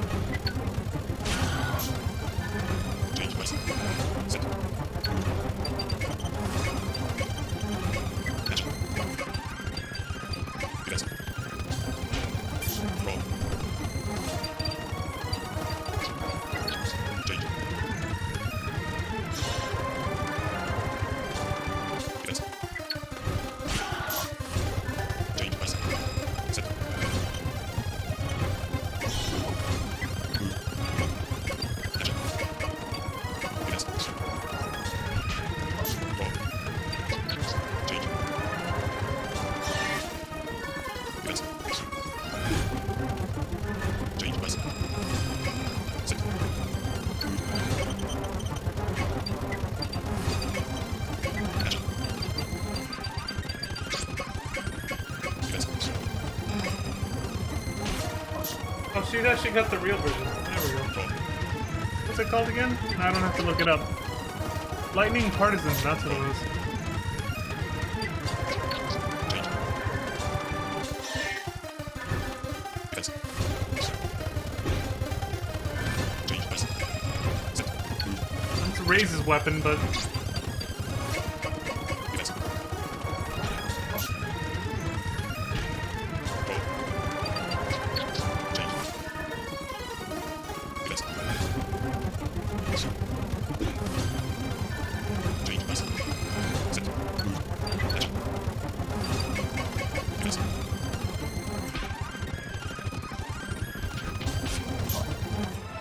S2: Change bus. Set. Action. Investment. Roll. Change. Investment. Change bus. Set. Action. Investment. Roll. Change. Investment. Change bus. Set. Action. Investment.
S1: Oh, she actually got the real version. There we go.
S2: Roll.
S1: What's it called again? I don't have to look it up. Lightning Partisan, that's what it was.
S2: Change. Investment. Change bus. Set.
S1: That's Raze's weapon, but...
S2: Investment. Roll. Change. Investment. Change bus. Set. Action. Investment.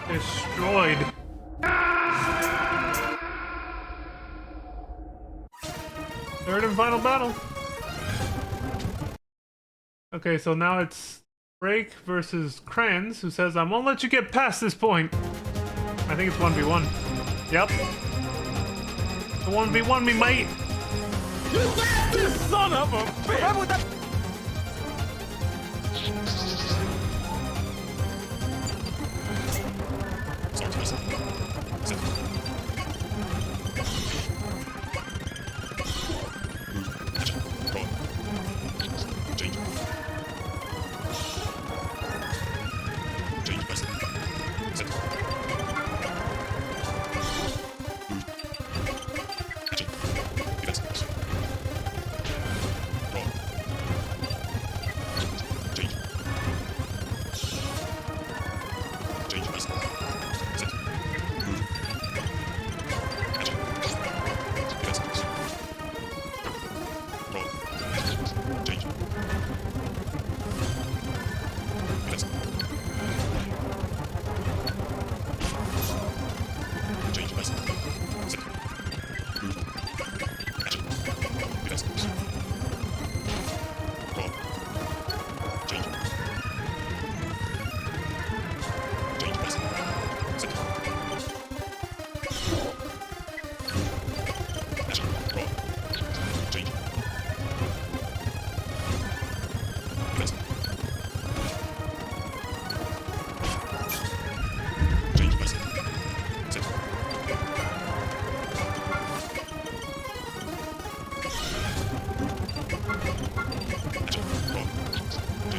S1: Destroyed. Third and final battle. Okay, so now it's Break versus Kranz, who says, I won't let you get past this point. I think it's 1v1. Yep. The 1v1 me, mate.
S3: You bastard son of a bitch!
S2: Start pressing. Set. Move. Action. Roll. Change. Change pressing. Set. Move. Action. Defense. Roll. Change. Change pressing. Set. Move. Action. Defense. Roll. Change. Defense. Change pressing. Set. Move. Action. Defense. Roll. Change. Change pressing. Set. Action. Roll. Change. Defense. Change pressing. Set. Action. Roll.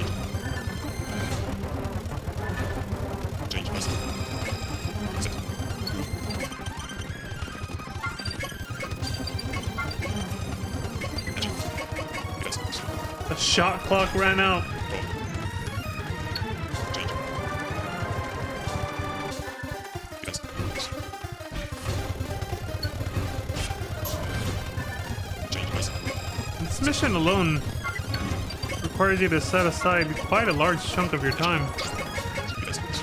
S2: Change. Change pressing. Set. Action. Defense.
S1: The shot clock ran out.
S2: Roll. Change. Defense. Change pressing.
S1: This mission alone requires you to set aside quite a large chunk of your time,
S2: Defense.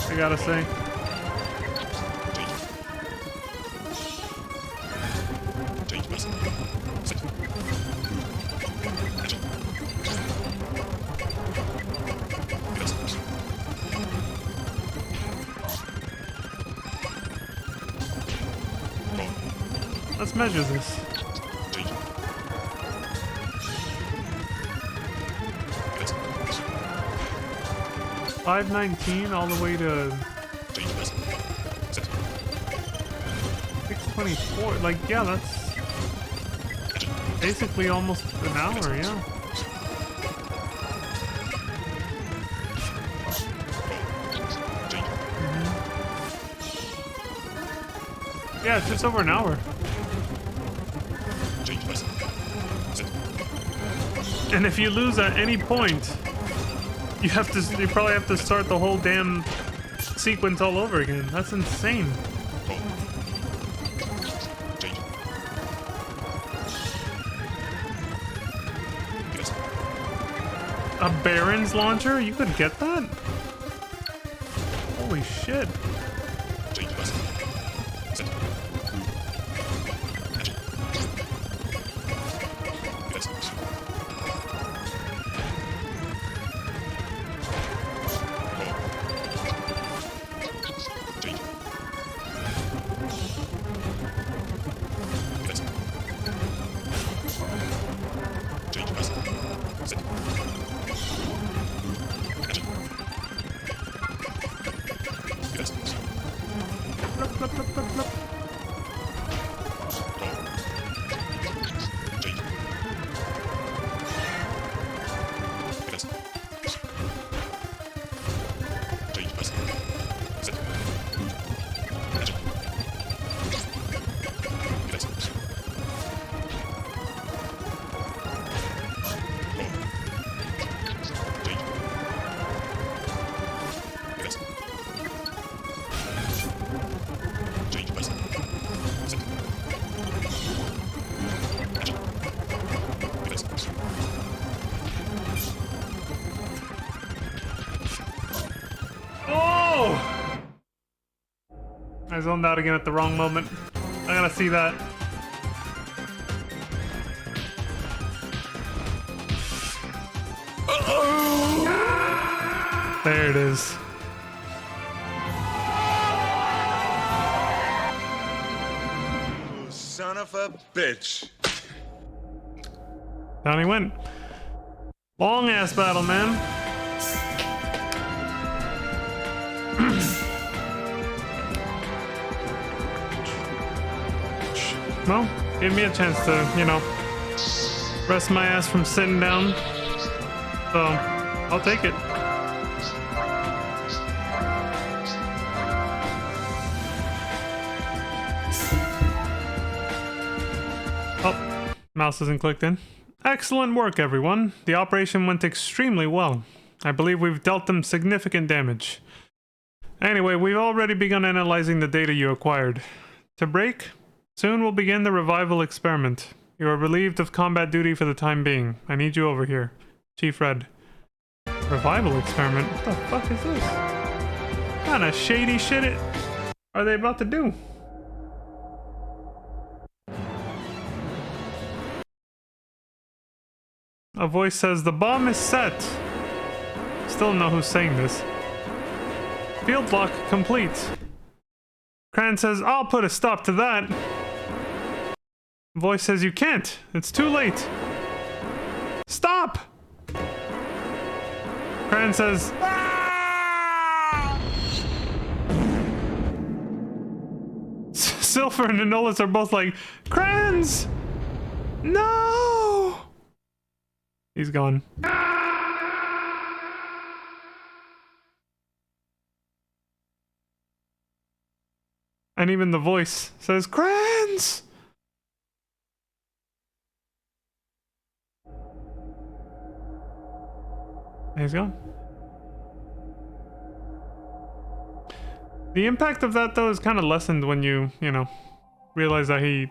S1: I gotta say.
S2: Change. Change pressing. Set. Action. Defense. Roll.
S1: Let's measure this.
S2: Change. Defense.
S1: 519 all the way to
S2: Change pressing. Set.
S1: 624. Like, yeah, that's
S2: Action.
S1: basically almost an hour, yeah.
S2: Roll. Change.
S1: Yeah, it's just over an hour.
S2: Change pressing. Set.
S1: And if you lose at any point, you probably have to start the whole damn sequence all over again. That's insane.
S2: Roll. Change. Defense.
S1: A Baron's launcher? You could get that? Holy shit.
S2: Change pressing. Set. Move. Action. Defense. Roll. Change. Defense. Change pressing. Set. Move. Action. Defense.
S1: Blup, blup, blup, blup, blup.
S2: Roll. Change. Defense. Change pressing. Set. Move. Action. Defense. Roll. Change. Defense. Change pressing. Set. Move. Action. Defense.
S1: Oh! I zoned out again at the wrong moment. I gotta see that. There it is.
S4: You son of a bitch.
S1: Down he went. Long ass battle, man. Well, gave me a chance to, you know, rest my ass from sitting down. So, I'll take it. Oh, mouse isn't clicked in. Excellent work, everyone. The operation went extremely well. I believe we've dealt them significant damage. Anyway, we've already begun analyzing the data you acquired. To break, soon we'll begin the revival experiment. You are relieved of combat duty for the time being. I need you over here. Chief Red. Revival experiment? What the fuck is this? What kind of shady shit are they about to do? A voice says, the bomb is set. Still don't know who's saying this. Field lock complete. Cran says, I'll put a stop to that. Voice says, you can't. It's too late. Stop! Cran says, Silver and Enolis are both like, Crans! No! He's gone. And even the voice says, Crans! He's gone. The impact of that, though, is kind of lessened when you know, realize that he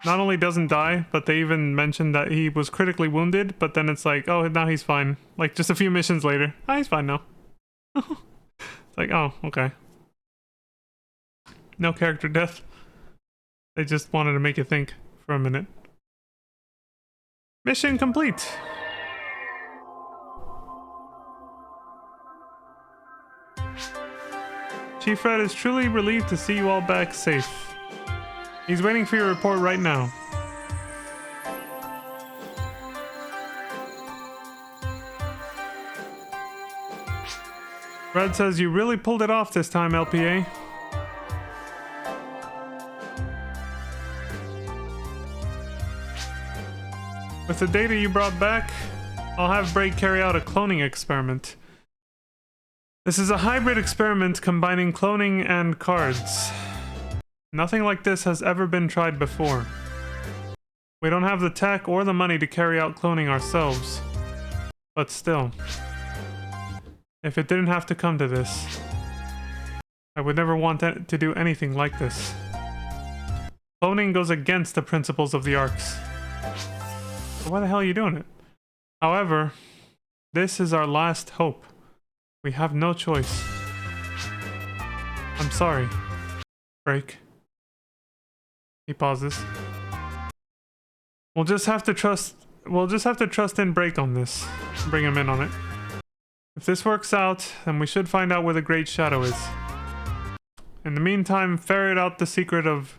S1: not only doesn't die, but they even mentioned that he was critically wounded, but then it's like, oh, now he's fine. Like, just a few missions later. Ah, he's fine now. It's like, oh, okay. No character death. They just wanted to make you think for a minute. Mission complete. Chief Red is truly relieved to see you all back safe. He's waiting for your report right now. Red says you really pulled it off this time, LPA. With the data you brought back, I'll have Break carry out a cloning experiment. This is a hybrid experiment combining cloning and C.A.R.Ds. Nothing like this has ever been tried before. We don't have the tech or the money to carry out cloning ourselves. But still, if it didn't have to come to this, I would never want to do anything like this. Cloning goes against the principles of the arcs. So why the hell are you doing it? However, this is our last hope. We have no choice. I'm sorry. Break. He pauses. We'll just have to trust in Break on this. Bring him in on it. If this works out, then we should find out where the Great Shadow is. In the meantime, ferret out the secret of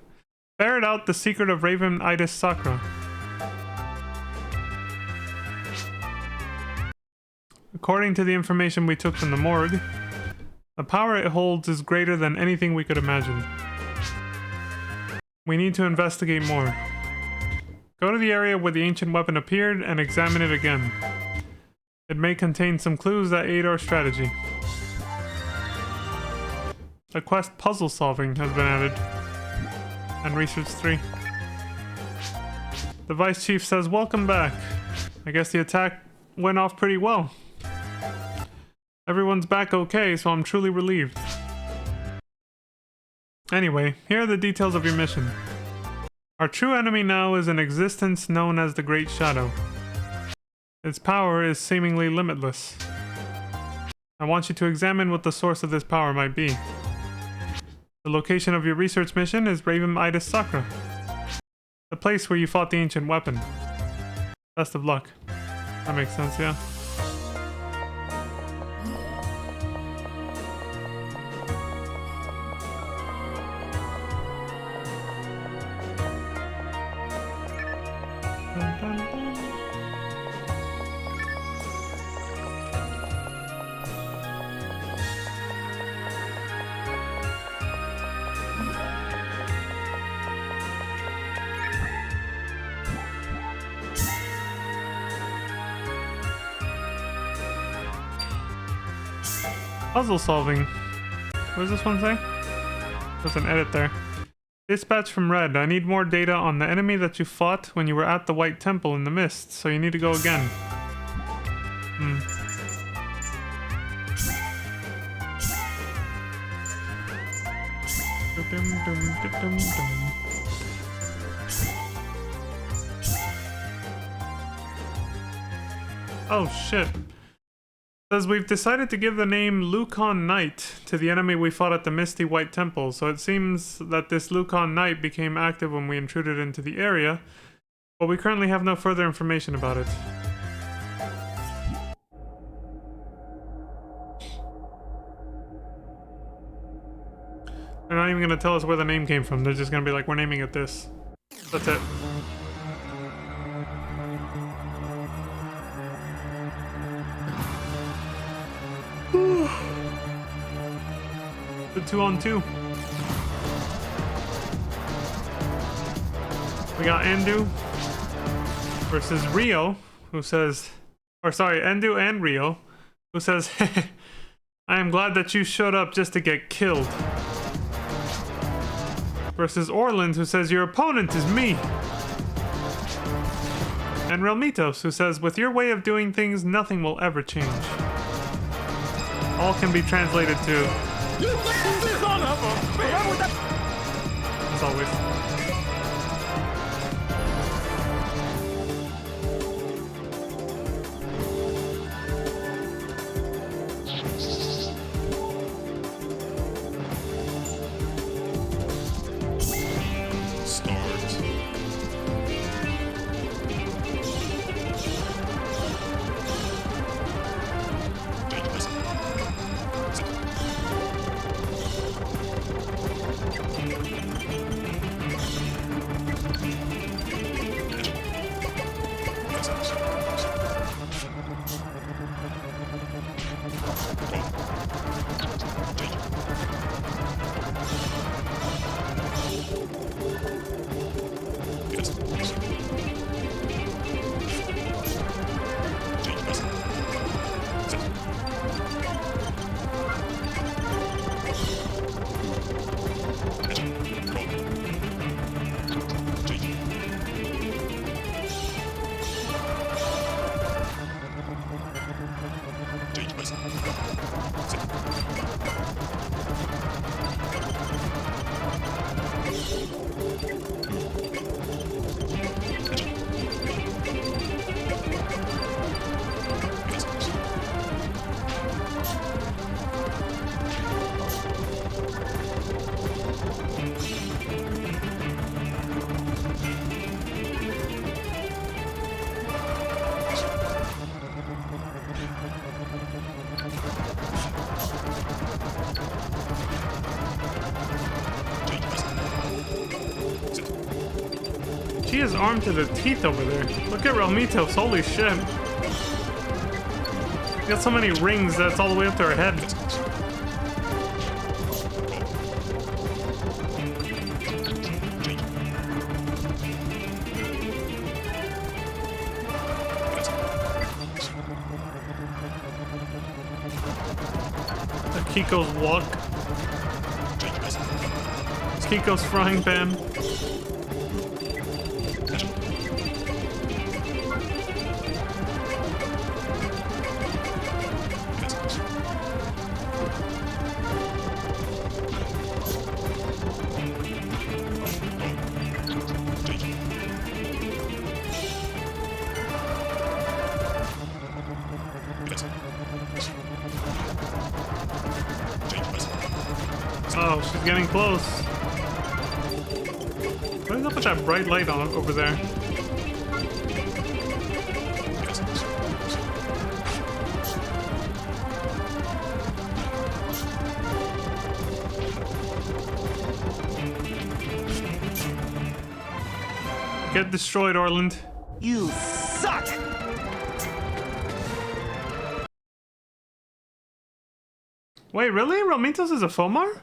S1: Raven-itis Sakra. According to the information we took from the morgue, the power it holds is greater than anything we could imagine. We need to investigate more. Go to the area where the ancient weapon appeared and examine it again. It may contain some clues that aid our strategy. A quest puzzle solving has been added. And research 3. The Vice Chief says, welcome back. I guess the attack went off pretty well. Everyone's back okay, so I'm truly relieved. Anyway, here are the details of your mission. Our true enemy now is an existence known as the Great Shadow. Its power is seemingly limitless. I want you to examine what the source of this power might be. The location of your research mission is Raven-itis Sakra, the place where you fought the ancient weapon. Best of luck. That makes sense, yeah. Puzzle solving. What does this one say? There's an edit there. Dispatch from Red. I need more data on the enemy that you fought when you were at the White Temple in the mist, so you need to go again. Oh shit. Says we've decided to give the name Lukon Knight to the enemy we fought at the Misty White Temple, so it seems that this Lukon Knight became active when we intruded into the area, but we currently have no further information about it. They're not even gonna tell us where the name came from, they're just gonna be like, we're naming it this. That's it. The 2-on-2. We got Endu versus Rio, who says, or sorry, Endu and Rio, who says, I am glad that you showed up just to get killed. Versus Orland, who says, your opponent is me. And Relmitos, who says, with your way of doing things, nothing will ever change. All can be translated to,
S3: You son of a bitch!
S1: as always.
S2: Start. Change person. Set.
S1: She is armed to the teeth over there. Look at Relmitos, holy shit. She got so many rings that's all the way up to her head. Kiko's walk. It's Kiko's frying pan. Oh, she's getting close. What is up with that bright light on over there? Get destroyed, Orland.
S3: You suck!
S1: Wait, really? Relmitos is a Fomar?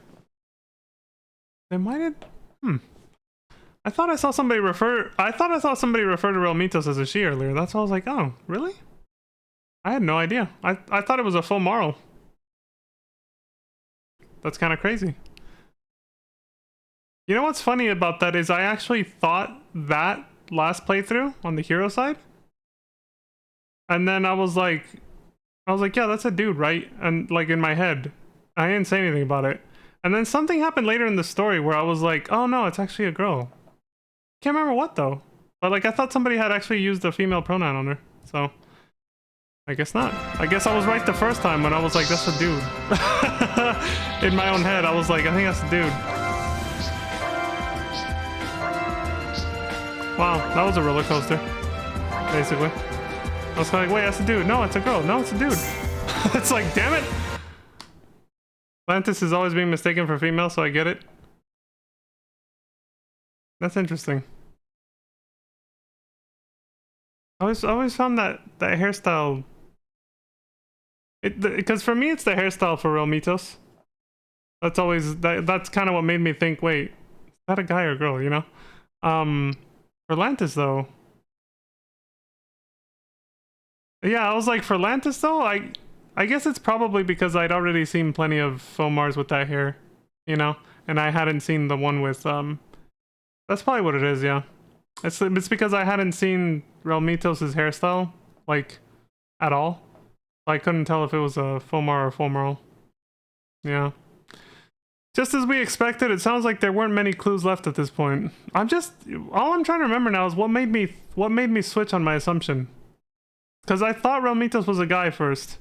S1: They might have... I thought I saw somebody refer to Relmitos as a she earlier. That's why I was like, oh, really? I had no idea. I thought it was a Fomaro. That's kind of crazy. You know what's funny about that is I actually thought that last playthrough on the hero side. And then I was like, yeah, that's a dude, right? And like in my head, I didn't say anything about it. And then something happened later in the story where I was like, oh no, it's actually a girl. Can't remember what though. But like I thought somebody had actually used a female pronoun on her. So I guess not. I guess I was right the first time when I was like, that's a dude. In my own head, I was like, I think that's a dude. Wow, that was a roller coaster, basically. I was kind of like, wait, that's a dude. No, it's a girl. No, it's a dude. It's like, damn it. Phantasy is always being mistaken for female, so I get it. That's interesting. I always found that hairstyle. Because for me, it's the hairstyle for real Mitos. That's always that's kind of what made me think, wait, is that a guy or a girl? You know. For Lantis though. Yeah, I was like, for Lantis though, I guess it's probably because I'd already seen plenty of Fomars with that hair, you know, and I hadn't seen the one with that's probably what it is, yeah. It's because I hadn't seen Relmitos' hairstyle like at all. I couldn't tell if it was a Fomar or Fomaral. Yeah. Just as we expected, it sounds like there weren't many clues left at this point. All I'm trying to remember now is what made me switch on my assumption. Because I thought Relmitos was a guy first.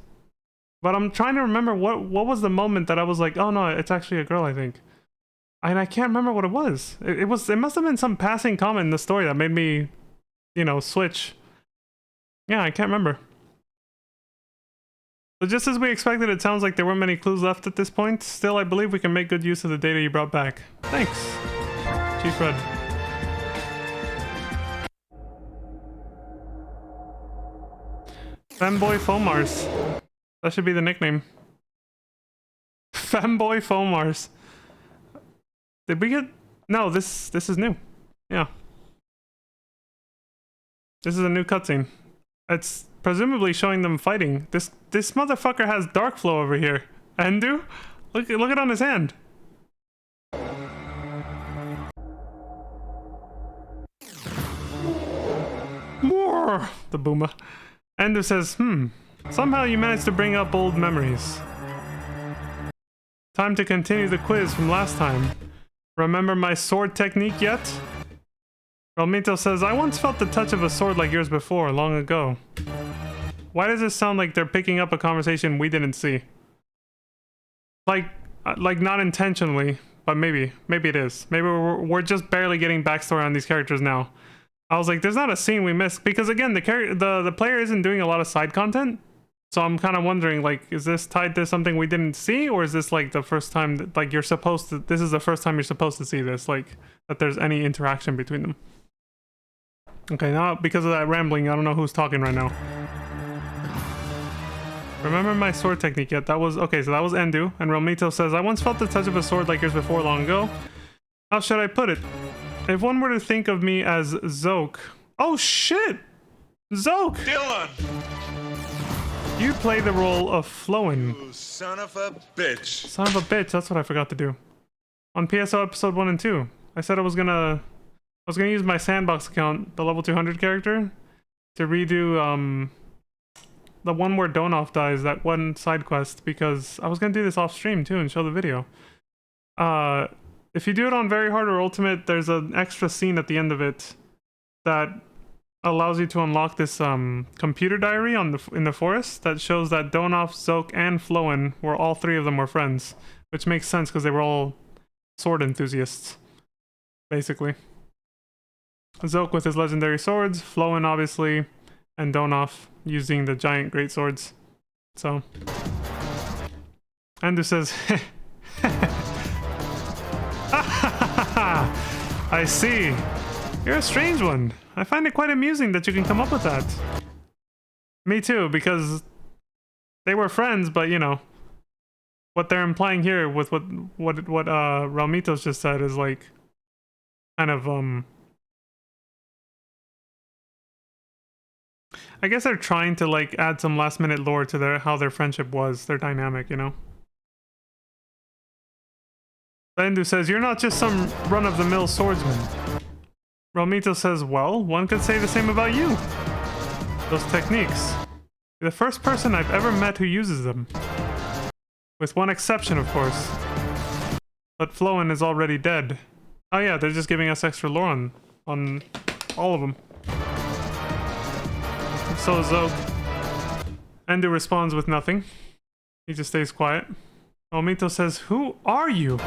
S1: But I'm trying to remember what was the moment that I was like, oh no, it's actually a girl, I think. And I can't remember what it was. It must have been some passing comment in the story that made me, you know, switch. Yeah, I can't remember. So just as we expected, it sounds like there weren't many clues left at this point. Still, I believe we can make good use of the data you brought back. Thanks, Chief Red. Femboy Fomars. That should be the nickname. Femboy Fomars. Did we get... No, this is new. Yeah. This is a new cutscene. It's presumably showing them fighting. This motherfucker has dark flow over here. Endu? Look it on his hand. More! The Booma. Endu says, somehow you managed to bring up old memories. Time to continue the quiz from last time. Remember my sword technique yet? Relmito says, I once felt the touch of a sword like yours before, long ago. Why does this sound like they're picking up a conversation we didn't see? Like not intentionally, but maybe it is. Maybe we're just barely getting backstory on these characters now. I was like, there's not a scene we missed, because again, the player isn't doing a lot of side content. So I'm kind of wondering, like, is this tied to something we didn't see, or is this like the first time that, like, this is the first time you're supposed to see this, like, that there's any interaction between them? Okay, now because of that rambling, I don't know who's talking right now. Remember my sword technique yet? That was okay, so that was Endu, and Relmito says, I once felt the touch of a sword like yours before long ago. How should I put it? If one were to think of me as Zoke. Oh shit! Zoke!
S4: Dylan!
S1: You play the role of Floen.
S4: You son of a bitch.
S1: Son of a bitch, that's what I forgot to do. On PSO episode 1 and 2, I said I was gonna use my sandbox account, the level 200 character, to redo the one where Donoff dies, that one side quest, because I was gonna do this off stream too and show the video. If you do it on very hard or ultimate, there's an extra scene at the end of it that allows you to unlock this computer diary in the forest that shows that Donoff, Zoke, and Floen all three of them were friends, which makes sense because they were all sword enthusiasts, basically. Zoke with his legendary swords, Floen obviously, and Donoff using the giant great swords. So, Endu says, I see. You're a strange one. I find it quite amusing that you can come up with that. Me too, because they were friends, but you know, what they're implying here with what Relmitos just said is like, kind of I guess they're trying to like add some last minute lore to how their friendship was, their dynamic, you know. Endu says, you're not just some run-of-the-mill swordsman. Romito says, well, one could say the same about you. Those techniques. You're the first person I've ever met who uses them. With one exception, of course. But Floen is already dead. Oh yeah, they're just giving us extra lore on all of them. So is Zoe. Endu responds with nothing. He just stays quiet. Romito says, who are you?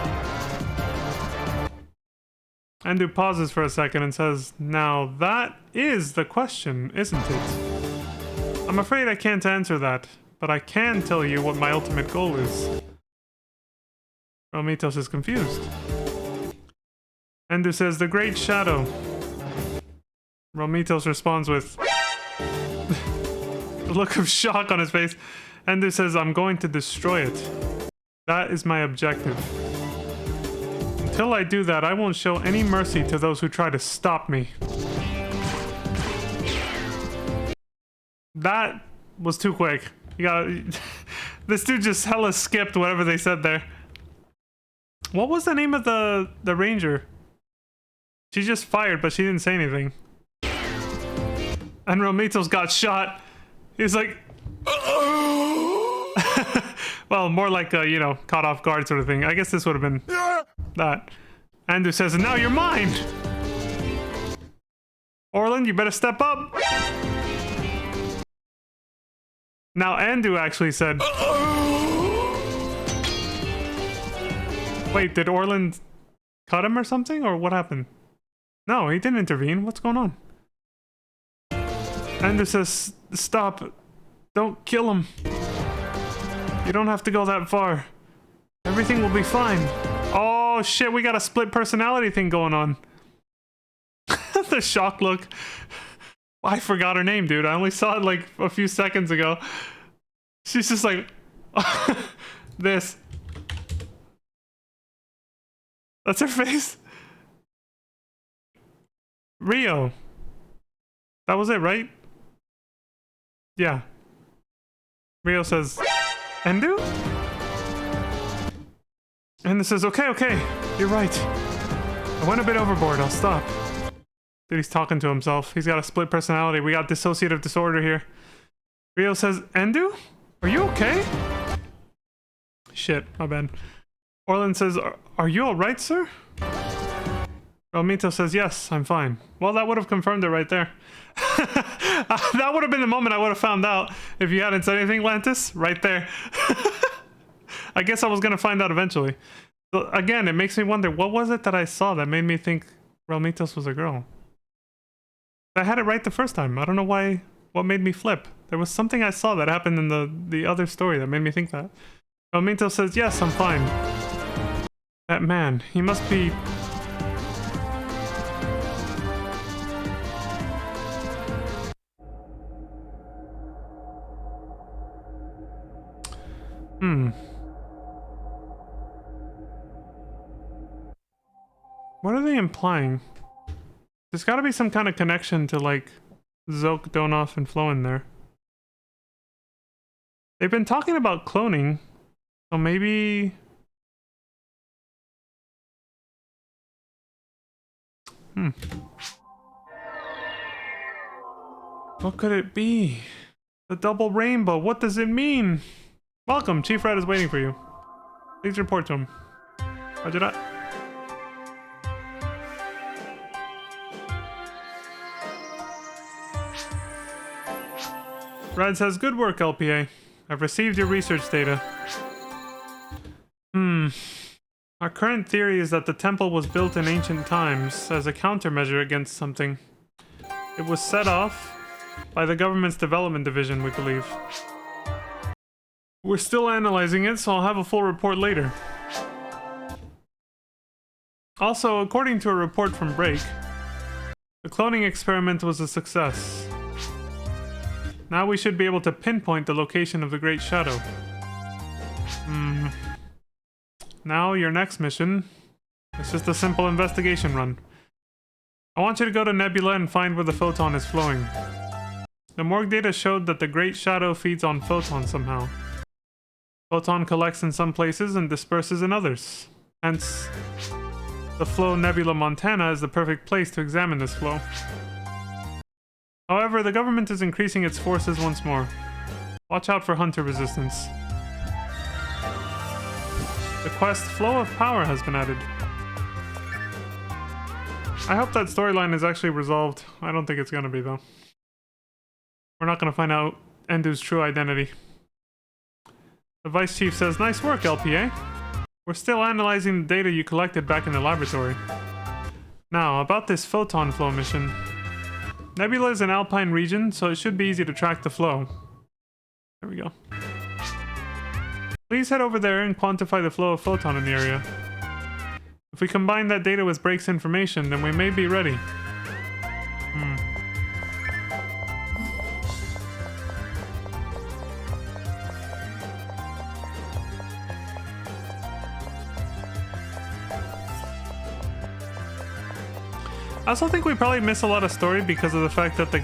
S1: Endu pauses for a second and says, now that is the question, isn't it? I'm afraid I can't answer that, but I can tell you what my ultimate goal is. Romitos is confused. Endu says, the Great Shadow. Romitos responds with a look of shock on his face. Endu says, I'm going to destroy it. That is my objective. Until I do that, I won't show any mercy to those who try to stop me. That was too quick. You gotta... This dude just hella skipped whatever they said there. What was the name of the ranger? She just fired, but she didn't say anything. And Romitos got shot. He's like... Well, more like a, you know, caught off guard sort of thing. I guess this would have been that. Endu says, now you're mine! Orland, you better step up! Now Endu actually said... Wait, did Orland cut him or something? Or what happened? No, he didn't intervene. What's going on? Endu says, stop. Don't kill him. You don't have to go that far. Everything will be fine. Oh shit, we got a split personality thing going on. The shock look. I forgot her name, dude. I only saw it like a few seconds ago. She's just like... this. That's her face? Rio. That was it, right? Yeah. Rio says... Endu? Endu says, okay, you're right. I went a bit overboard, I'll stop. Dude, he's talking to himself. He's got a split personality. We got dissociative disorder here. Rio says, Endu? Are you okay? Shit, my bad. Orland says, are you alright, sir? Romito says, yes, I'm fine. Well, that would have confirmed it right there. That would have been the moment I would have found out if you hadn't said anything, Lantis. Right there. I guess I was going to find out eventually. So, again, it makes me wonder, what was it that I saw that made me think Romitos was a girl? I had it right the first time. I don't know why. What made me flip? There was something I saw that happened in the other story that made me think that. Romitos says, yes, I'm fine. That man, he must be... What are they implying? There's gotta be some kind of connection to, like, Zoke, Donoff, and Floen there. They've been talking about cloning, so maybe... What could it be? The double rainbow, what does it mean? Welcome, Chief Red is waiting for you. Please report to him. Roger that. Red says, good work, LPA. I've received your research data. Our current theory is that the temple was built in ancient times as a countermeasure against something. It was set off by the government's development division, we believe. We're still analyzing it, so I'll have a full report later. Also, according to a report from Break, the cloning experiment was a success. Now we should be able to pinpoint the location of the Great Shadow. Now, your next mission. It's just a simple investigation run. I want you to go to Nebula and find where the photon is flowing. The morgue data showed that the Great Shadow feeds on photon somehow. Photon collects in some places and disperses in others. Hence, the flow Nebula Montana is the perfect place to examine this flow. However, the government is increasing its forces once more. Watch out for hunter resistance. The quest Flow of Power has been added. I hope that storyline is actually resolved. I don't think it's gonna be, though. We're not gonna find out Endu's true identity. The Vice Chief says, "Nice work, LPA. We're still analyzing the data you collected back in the laboratory. Now, about this photon flow mission. Nebula is an alpine region, so it should be easy to track the flow." There we go. "Please head over there and quantify the flow of photon in the area. If we combine that data with Brake's information, then we may be ready." I also think we probably miss a lot of story because of the fact that the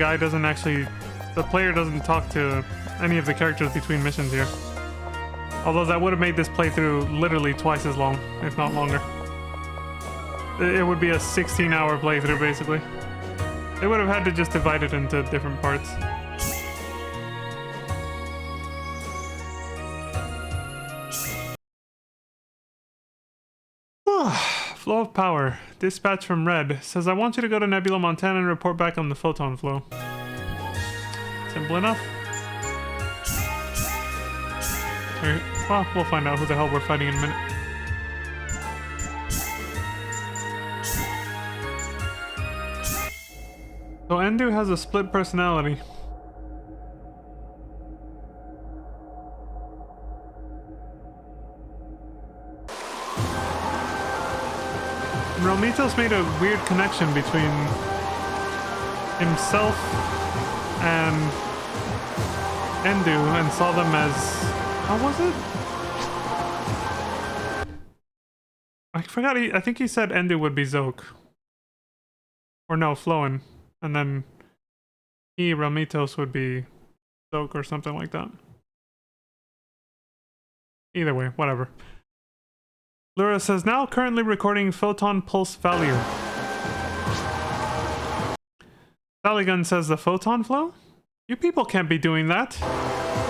S1: player doesn't talk to any of the characters between missions here. Although that would have made this playthrough literally twice as long, if not longer. It would be a 16-hour playthrough, basically. They would have had to just divide it into different parts. Flow of Power. Dispatch from Red. Says, "I want you to go to Nebula Montana and report back on the photon flow." Simple enough. Well, we'll find out who the hell we're fighting in a minute. So Endu has a split personality. Romitos made a weird connection between himself and Endu and saw them as... How was it? I forgot, I think he said Endu would be Zoke. Or no, Floen. And then he, Romitos, would be Zoke or something like that. Either way, whatever. Lura says, "Now currently recording Photon Pulse Value." Saligun says, "The photon flow? You people can't be doing that."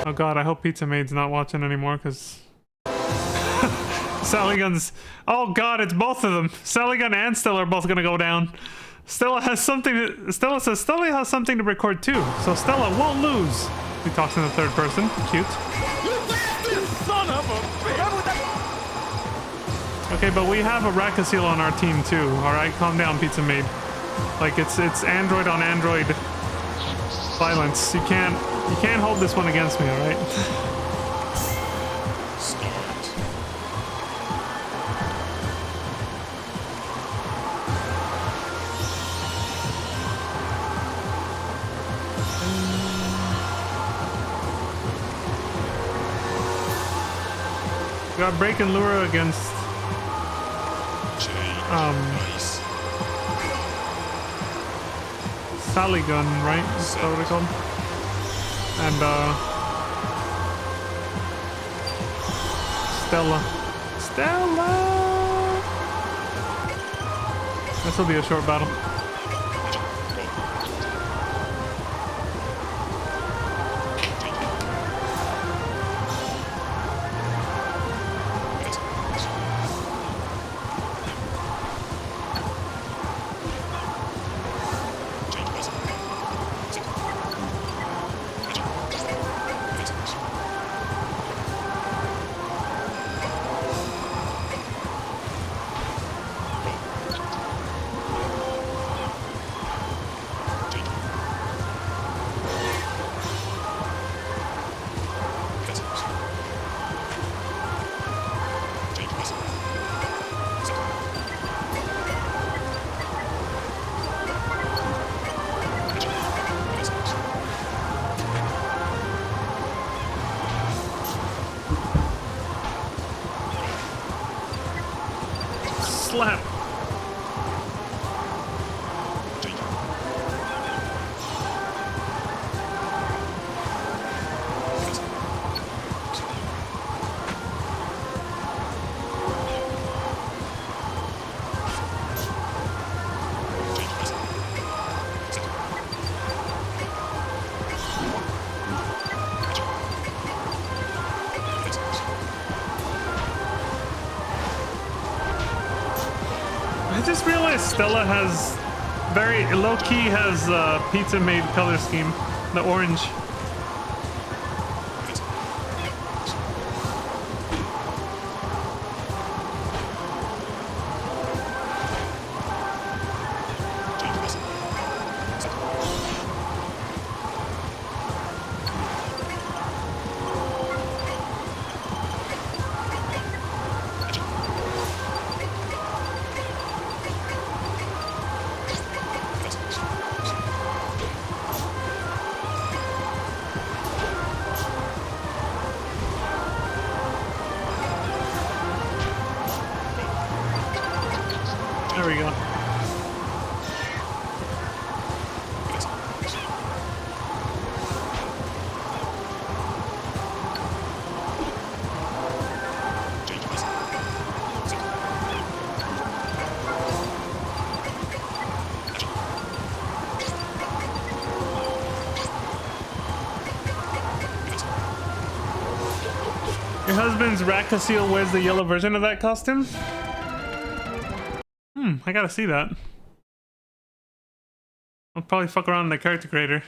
S1: Oh god, I hope Pizza Maid's not watching anymore, because... Saligun's... Oh god, it's both of them. Saligun and Stella are both gonna go down. Stella has something to... Stella says Stella has something to record too, so Stella won't lose. He talks in the third person. Cute.
S3: Son of a bitch!
S1: Okay, but we have a Rakasil on our team too. Alright, calm down, Pizza Maid. Like, it's Android on Android violence. You can't hold this one against me, alright?
S2: Start.
S1: We got Break and Lura against
S2: Nice.
S1: Saligun, right? Is that what they called? And Stella! This will be a short battle. Slap! I just realized Stella has very low-key has pizza made color scheme, the orange. There we go. Your husband's Rakasiel wears the yellow version of that costume? I gotta see that. I'll probably fuck around in the character creator.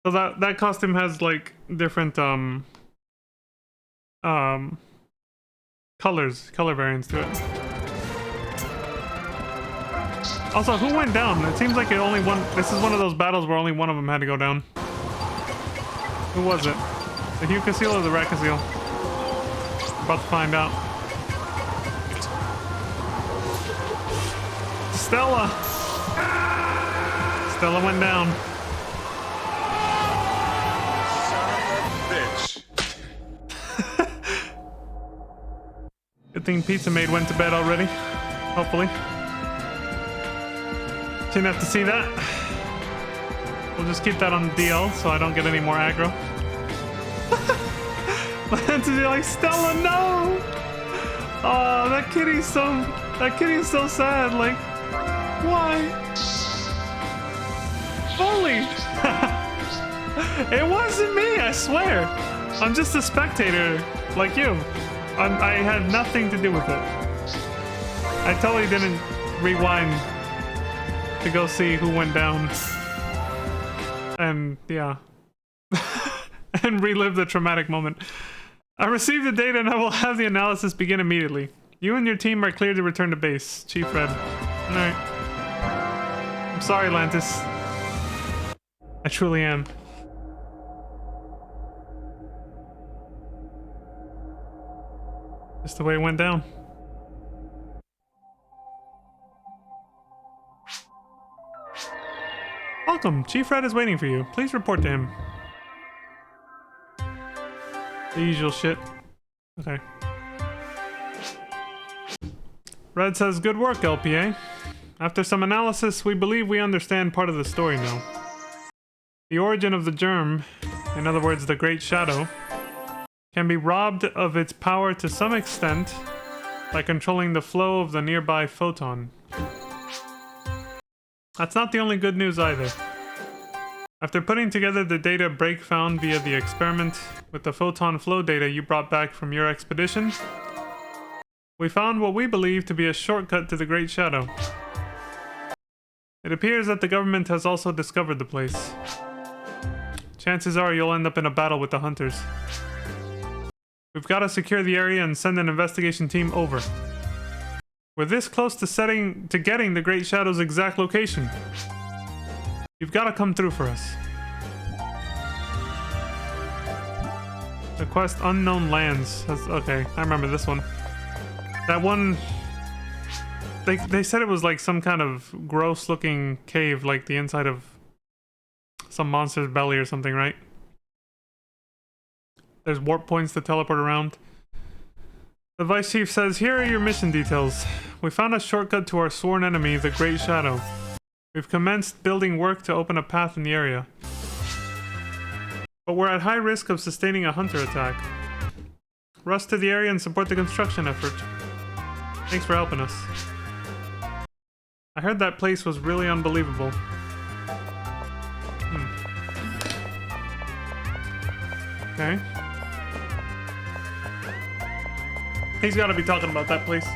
S1: So that costume has like different color variants to it. Also, who went down? It seems like this is one of those battles where only one of them had to go down. Who was it? The Hugh or the Rakasiel? About to find out. Stella! Stella went down.
S4: Son of a bitch.
S1: Good thing Pizza Maid went to bed already. Hopefully. Didn't have to see that. We'll just keep that on the DL so I don't get any more aggro. To be like, Stella, no! Oh, that kitty's so sad. Like, why? Bully! It wasn't me, I swear. I'm just a spectator, like you. I had nothing to do with it. I totally didn't rewind to go see who went down. And, yeah. And relive the traumatic moment. I received the data and I will have the analysis begin immediately. You and your team are cleared to return to base. Chief Red. Alright. I'm sorry, Lantis. I truly am. Just the way it went down. Welcome. Chief Red is waiting for you. Please report to him. The usual shit. Okay. Red says, good work, LPA. After some analysis, we believe we understand part of the story now. The origin of the germ, in other words, the Great Shadow, can be robbed of its power to some extent by controlling the flow of the nearby photon. That's not the only good news either. After putting together the data Break found via the experiment with the photon flow data you brought back from your expedition, we found what we believe to be a shortcut to the Great Shadow. It appears that the government has also discovered the place. Chances are you'll end up in a battle with the hunters. We've got to secure the area and send an investigation team over. We're this close to getting the Great Shadow's exact location. You've got to come through for us. The quest Unknown Lands. Okay, I remember this one. That one... They said it was like some kind of gross looking cave, like the inside of some monster's belly or something, right? There's warp points to teleport around. The Vice Chief says, here are your mission details. We found a shortcut to our sworn enemy, the Great Shadow. We've commenced building work to open a path in the area. But we're at high risk of sustaining a hunter attack. Rush to the area and support the construction effort. Thanks for helping us. I heard that place was really unbelievable. Okay. He's got to be talking about that place.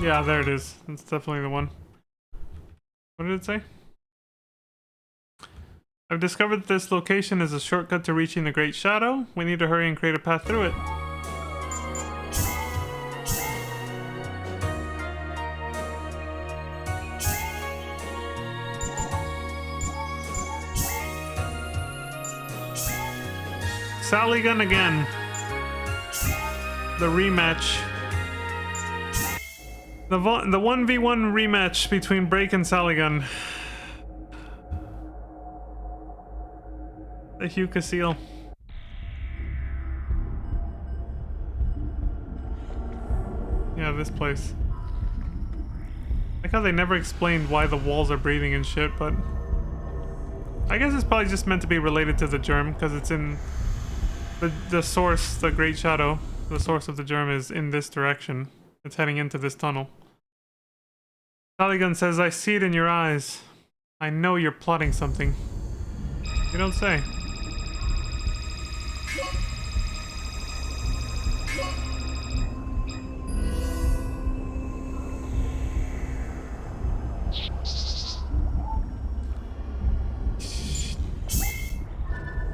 S1: Yeah, there it is. That's definitely the one. What did it say? I've discovered that this location is a shortcut to reaching the Great Shadow. We need to hurry and create a path through it. Sally Gun again. The rematch. The 1v1 rematch between Break and Sally Gun. The Hugh Casil. Yeah, this place. Like how they never explained why the walls are breathing and shit, but I guess it's probably just meant to be related to the germ, because it's in the source, the Great Shadow. The source of the germ is in this direction. It's heading into this tunnel. Saligan says, I see it in your eyes. I know you're plotting something. You don't say.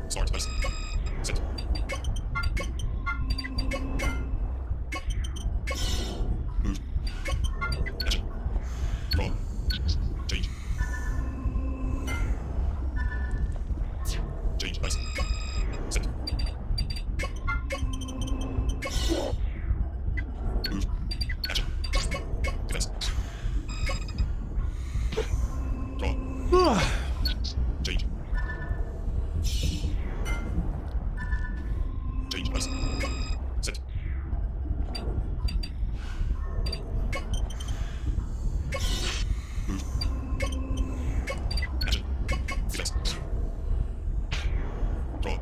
S2: Start, please. Sit. Move. Action. Draw. Change. Change, please. Sit. Move. Action. Defense. Draw. Change. Change, please. Sit. Move. Action. Defense. Draw.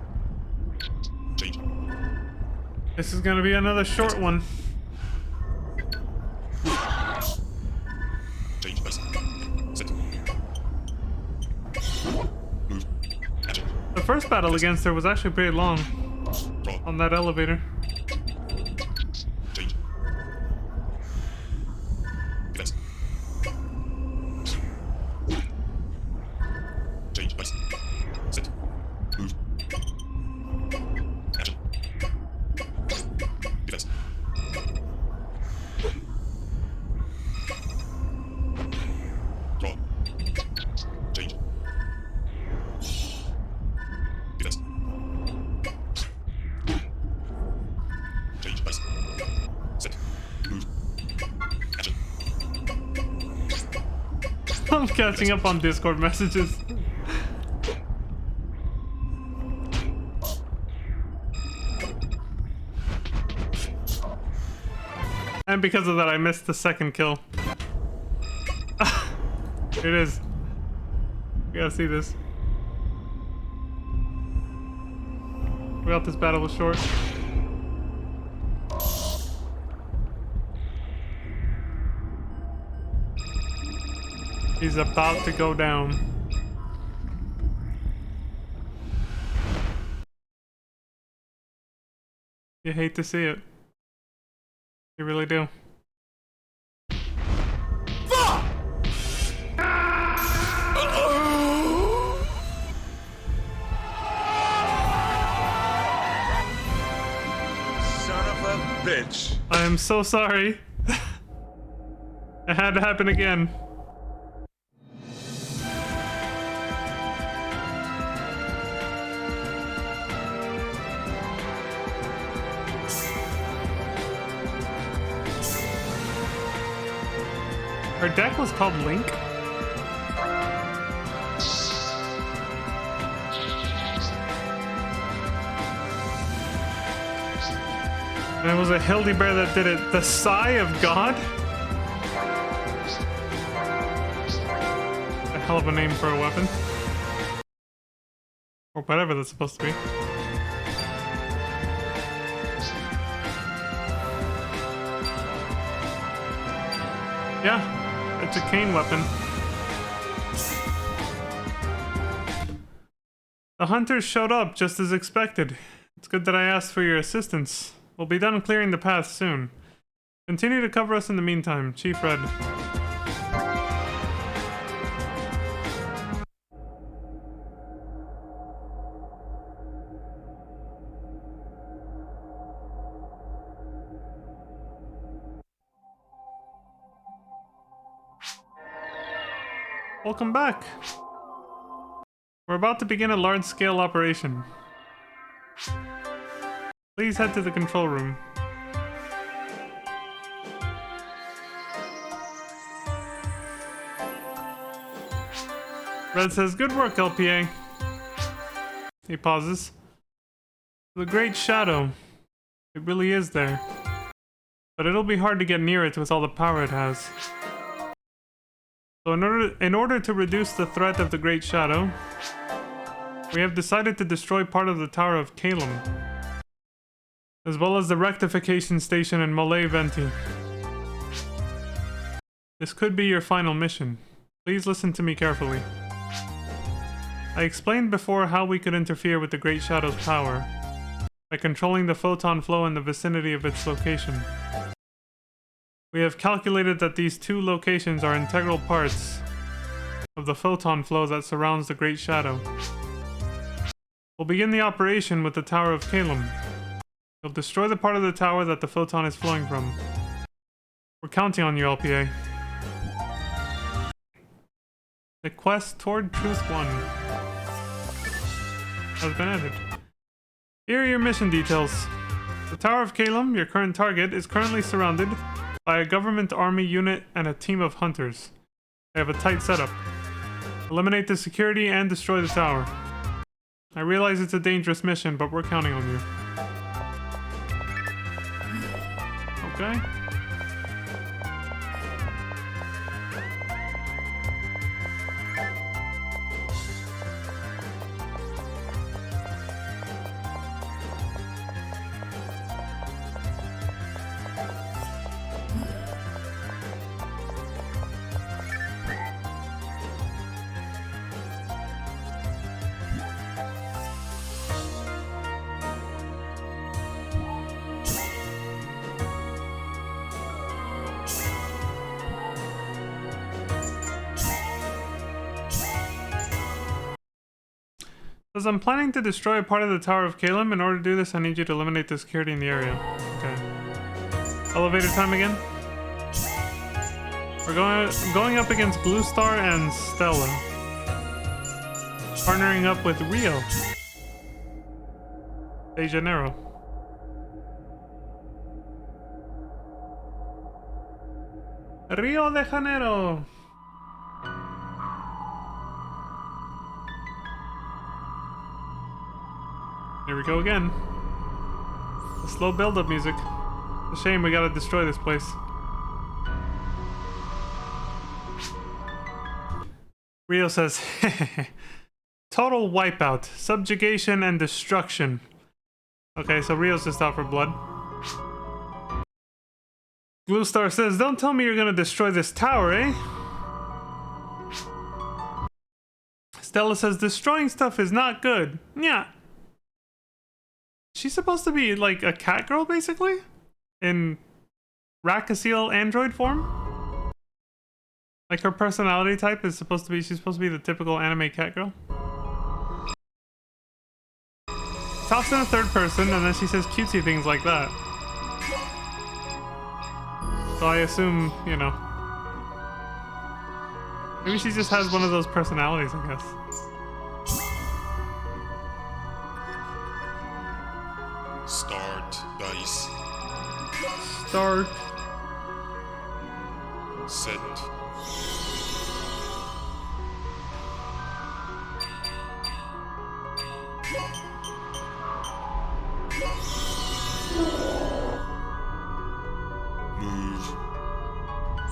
S2: Change.
S1: This is gonna be another short one.
S2: Change, please. Sit. Move. Action.
S1: The first battle against her was actually pretty long
S2: Draw.
S1: on that elevator.
S2: Change. Defense. Change, please. Sit. Move. Action. Defense. Draw. Change. Defense. Change, please. Sit. Move. Action.
S1: I'm catching up on Discord messages. And because of that, I missed the second kill. It is. You gotta see this. We got this battle was short. He's about to go down. You hate to see it. You really do.
S4: Son of a bitch.
S1: I am so sorry. It had to happen again. Her deck was called Link. And it was a Hildebear that did it. The Sigh of God? A hell of a name for a weapon. Or whatever that's supposed to be. Yeah, it's a cane weapon. The hunters showed up just as expected. It's good that I asked for your assistance. We'll be done clearing the path soon. Continue to cover us in the meantime, Chief Red. Welcome back. We're about to begin a large-scale operation. Please head to the control room. Red says, "Good work, LPA." He pauses. The Great Shadow. It really is there. But it'll be hard to get near it with all the power it has. So in order to reduce the threat of the Great Shadow, we have decided to destroy part of the Tower of Calum, as well as the rectification station in Mole Venti. This could be your final mission. Please listen to me carefully. I explained before how we could interfere with the Great Shadow's power by controlling the photon flow in the vicinity of its location. We have calculated that these two locations are integral parts of the photon flow that surrounds the Great Shadow. We'll begin the operation with the Tower of Calum. You'll destroy the part of the tower that the photon is flowing from. We're counting on you, LPA. The quest toward Truth 1 has been added. Here are your mission details. The Tower of Calum, your current target, is currently surrounded by a government army unit and a team of hunters. They have a tight setup. Eliminate the security and destroy the tower. I realize it's a dangerous mission, but we're counting on you. Okay. Says, I'm planning to destroy a part of the Tower of Calum. In order to do this, I need you to eliminate the security in the area. Okay. Elevator time again. We're going up against Blue Star and Stella. Partnering up with Rio de Janeiro. Rio de Janeiro. Here we go again. The slow build-up music. It's a shame we gotta destroy this place. Rio says, total wipeout, subjugation, and destruction. Okay, so Rio's just out for blood. Blue Star says, don't tell me you're gonna destroy this tower, eh? Stella says, destroying stuff is not good. Yeah. She's supposed to be like a cat girl, basically? In Rakasiel android form? Like her personality type is supposed to be, she's supposed to be the typical anime cat girl. Talks in a third person and then she says cutesy things like that. So I assume, you know. Maybe she just has one of those personalities, I guess.
S2: Start dice.
S1: Start.
S2: Set. Move.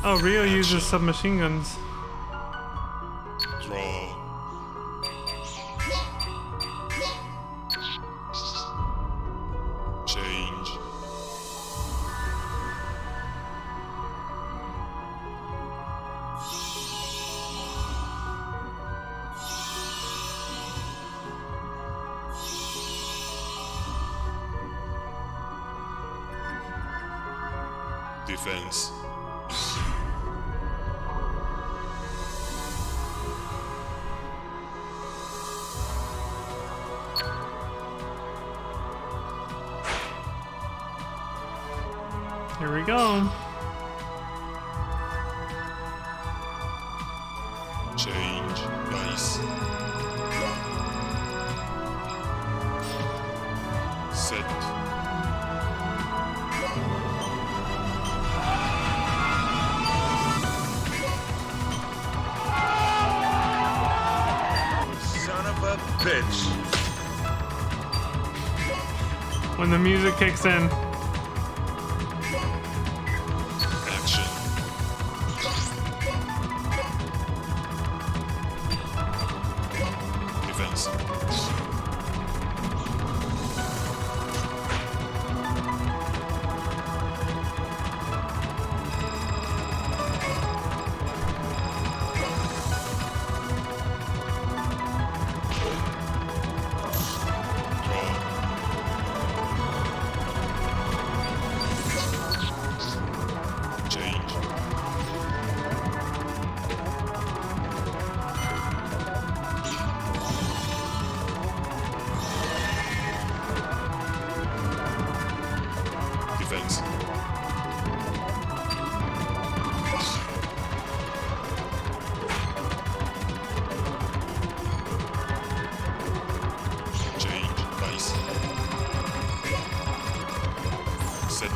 S1: Oh, Rio uses submachine guns.
S2: Draw. Change. Defense.
S1: Here we go.
S2: Change dice. Set.
S4: Son of a bitch.
S1: When the music kicks in,
S2: Action. Defense. Draw. Change. Defense. Change dice. Set.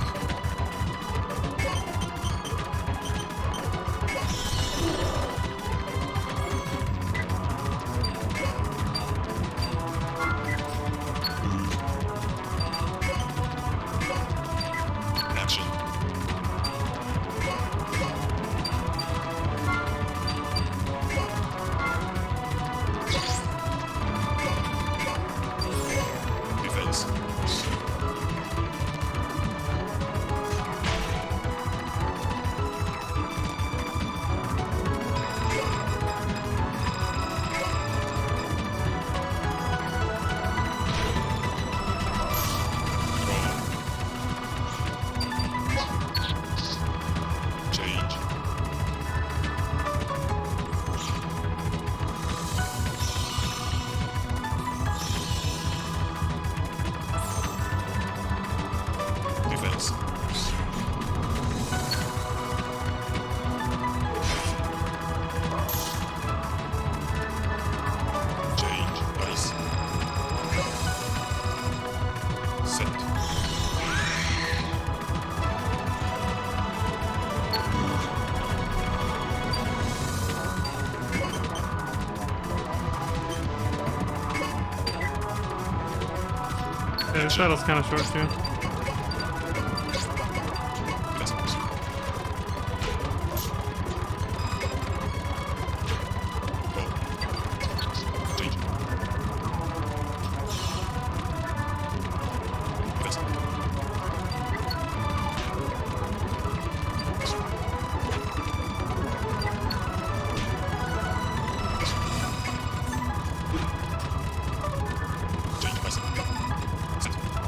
S2: Action. Defense. Draw. Change. Defense. Change dice. Set.
S1: yeah, this battle's kind of short too.
S2: Defense. Draw. Change. Defense. Change dice. Set. Action.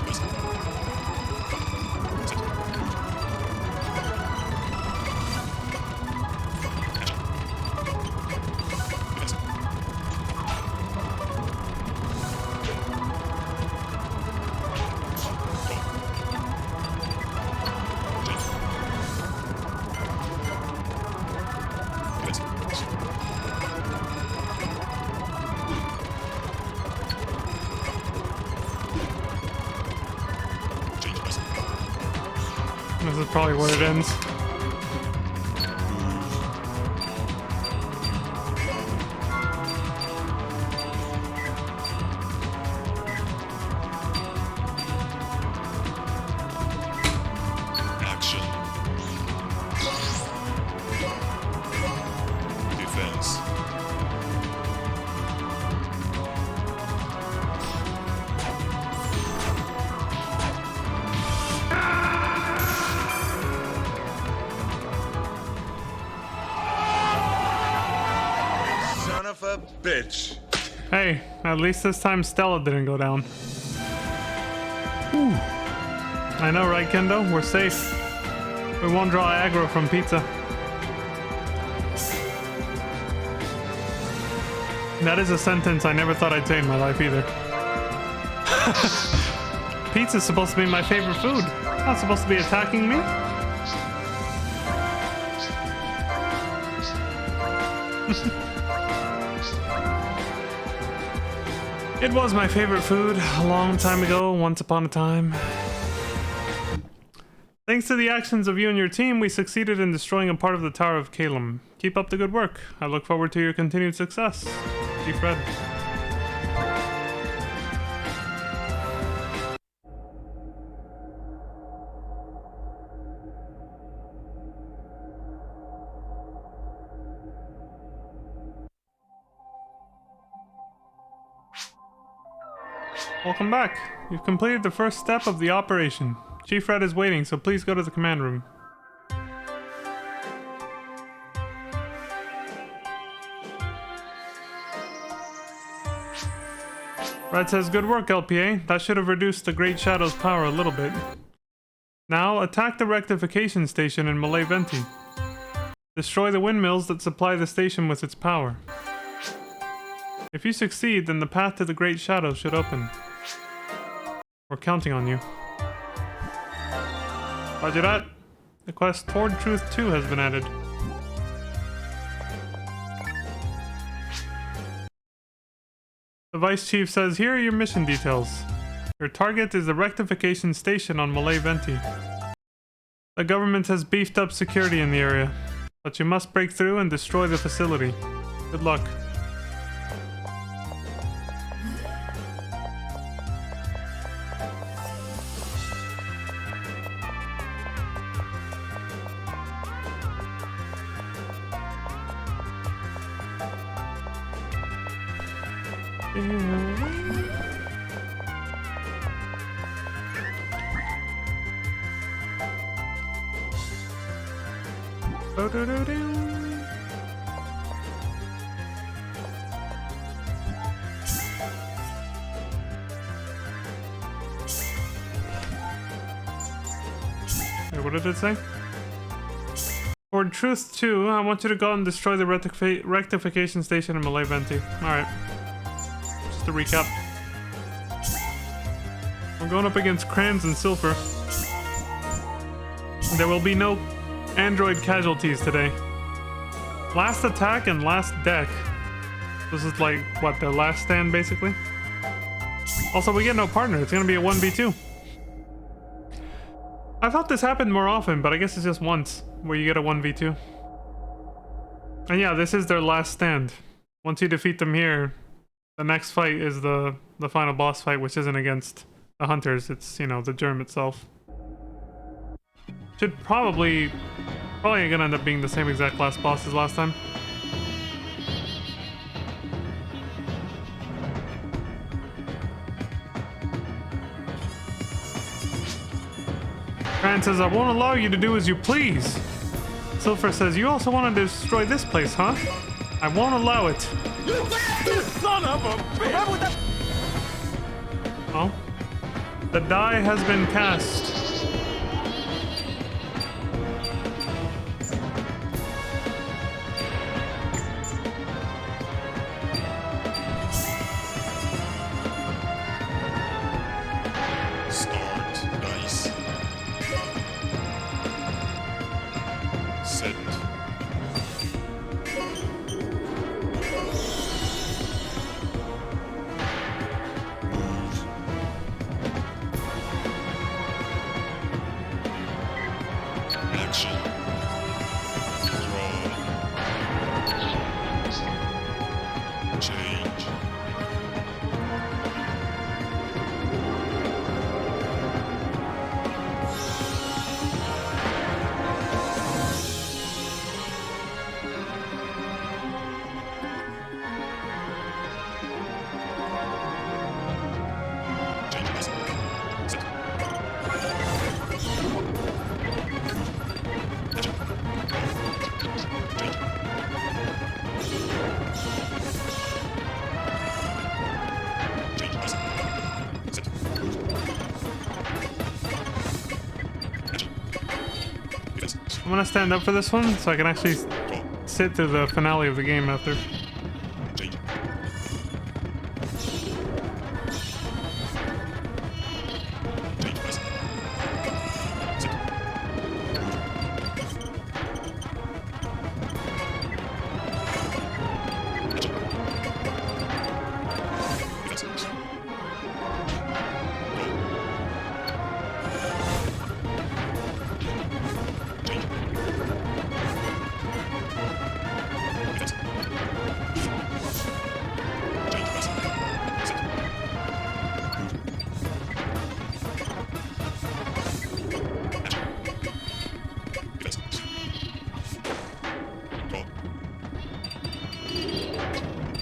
S2: Defense. Change. Defense. Change dice. Set. Action. Defense. Change. Defense. Change dice.
S1: This is probably where it ends.
S2: Action.
S4: a bitch.
S1: Hey, at least this time Stella didn't go down. Whew. I know, right, Kendo? We're safe. We won't draw aggro from pizza. That is a sentence I never thought I'd say in my life either. Pizza's supposed to be my favorite food. Not supposed to be attacking me. It was my favorite food a long time ago, once upon a time. Thanks to the actions of you and your team, we succeeded in destroying a part of the Tower of Calum. Keep up the good work. I look forward to your continued success. C.A.R.D. Welcome back. You've completed the first step of the operation. Chief Red is waiting, so please go to the command room. Red says, good work, LPA. That should have reduced the Great Shadow's power a little bit. Now, attack the rectification station in Malay Venti. Destroy the windmills that supply the station with its power. If you succeed, then the path to the Great Shadow should open. We're counting on you. Roger that. The quest Toward Truth 2 has been added. The Vice Chief says, here are your mission details. Your target is the rectification station on Malay Venti. The government has beefed up security in the area, but you must break through and destroy the facility. Good luck. Wait, what did it say? For Truth 2, I want you to go and destroy the rectification station in Malay Venti. Alright. Just to recap. We're going up against Crayons and Silver. There will be no android casualties today. Last attack and last deck. This is like, what, their last stand, basically? Also, we get no partner. It's gonna be a 1v2. I thought this happened more often, but I guess it's just once where you get a 1v2. And yeah, this is their last stand. Once you defeat them here, the next fight is the final boss fight, which isn't against the hunters. It's, you know, the germ itself. Should probably gonna end up being the same exact last boss as last time. Fran says, I won't allow you to do as you please. Silver says, you also want to destroy this place, huh? I won't allow it.
S3: You son of a bitch!
S1: Oh. The die has been cast.
S2: Start dice. Set. Move.
S1: I'm gonna stand up for this one so I can actually sit through the finale of the game after.
S2: Change. Change press. Sit. Yes. Change. Yes. Change press. Sit. Yes.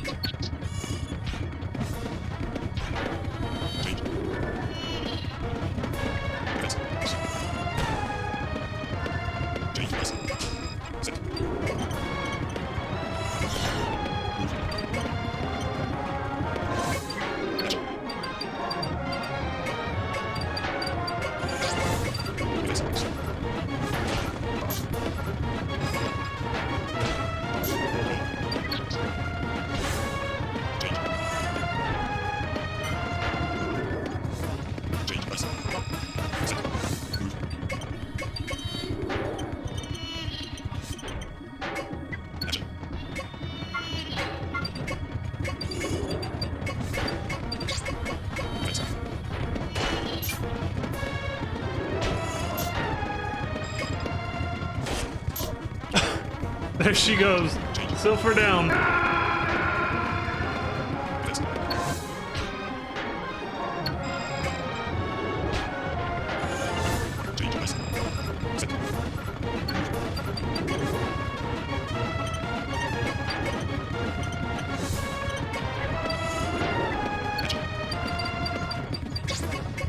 S2: Go. Change. Yes. Change press. Sit. Yes. Change. Change press. Sit. Action. Yes.
S1: There she goes. Silver down.
S2: Yes. Change press. Sit. Action. Yes. Go. Change. Yes. Change press. Sit.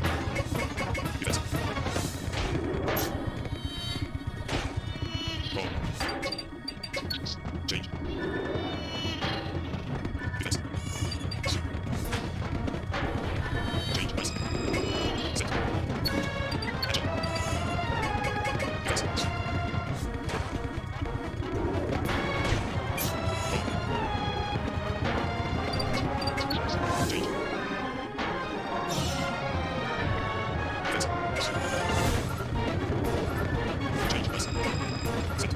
S2: Action. Yes. Change. Yes. Change press. Sit.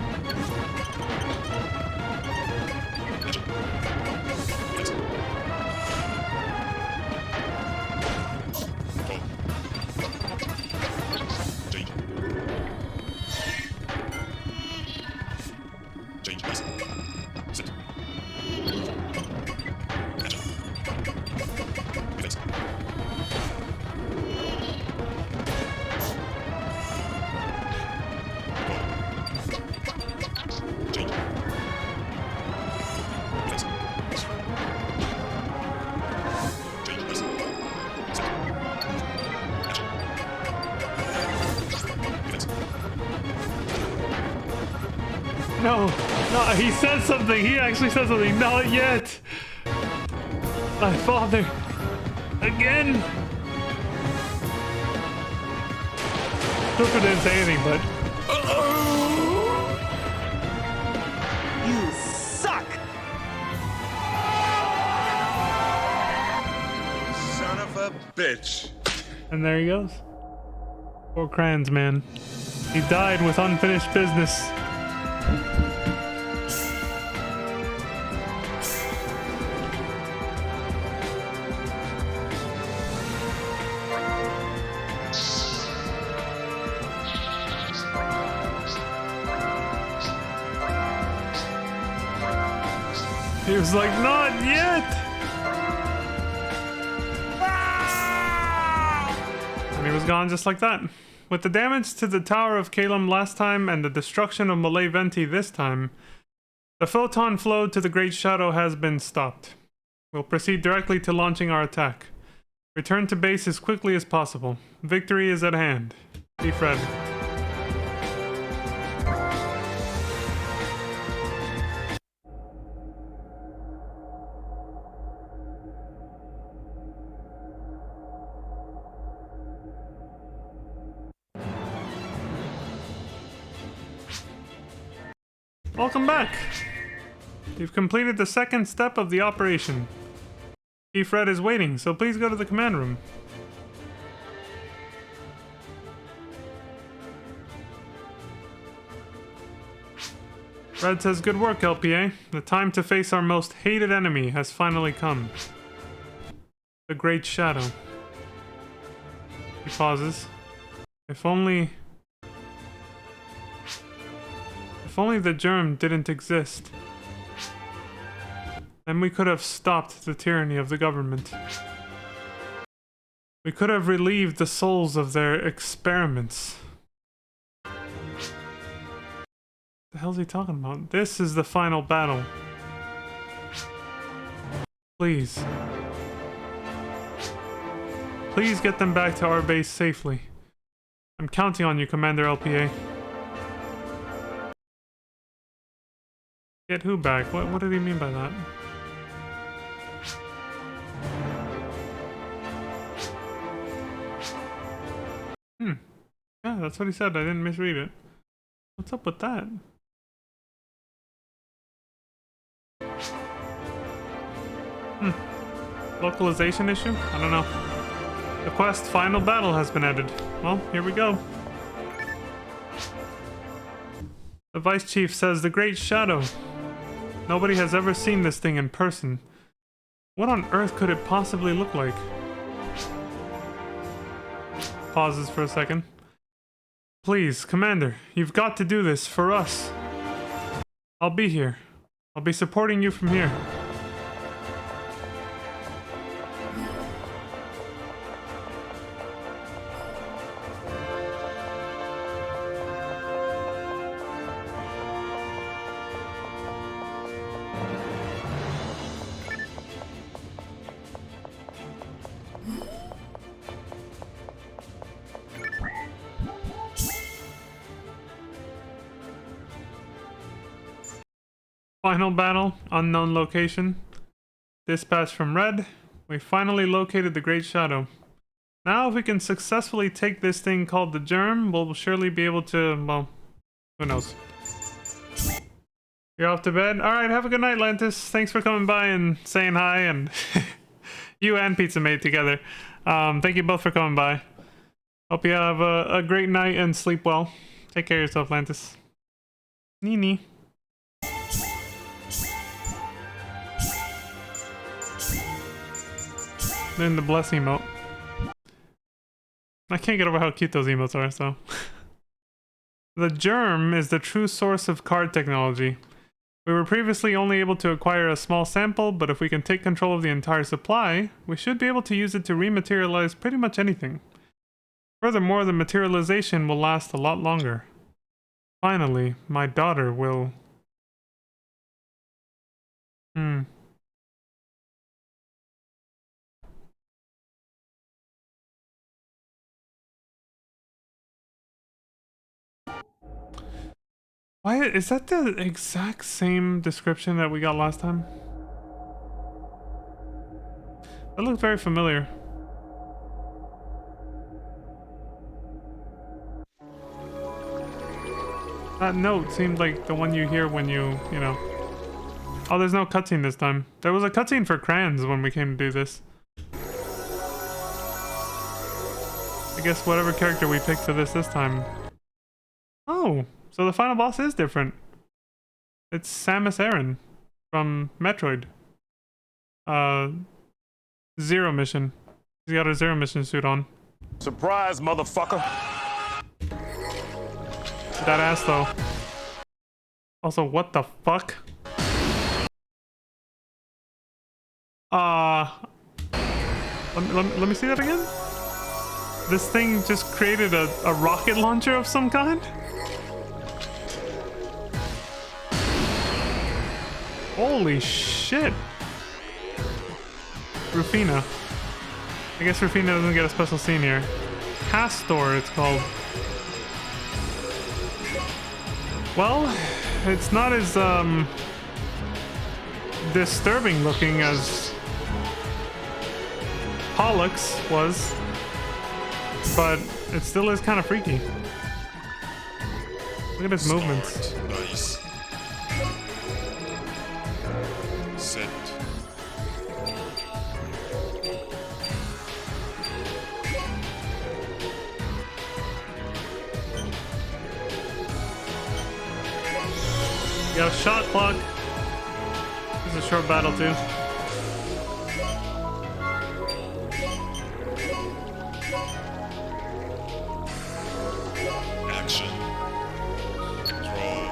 S2: Action. Yes. Go. Change. Change press. Sit. Action. Yes. Go. Change. Yes. Change press. Sit. Action. Yes.
S1: No, no, he said something. He actually said something. Not yet. My father. Again. Cooper didn't say anything, but
S3: You suck!
S4: Son of a bitch.
S1: and there he goes. Poor Kranz, man. He died with unfinished business. He was like, not yet! And he was gone just like that. With the damage to the Tower of Kalem last time and the destruction of Malay Venti this time, the photon flow to the Great Shadow has been stopped. We'll proceed directly to launching our attack. Return to base as quickly as possible. Victory is at hand. Be Fred. Welcome back. You've completed the second step of the operation. Chief Red is waiting, so please go to the command room. Red says, good work, LPA. The time to face our most hated enemy has finally come. The Great Shadow. He pauses. If only the germ didn't exist, then we could have stopped the tyranny of the government. We could have relieved the souls of their experiments. What the hell's he talking about? This is the final battle. Please. Please get them back to our base safely. I'm counting on you, Commander LPA. Get who back? What did he mean by that? Yeah, that's what he said. I didn't misread it. What's up with that? Localization issue? I don't know. The quest final battle has been added. Well, here we go. The Vice Chief says the Great Shadow. Nobody has ever seen this thing in person. What on earth could it possibly look like? Pauses for a second. Please, Commander, you've got to do this for us. I'll be here. I'll be supporting you from here. Final battle, unknown location. Dispatch from Red. We finally located the Great Shadow. Now if we can successfully take this thing called the Germ, we'll surely be able to, well, who knows. You're off to bed? Alright, have a good night, Lantis. Thanks for coming by and saying hi, and you and Pizza Mate together. Thank you both for coming by. Hope you have a great night and sleep well. Take care of yourself, Lantis. Nini. Then the bless emote. I can't get over how cute those emotes are, so. The Germ is the true source of C.A.R.D technology. We were previously only able to acquire a small sample, but if we can take control of the entire supply, we should be able to use it to rematerialize pretty much anything. Furthermore, the materialization will last a lot longer. Finally, my daughter will... Why is that the exact same description that we got last time? That looked very familiar. That note seemed like the one you hear when you know. Oh, there's no cutscene this time. There was a cutscene for Crayons when we came to do this. I guess whatever character we picked for this time. Oh. So the final boss is different. It's Samus Aran from Metroid. Zero mission. He's got a Zero mission suit on.
S3: Surprise, motherfucker.
S1: That ass though. Also, what the fuck? Let me see that again? This thing just created a rocket launcher of some kind? Holy shit! Rufina. I guess Rufina doesn't get a special scene here. Castor, it's called. Well, it's not as disturbing looking as Pollux was, but it still is kind of freaky. Look at his movements.
S2: Nice. Set.
S1: You got a shot clock. This is a short battle too.
S2: Action. Draw.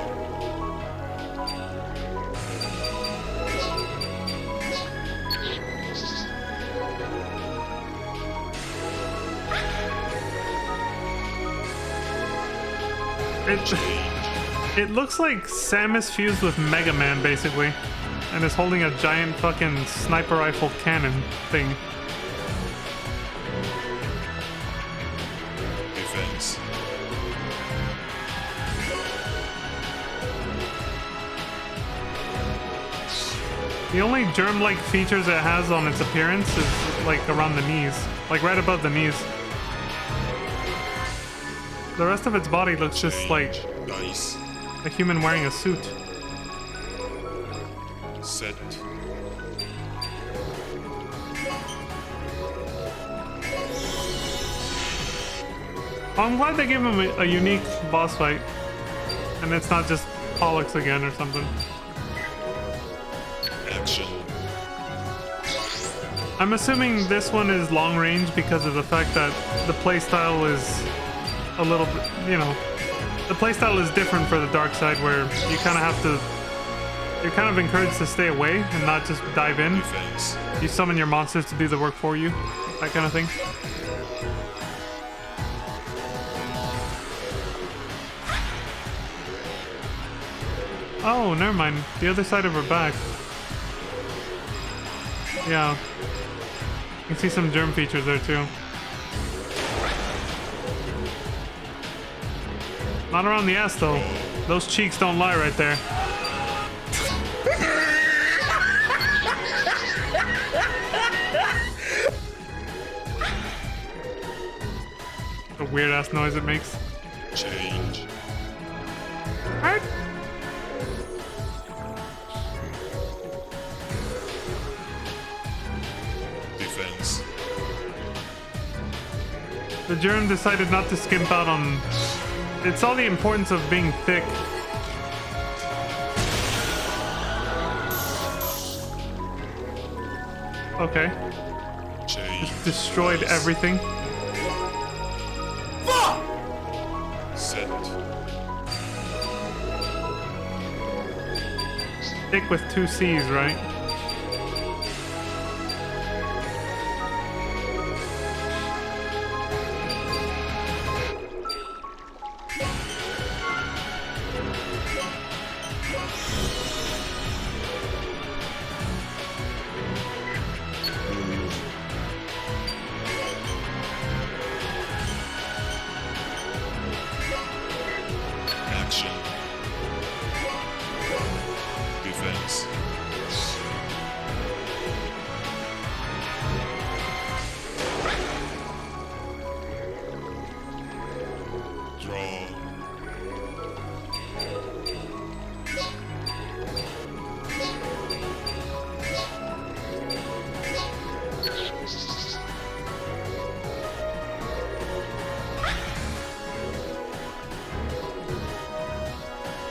S1: It looks like Samus fused with Mega Man basically, and is holding a giant fucking sniper rifle cannon thing.
S2: Defense.
S1: The only germ-like features it has on its appearance is like around the knees, like right above the knees. The rest of its body looks just like
S2: Dice.
S1: a human wearing a suit.
S2: Set.
S1: I'm glad they gave him a unique boss fight, and it's not just Pollux again or something.
S2: Action.
S1: I'm assuming this one is long range because of the fact that the playstyle is a little bit, you know, the playstyle is different for the dark side, where you kind of have to, you're kind of encouraged to stay away and not just dive in.
S2: Defense.
S1: You summon your monsters to do the work for you, that kind of thing. Oh, never mind. The other side of her back. Yeah. You can see some germ features there too. Not around the ass though. Those cheeks don't lie right there. The weird ass noise it makes.
S2: Change.
S1: Alright.
S2: Defense.
S1: The germ decided not to skimp out on... It saw the importance of being thick. Okay.
S2: Change.
S1: Destroyed
S2: Dice.
S1: everything.
S2: Set.
S1: Thick with two C's, right?
S2: Action. Defense. Draw.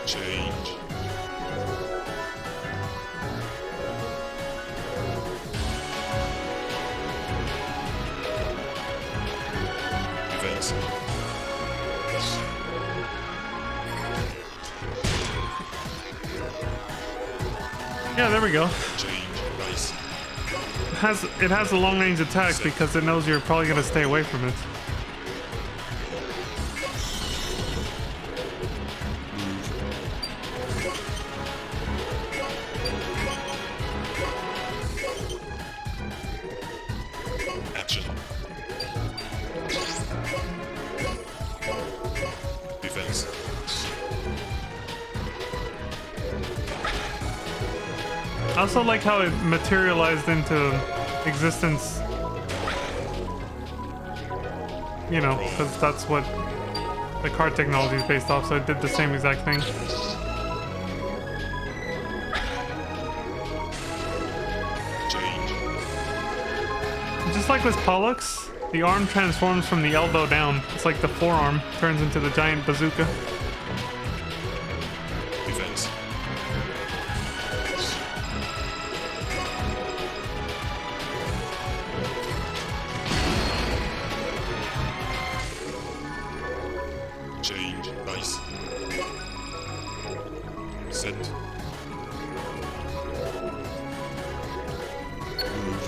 S2: Change. Defense.
S1: Yeah, there we go.
S2: Change. Dice.
S1: It has a long range attack because it knows you're probably gonna stay away from it.
S2: Action. Defense.
S1: I also like how it materialized into existence. You know, because that's what the C.A.R.D technology is based off, so it did the same exact thing. just like with Pollux, the arm transforms from the elbow down. It's like the forearm turns into the giant bazooka.
S2: Defense. Change. Nice. Set. Move.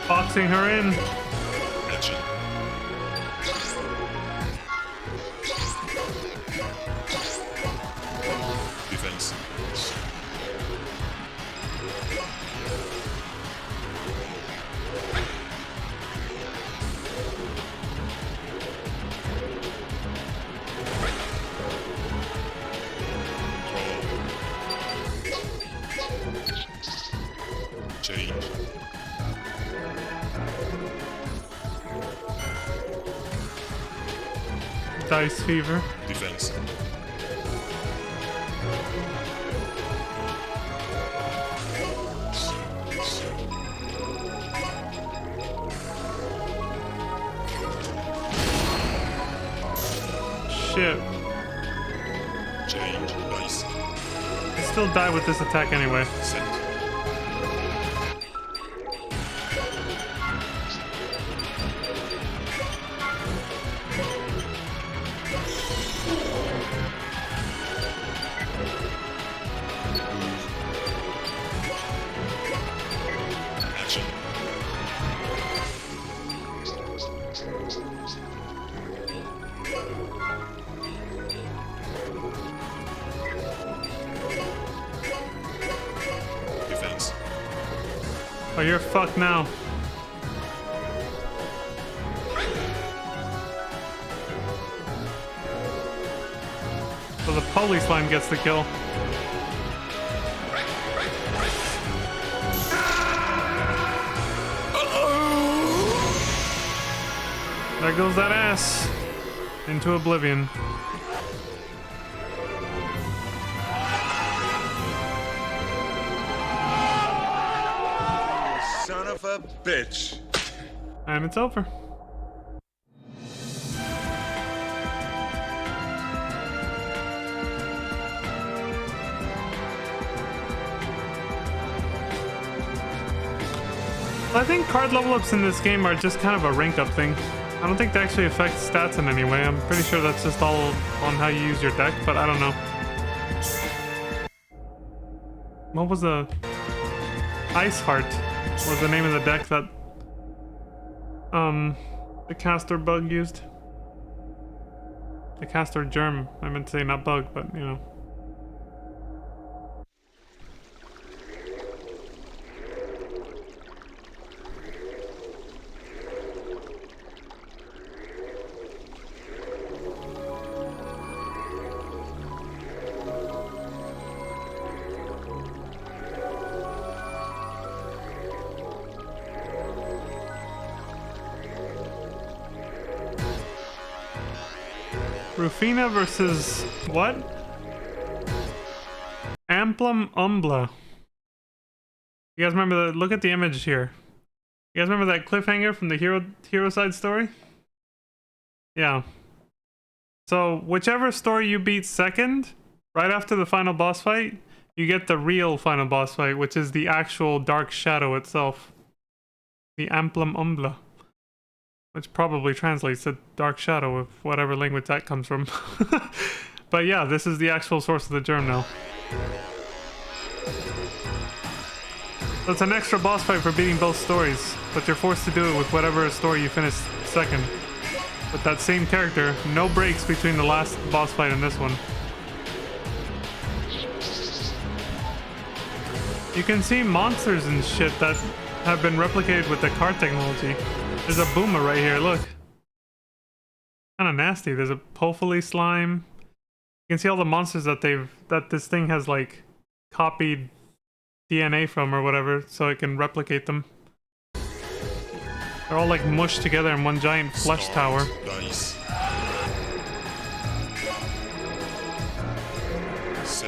S1: Boxing her in.
S2: Action. Defense. Change.
S1: Dice fever.
S2: Defense.
S1: Shit.
S2: Change. Nice.
S1: I still die with this attack anyway.
S2: Set. Action. Defense.
S1: Oh, you're fucked now. So the police line gets the kill. There goes that ass into oblivion.
S4: Son of a bitch.
S1: And it's over. I think card level ups in this game are just kind of a rank up thing. I don't think they actually affect stats in any way. I'm pretty sure that's just all on how you use your deck, but I don't know. What was the... Ice Heart was the name of the deck that the caster bug used. The caster germ. I meant to say not bug, but you know. Rufina versus what? Amplum Umbla. You guys remember the look at the image here. You guys remember that cliffhanger from the hero side story? Yeah. So whichever story you beat second, right after the final boss fight, you get the real final boss fight, which is the actual Dark Shadow itself. The Amplum Umbla. Which probably translates to Dark Shadow, of whatever language that comes from. But yeah, this is the actual source of the germ now. So it's an extra boss fight for beating both stories, but you're forced to do it with whatever story you finish second. With that same character, no breaks between the last boss fight and this one. You can see monsters and shit that have been replicated with the C.A.R.D technology. There's a boomer right here, look. Kinda nasty. There's a Pofoli slime. You can see all the monsters that this thing has like copied DNA from or whatever, so it can replicate them. They're all like mushed together in one giant flesh tower.
S2: Nice.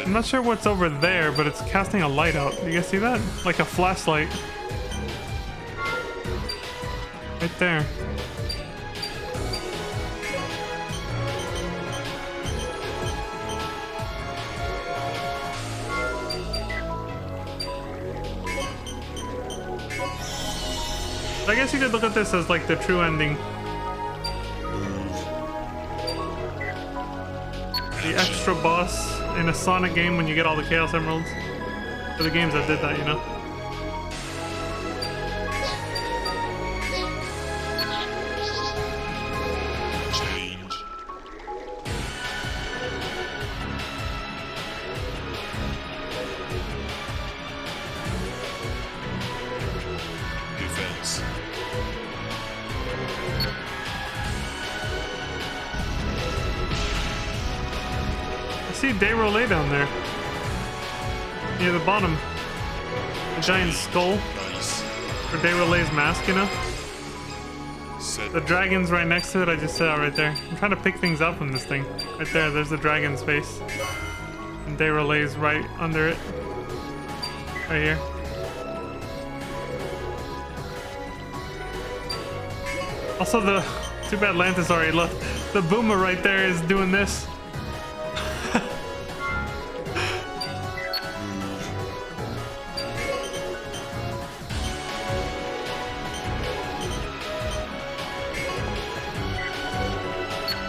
S2: Set.
S1: I'm not sure what's over there, but it's casting a light out. Do you guys see that? Like a flashlight. Right there. I guess you could look at this as like the true ending. The extra boss in a Sonic game when you get all the Chaos Emeralds. For the games that did that, you know?
S2: Change. Defense.
S1: I see De Relay down there. Near the bottom. The giant skull
S2: Nice.
S1: for De Relay's mask, you know?
S2: Set.
S1: The dragon's right next to it, I just saw it right there. I'm trying to pick things up from this thing. Right there, there's the dragon's face. And De Relay's right under it. Right here. Also the... Too bad Lantis already left. The boomer right there is doing this.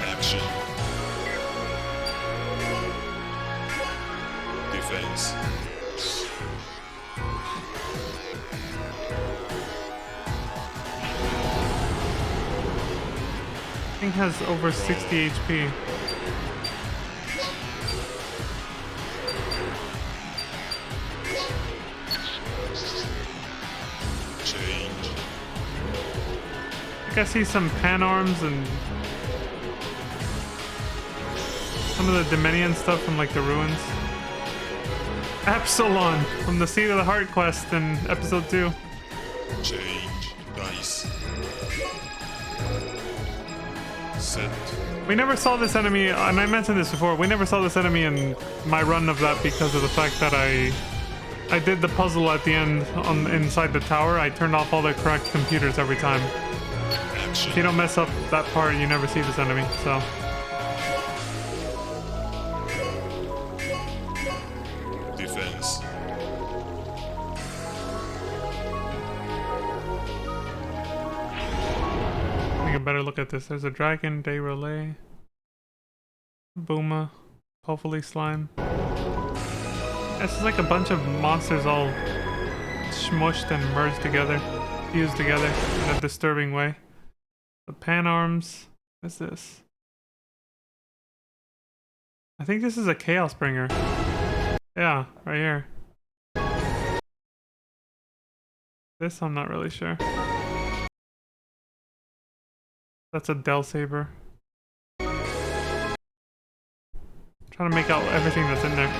S2: Action. Defense.
S1: Thing has over 60 HP.
S2: Change.
S1: I think I see some pan arms and some of the Dominion stuff from like the ruins. Epsilon from the Seed of the Heart quest in episode 2.
S2: Change. Dice. Set.
S1: We never saw this enemy, and I mentioned this before, we never saw this enemy in my run of that because of the fact that I did the puzzle at the end on inside the tower. I turned off all the correct computers every time.
S2: Action.
S1: If you don't mess up that part, you never see this enemy, so.
S2: Defense.
S1: Take a better look at this. There's a dragon, De Relay, Booma, hopefully slime. This is like a bunch of monsters all smushed and merged together, fused together in a disturbing way. The pan arms. What's this? I think this is a Chaos Bringer. Yeah, right here. This I'm not really sure. That's a Del Saber. Trying to make out everything that's in there.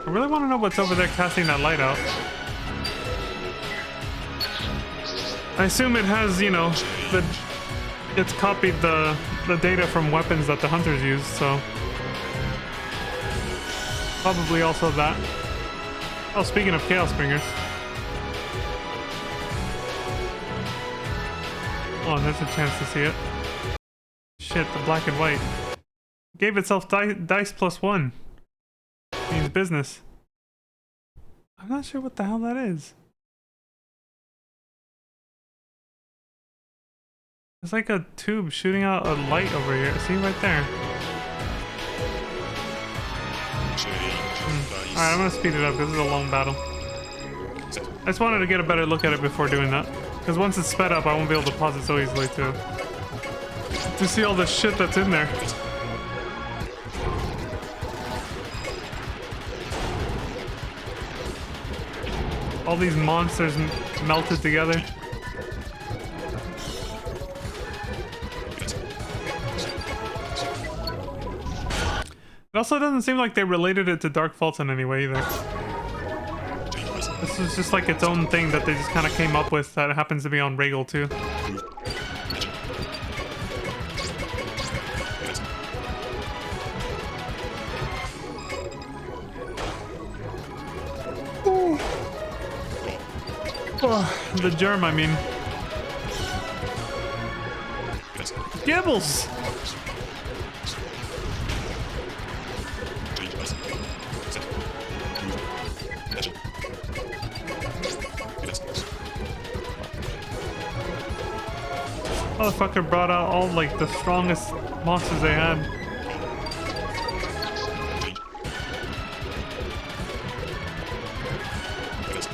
S1: I really want to know what's over there casting that light out. I assume it has, you know, it's copied the data from weapons that the hunters use, so probably also that. Oh, speaking of Chaos Bringers. Oh, and there's a chance to see it. Shit, the black and white. Gave itself dice +1. Means business. I'm not sure what the hell that is. It's like a tube shooting out a light over here. See right there. Alright, I'm gonna speed it up. This is a long battle. I just wanted to get a better look at it before doing that. Because once it's sped up, I won't be able to pause it so easily to see all the shit that's in there. All these monsters melted together. It also doesn't seem like they related it to Dark Faults in any way either. This is just like its own thing that they just kind of came up with that happens to be on Regal too. The germ, I mean.
S2: Defense.
S1: Gibbles!
S2: Change dice. Set. Move. Action. Defense.
S1: Motherfucker brought out all, like, the strongest monsters they had.
S2: Change. Defense.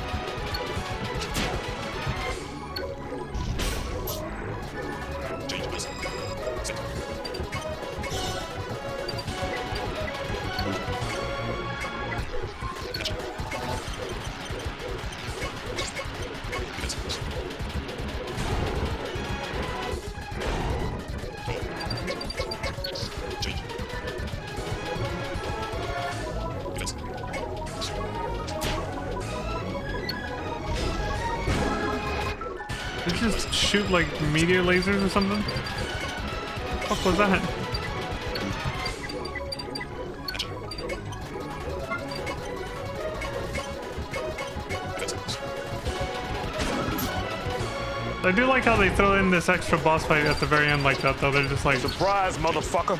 S2: Change dice. Set. Move. Action. Defense. Change. Defense.
S1: Did you just shoot, like, meteor lasers or something? What the fuck was that?
S2: Action. Defense.
S1: I do like how they throw in this extra boss fight at the very end like that, though. They're just like,
S3: Surprise, motherfucker.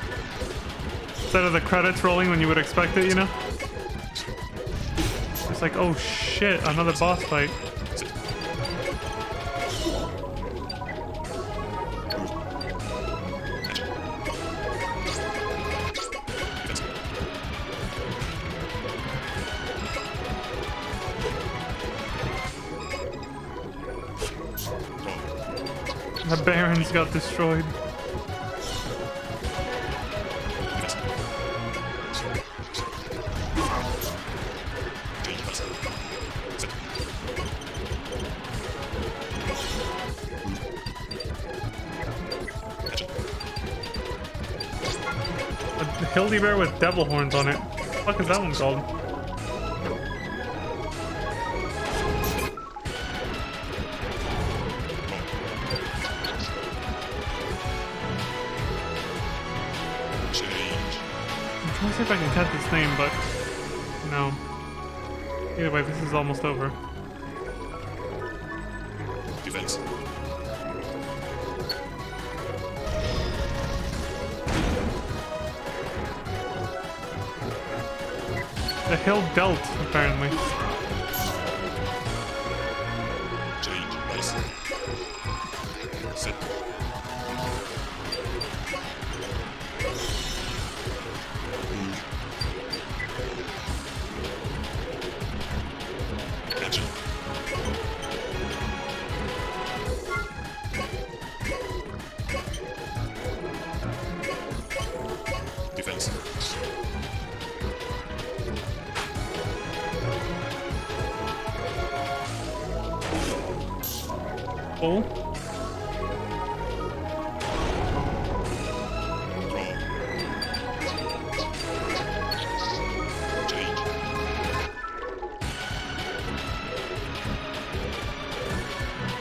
S1: instead of the credits rolling when you would expect it, you know? It's like, oh shit, another boss fight.
S2: Set. Defense.
S1: The barons got destroyed.
S2: Defense. Change dice. Set. Action.
S1: A hildy bear with devil horns on it. What the fuck is that one called?
S2: Change.
S1: I'm trying to see if I can catch this name, but no. Either way, this is almost over.
S2: Defense.
S1: The hill dealt, apparently.
S2: Change dice. Set. Action. Defense.
S1: Oh,
S2: Draw. Change.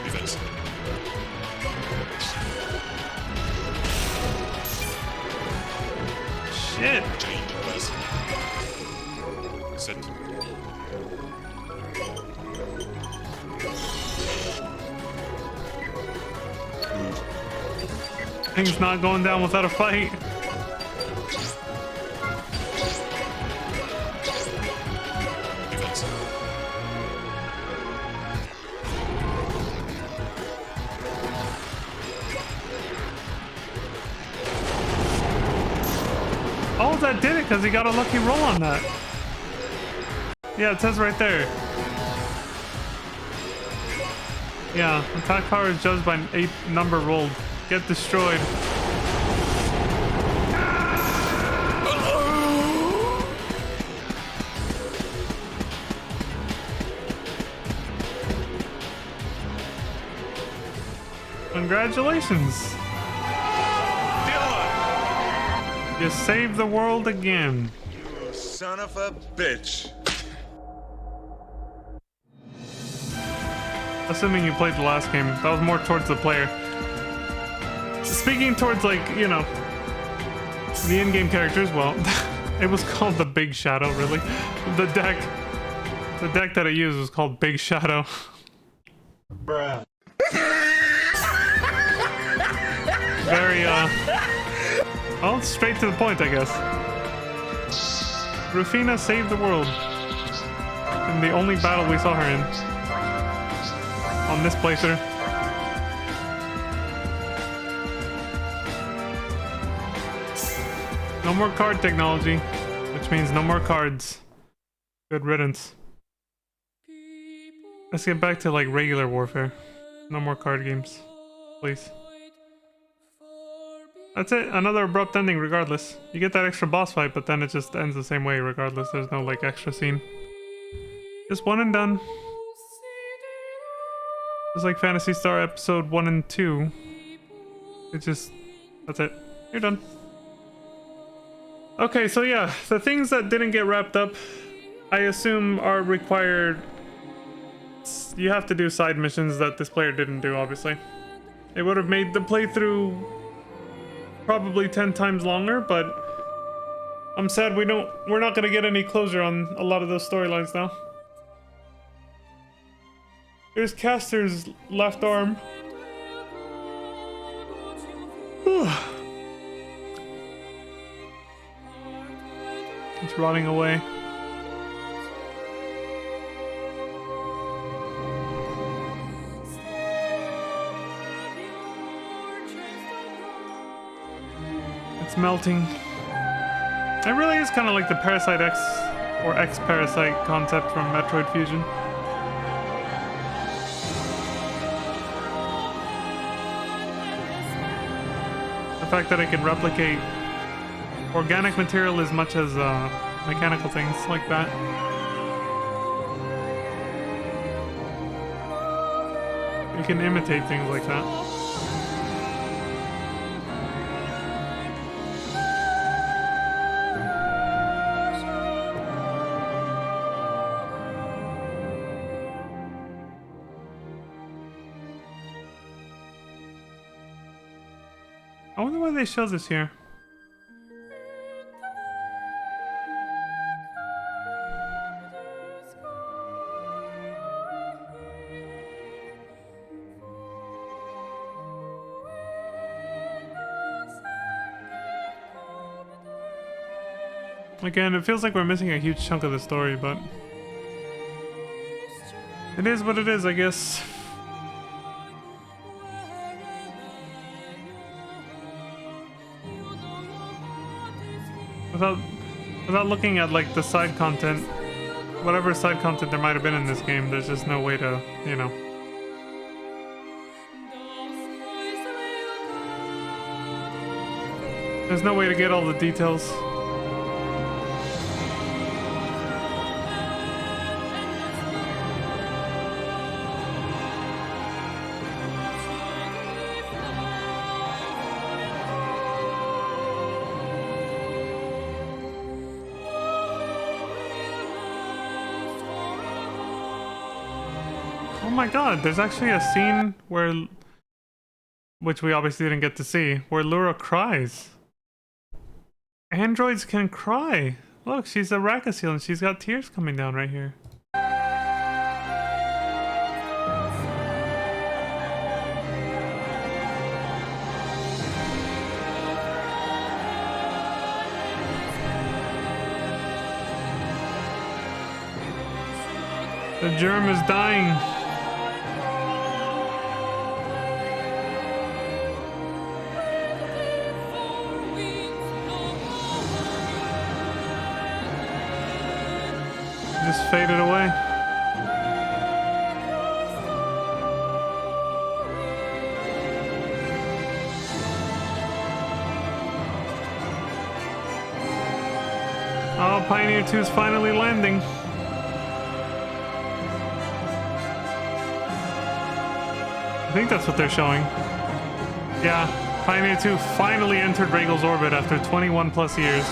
S2: Defense.
S1: shit!
S2: Change dice. Set. Move.
S1: Thing's not going down without a fight.
S2: Defense.
S1: Oh, that did it because he got a lucky roll on that. Yeah, it says right there. Yeah, attack power is judged by an 8 number rolled. Get destroyed. Congratulations. You saved the world again.
S4: You son of a bitch.
S1: Assuming you played the last game. That was more towards the player. Speaking towards, like, you know, the in-game characters, well, it was called the Big Shadow, really. The deck that I used was called Big Shadow.
S2: Bruh.
S1: Very, well, straight to the point, I guess. Rufina saved the world in the only battle we saw her in on this playthrough. No more card technology, which means no more cards. Good riddance. Let's get back to like regular warfare. No more card games, please. That's it, another abrupt ending regardless. You get that extra boss fight, but then it just ends the same way regardless. There's no like extra scene. Just one and done. Just like Phantasy Star episode 1 and 2. It's just, that's it. You're done. Okay, so yeah, the things that didn't get wrapped up, I assume are required. You have to do side missions that this player didn't do, obviously. It would have made the playthrough probably 10 times longer, but I'm sad we're not gonna get any closure on a lot of those storylines now. Here's Caster's left arm. It's rotting away. It's melting. It really is kind of like the Parasite X or X-Parasite concept from Metroid Fusion. The fact that it can replicate organic material as much as mechanical things like that. You can imitate things like that. I wonder why they show this here. Again, it feels like we're missing a huge chunk of the story, but it is what it is, I guess. Without looking at like the side content, whatever side content there might have been in this game, there's just no way to, you know. There's no way to get all the details. Oh my god, there's actually a scene where, which we obviously didn't get to see, where Lura cries. Androids can cry. Look, she's a Rakasil and she's got tears coming down right here. The germ is dying. Just faded away. Oh, Pioneer 2 is finally landing. I think that's what they're showing. Yeah, Pioneer 2 finally entered Regal's orbit after 21 plus years.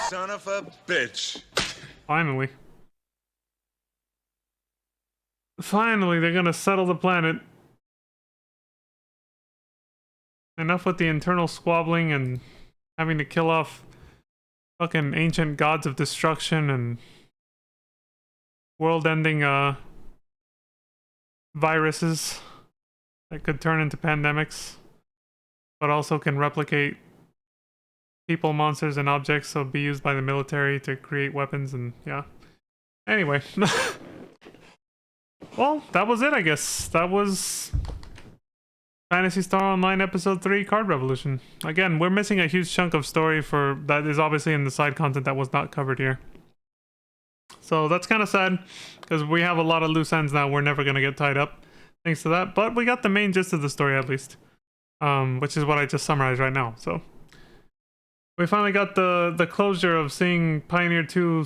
S4: Son of a bitch.
S1: Finally. Finally, they're gonna settle the planet. Enough with the internal squabbling and having to kill off fucking ancient gods of destruction and world-ending viruses that could turn into pandemics, but also can replicate people, monsters, and objects, so be used by the military to create weapons, and yeah. Anyway. Well, that was it, I guess. That was Phantasy Star Online Episode 3 Card Revolution. Again, we're missing a huge chunk of story for that is obviously in the side content that was not covered here. So that's kind of sad, because we have a lot of loose ends now. We're never going to get tied up thanks to that. But we got the main gist of the story, at least. Which is what I just summarized right now. So we finally got the closure of seeing Pioneer 2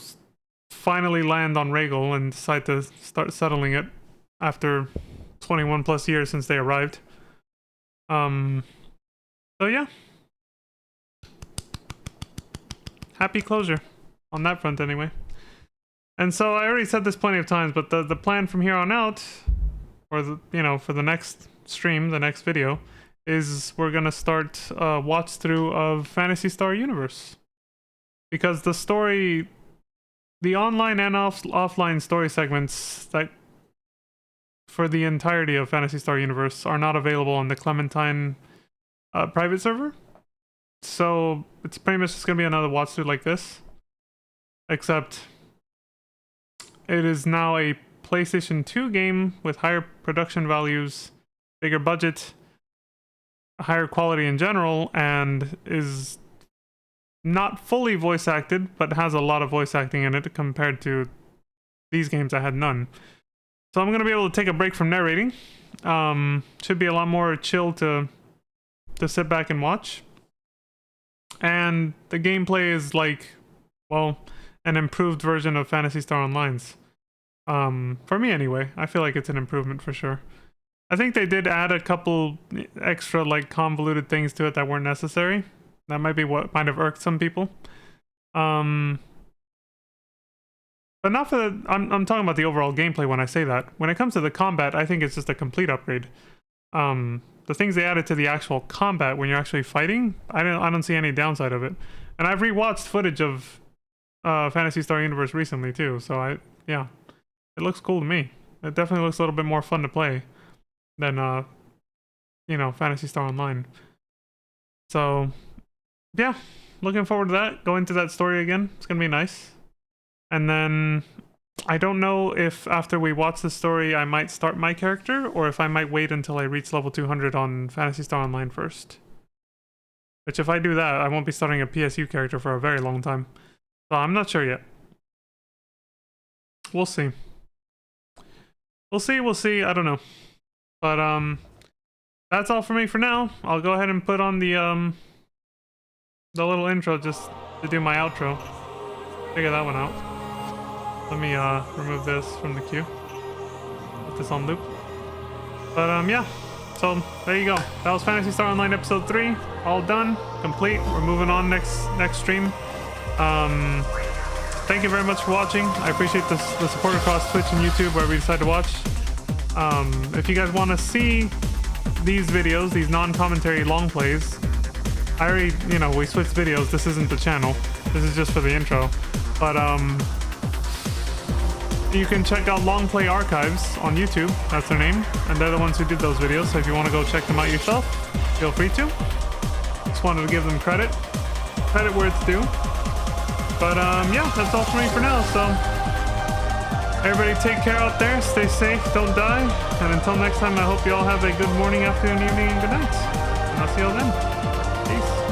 S1: finally land on Regal and decide to start settling it after 21 plus years since they arrived. So yeah. Happy closure on that front anyway. And so I already said this plenty of times, but the plan from here on out, or the, you know, for the next stream, the next video, is we're gonna start a watch through of Phantasy Star Universe. Because the story, the online and offline story segments that for the entirety of Phantasy Star Universe are not available on the Clementine private server. So it's pretty much just gonna be another watch through like this, except it is now a PlayStation 2 game with higher production values, bigger budget, higher quality in general, and is not fully voice acted, but has a lot of voice acting in it compared to these games that had none. So I'm gonna be able to take a break from narrating. Should be a lot more chill to sit back and watch. And the gameplay is like, well, an improved version of Phantasy Star Online's. For me anyway, I feel like it's an improvement for sure. I think they did add a couple extra like convoluted things to it that weren't necessary. That might be what might have irked some people. But not for the, I'm talking about the overall gameplay when I say that. When it comes to the combat, I think it's just a complete upgrade. The things they added to the actual combat when you're actually fighting, I don't see any downside of it. And I've rewatched footage of Phantasy Star Universe recently too, so yeah, it looks cool to me. It definitely looks a little bit more fun to play than you know, Phantasy Star Online. So yeah, looking forward to that. Go into that story again. It's gonna be nice. And then I don't know if after we watch the story I might start my character, or if I might wait until I reach level 200 on Phantasy Star Online first. Which if I do that, I won't be starting a PSU character for a very long time. So I'm not sure yet. We'll see. We'll see, I don't know. But that's all for me for now. I'll go ahead and put on the little intro just to do my outro. Figure that one out. Let me remove this from the queue. Put this on loop. But yeah, so there you go. That was Phantasy Star Online Episode 3. All done, complete. We're moving on next stream. Thank you very much for watching. I appreciate the support across Twitch and YouTube wherever you decide to watch. If you guys want to see these videos, these non-commentary long plays, I already, you know, we switched videos. This isn't the channel. This is just for the intro. But you can check out Long Play Archives on YouTube. That's their name, and they're the ones who did those videos. So if you want to go check them out yourself, feel free to. Just wanted to give them credit where it's due. But yeah, that's all for me for now. So everybody take care out there, stay safe, don't die, and until next time, I hope you all have a good morning, afternoon, evening, and good night. And I'll see you all then. Peace.